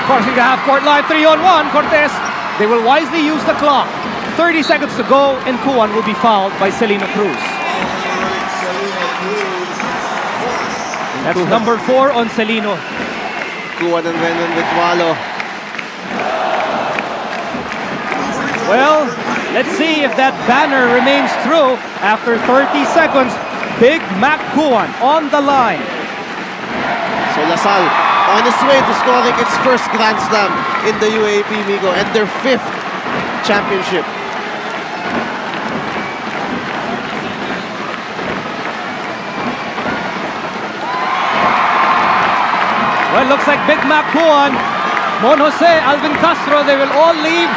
crossing the half-court line, 3-on-1. Cortez, they will wisely use the clock. 30 seconds to go, and Kuan will be fouled by Salino Cruz. That's number 4 on Salino. Kuan and Renan Ritualo. Well, let's see if that banner remains true after 30 seconds. Big Mac Kuan on the line. So La Salle on its way to scoring its first Grand Slam in the UAAP, Migo, and their 5th championship. Well, looks like Big Mac Kuan, Mon Jose, Alvin Castro, they will all leave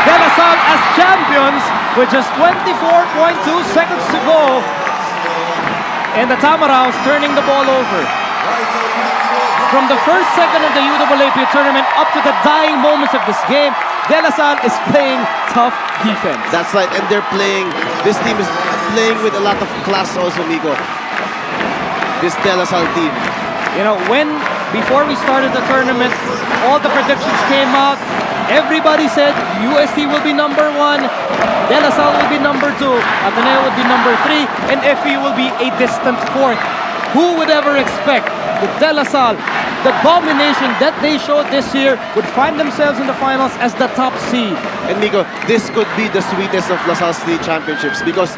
De La Salle as champions with just 24.2 seconds to go. And the Tamaraws turning the ball over. From the first second of the UAAP tournament up to the dying moments of this game, De La Salle is playing tough defense. That's right, and this team is playing with a lot of class also, Migo. This De La Salle team. You know, before we started the tournament, all the predictions came out. Everybody said UST will be number 1, De La Salle will be number 2, Ateneo will be number 3, and FE will be a distant 4th. Who would ever expect that De La Salle, the domination that they showed this year, would find themselves in the finals as the top seed? And Nico, this could be the sweetest of LaSalle's 3 championships because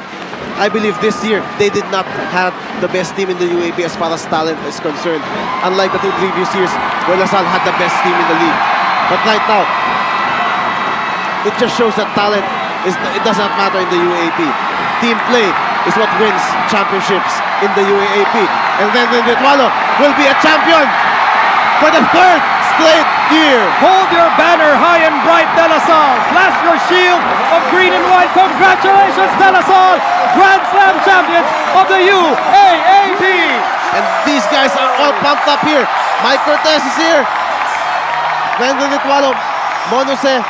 I believe this year they did not have the best team in the UAP as far as talent is concerned. Unlike the 2 previous years where LaSalle had the best team in the league. But right now, it just shows that talent it does not matter in the UAP. Team play is what wins championships in the UAAP. And then Ritualo will be a champion for the 3rd straight year. Hold your banner high and bright, De La Salle. Flash your shield of green and white. Congratulations, De La Salle, Grand Slam champions of the UAAP. And these guys are all pumped up here. Mike Cortez is here. Brandon Ritualo, Monose.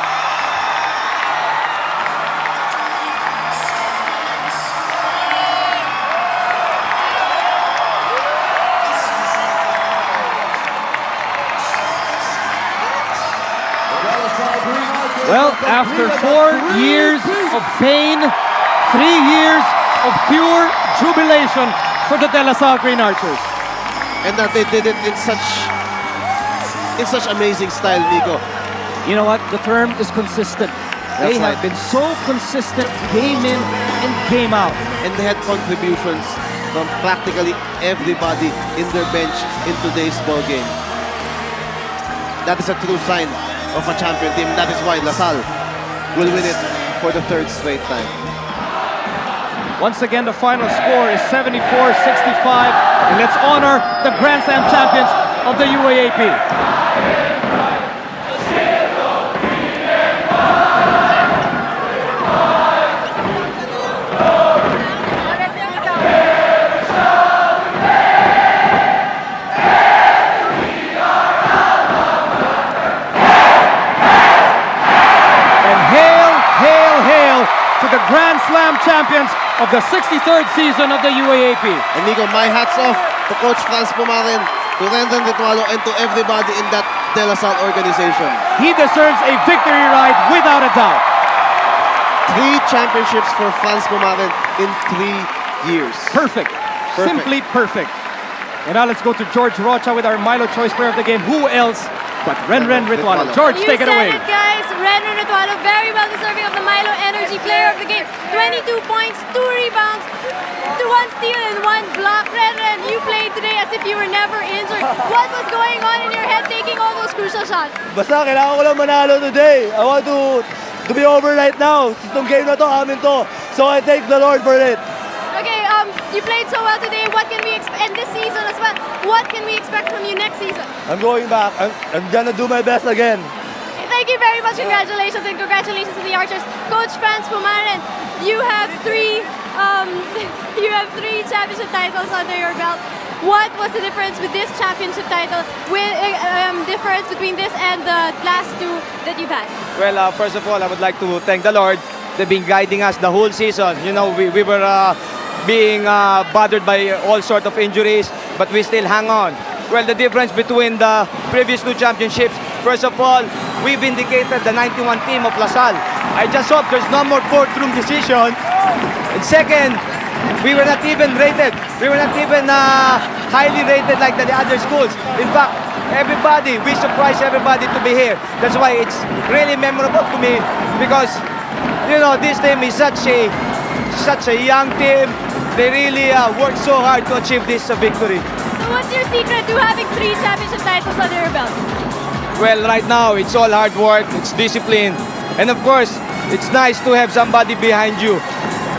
Well, after 4 years of pain, 3 years of pure jubilation for the De La Salle Green Archers. And that they did it in such amazing style, Nico. You know what? The term is consistent. They have been so consistent game in and game out. And they had contributions from practically everybody in their bench in today's ball game. That is a true sign of a champion team. That is why LaSalle will win it for the 3rd straight time. Once again, the final score is 74-65. And let's honor the Grand Slam champions of the UAAP. To the Grand Slam champions of the 63rd season of the UAAP. And Nico, my hats off to Coach Franz Pumaren, to Rendon Ritualo, and to everybody in that De La Salle organization. He deserves a victory ride without a doubt. 3 championships for Franz Pumaren in 3 years. Perfect. Simply perfect. And now let's go to George Rocha with our Milo Choice Player of the game. Who else but Renren Ritualo? George, take it away. You said it, guys. Renren Ritualo, very well deserving of the Milo Energy Player of the game. 22 points, 2 rebounds, 1 steal, and 1 block. Renren, you played today as if you were never injured. What was going on in your head taking all those crucial shots? Basta, kailangan ko lang manalo today. I want to be over right now. Itong game na to, amin to. So I thank the Lord for it. Okay, you played so well today. What can we expect, and this season as well, what can we expect from you next season? I'm going back. I'm gonna do my best again. Thank you very much. Congratulations, and congratulations to the Archers. Coach Franz Pumaren, you have 3 championship titles under your belt. What was the difference with this championship title, difference between this and the last 2 that you've had? Well, first of all, I would like to thank the Lord. They've been guiding us the whole season. You know, we were being bothered by all sorts of injuries, but we still hang on. Well, the difference between the previous 2 championships, first of all, we vindicated the 91 team of LaSalle. I just hope there's no more courtroom decision. And second, we were not even rated. We were not even highly rated like the other schools. In fact, we surprised everybody to be here. That's why it's really memorable to me because, you know, this team is such a young team. They really worked so hard to achieve this victory. So what's your secret to having 3 championship titles under your belt? Well, right now, it's all hard work, it's discipline, and of course, it's nice to have somebody behind you.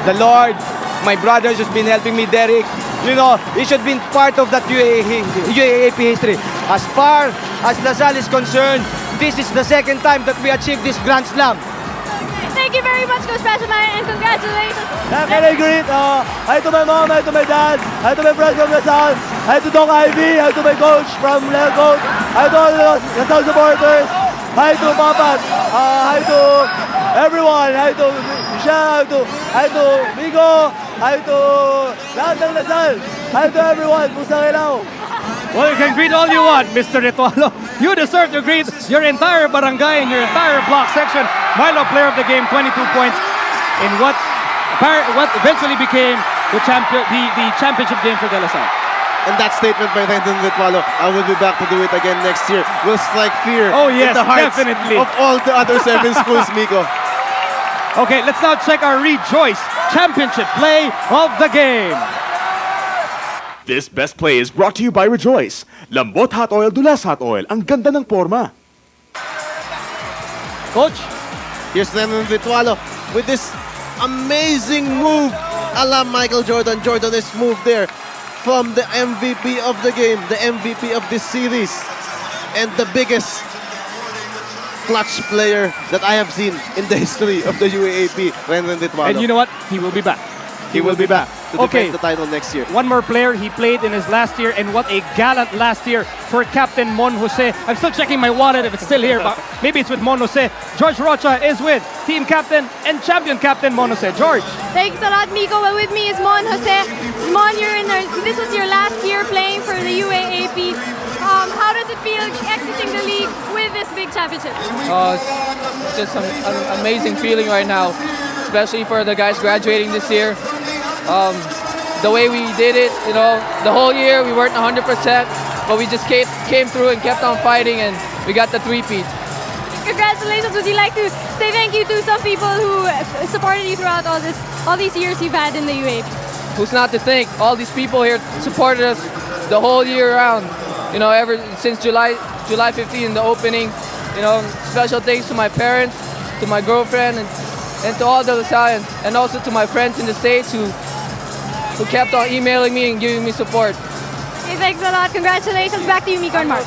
The Lord, my brothers who's been helping me, Derek, you know, he should be part of that UAAP history. As far as LaSalle is concerned, this is the 2nd time that we achieved this Grand Slam. Thank you very much, Coach Pashamayan, and congratulations. Can I greet? Hi to my mom, hi to my dad, hi to my friends from LaSalle, hi to Doc Ivy, hi to my coach from LaCote, hi to all the LaSalle supporters, hi to Papas, hi to everyone, hi to Michelle, hi to Migo, hi to lahat ng LaSalle, hi to everyone, Pusang Ilaw. Well, you can greet all you want, Mr. Ritualo. You deserve to greet your entire barangay and your entire block section. Milo, player of the game, 22 points in what eventually became the championship game for De La Salle. And that statement by Rendon Ritualo, I will be back to do it again next year, will strike fear Oh, yes, in the hearts definitely. of all the other 7 schools, Miko. Okay, let's now check our Rejoice Championship play of the game. This best play is brought to you by Rejoice. Lambot Hot Oil, Dulas Hot Oil. Ang ganda ng forma. Coach, Here's Rendon Ritualo with this amazing move a la Michael Jordan. Jordan is moved there from the MVP of the game, the MVP of this series, and the biggest clutch player that I have seen in the history of the UAAP, Rendon Ritualo. and you know what? He will be back. He will be back to Okay. defend the title next year. One more player, he played in his last year, and what a gallant last year for Captain Mon Jose. I'm still checking my wallet if it's still here, but maybe it's with Mon Jose. George Rocha is with team captain and champion captain Mon Jose. George. Thanks a lot, Miko. Well, with me is Mon Jose. Mon, this was your last year playing for the UAAP. How does it feel exiting the league with this big championship? It's just an amazing feeling right now, especially for the guys graduating this year. The way we did it, the whole year we weren't 100%, but we just came through and kept on fighting, and we got the three-peat. Congratulations. Would you like to say thank you to some people who supported you throughout all these years you've had in the UAAP? Who's not to thank? All these people here supported us the whole year round. Ever since July 15, the opening. Special thanks to my parents, to my girlfriend, and to all the LaSallians, and also to my friends in the States who kept on emailing me and giving me support. Okay, thanks a lot. Congratulations. Back to you, Miko and Mark.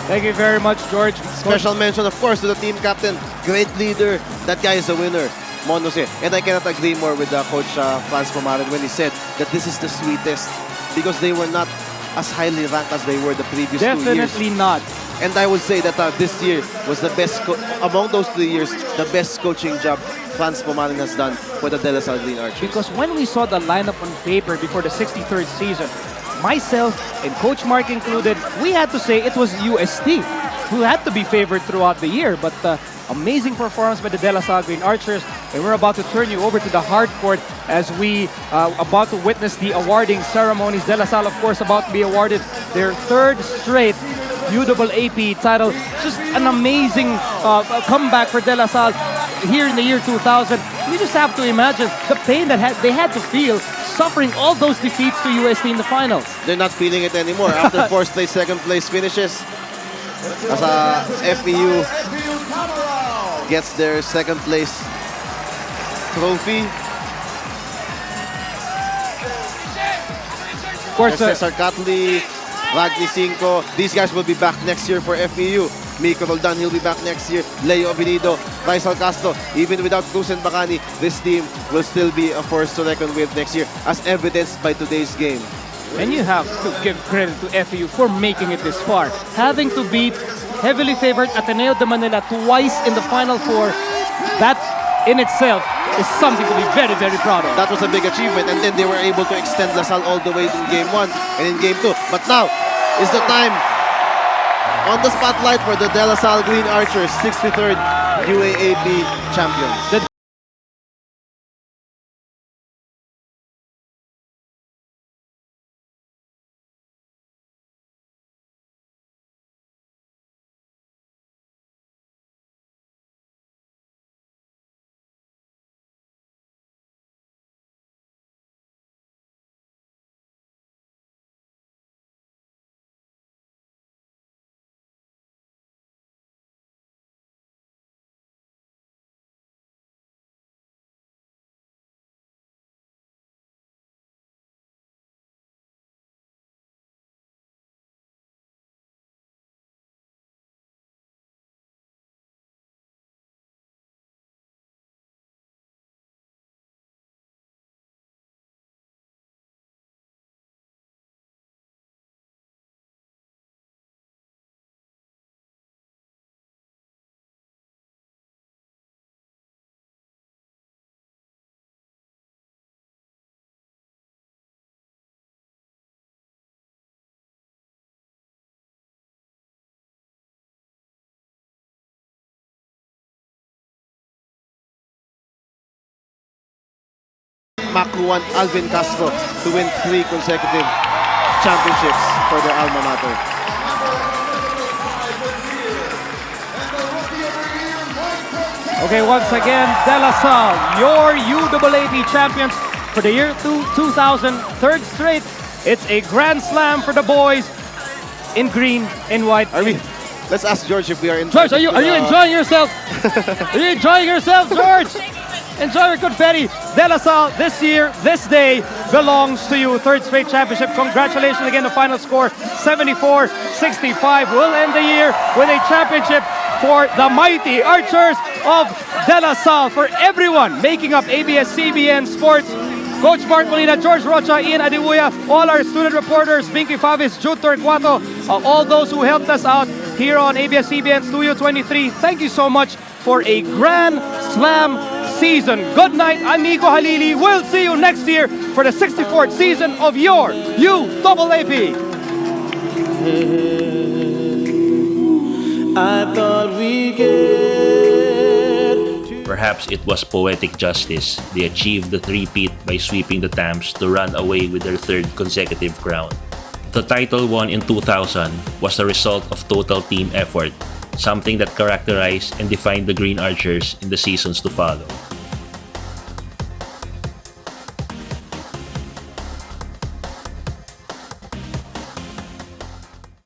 Thank you very much, George. Special mention, of course, to the team captain. Great leader. That guy is a winner, Mon Jose. And I cannot agree more with Coach Franz Pomared when he said that this is the sweetest because they were not as highly ranked as they were the previous 2 years. Definitely not. And I would say that this year was the best, among those 3 years, the best coaching job Franz Pomared has done for the De La Salle Green Archers. Because when we saw the lineup on paper before the 63rd season, myself and Coach Mark included, we had to say it was UST who had to be favored throughout the year. But amazing performance by the De La Salle Green Archers. And we're about to turn you over to the hard court as we about to witness the awarding ceremonies. De La Salle, of course, about to be awarded their 3rd straight UAAP title. Just an amazing comeback for De La Salle here in the year 2000. You just have to imagine the pain that they had to feel suffering all those defeats to UST in the finals. They're not feeling it anymore after 4 straight second place finishes. As FEU gets their 2nd place trophy. Of course, Cesar Catley, Ragni Cinco, these guys will be back next year for FEU. Miko Roldan, he'll be back next year. Leo Venido, Faisal Castro. Even without Cruz and Bacani, this team will still be a force to reckon with next year, as evidenced by today's game. and you have to give credit to FEU for making it this far. Having to beat heavily favored Ateneo de Manila twice in the Final Four, that in itself is something to be very, very proud of. That was a big achievement, and then they were able to extend LaSalle all the way in Game 1 and in Game 2. But now is the time on the spotlight for the De La Salle Green Archers, 63rd UAAP champions. Macruan Alvin Castro to win 3 consecutive championships for their alma mater. Okay, once again, De La Salle, your UAAP champions for the year 2000, third straight. It's a grand slam for the boys in green and white. Let's ask George if we are enjoying. George, are you enjoying yourself? Are you enjoying yourself, George? Enjoy your confetti. De La Salle, this year, this day belongs to you. Third straight championship. Congratulations again. The final score 74-65. We'll end the year with a championship for the mighty Archers of De La Salle. For everyone making up ABS-CBN Sports, Coach Mark Molina, George Rocha, Ian Adiwuya, all our student reporters, Binky Favis, Jude Torquato, all those who helped us out here on ABS-CBN Studio 23. Thank you so much for a Grand Slam season. Good night, I'm Nico Halili. We'll see you next year for the 64th season of your UAAP. I thought we'd get. Perhaps it was poetic justice. They achieved the three-peat by sweeping the Tams to run away with their third consecutive crown. The title won in 2000 was a result of total team effort, something that characterized and defined the Green Archers in the seasons to follow.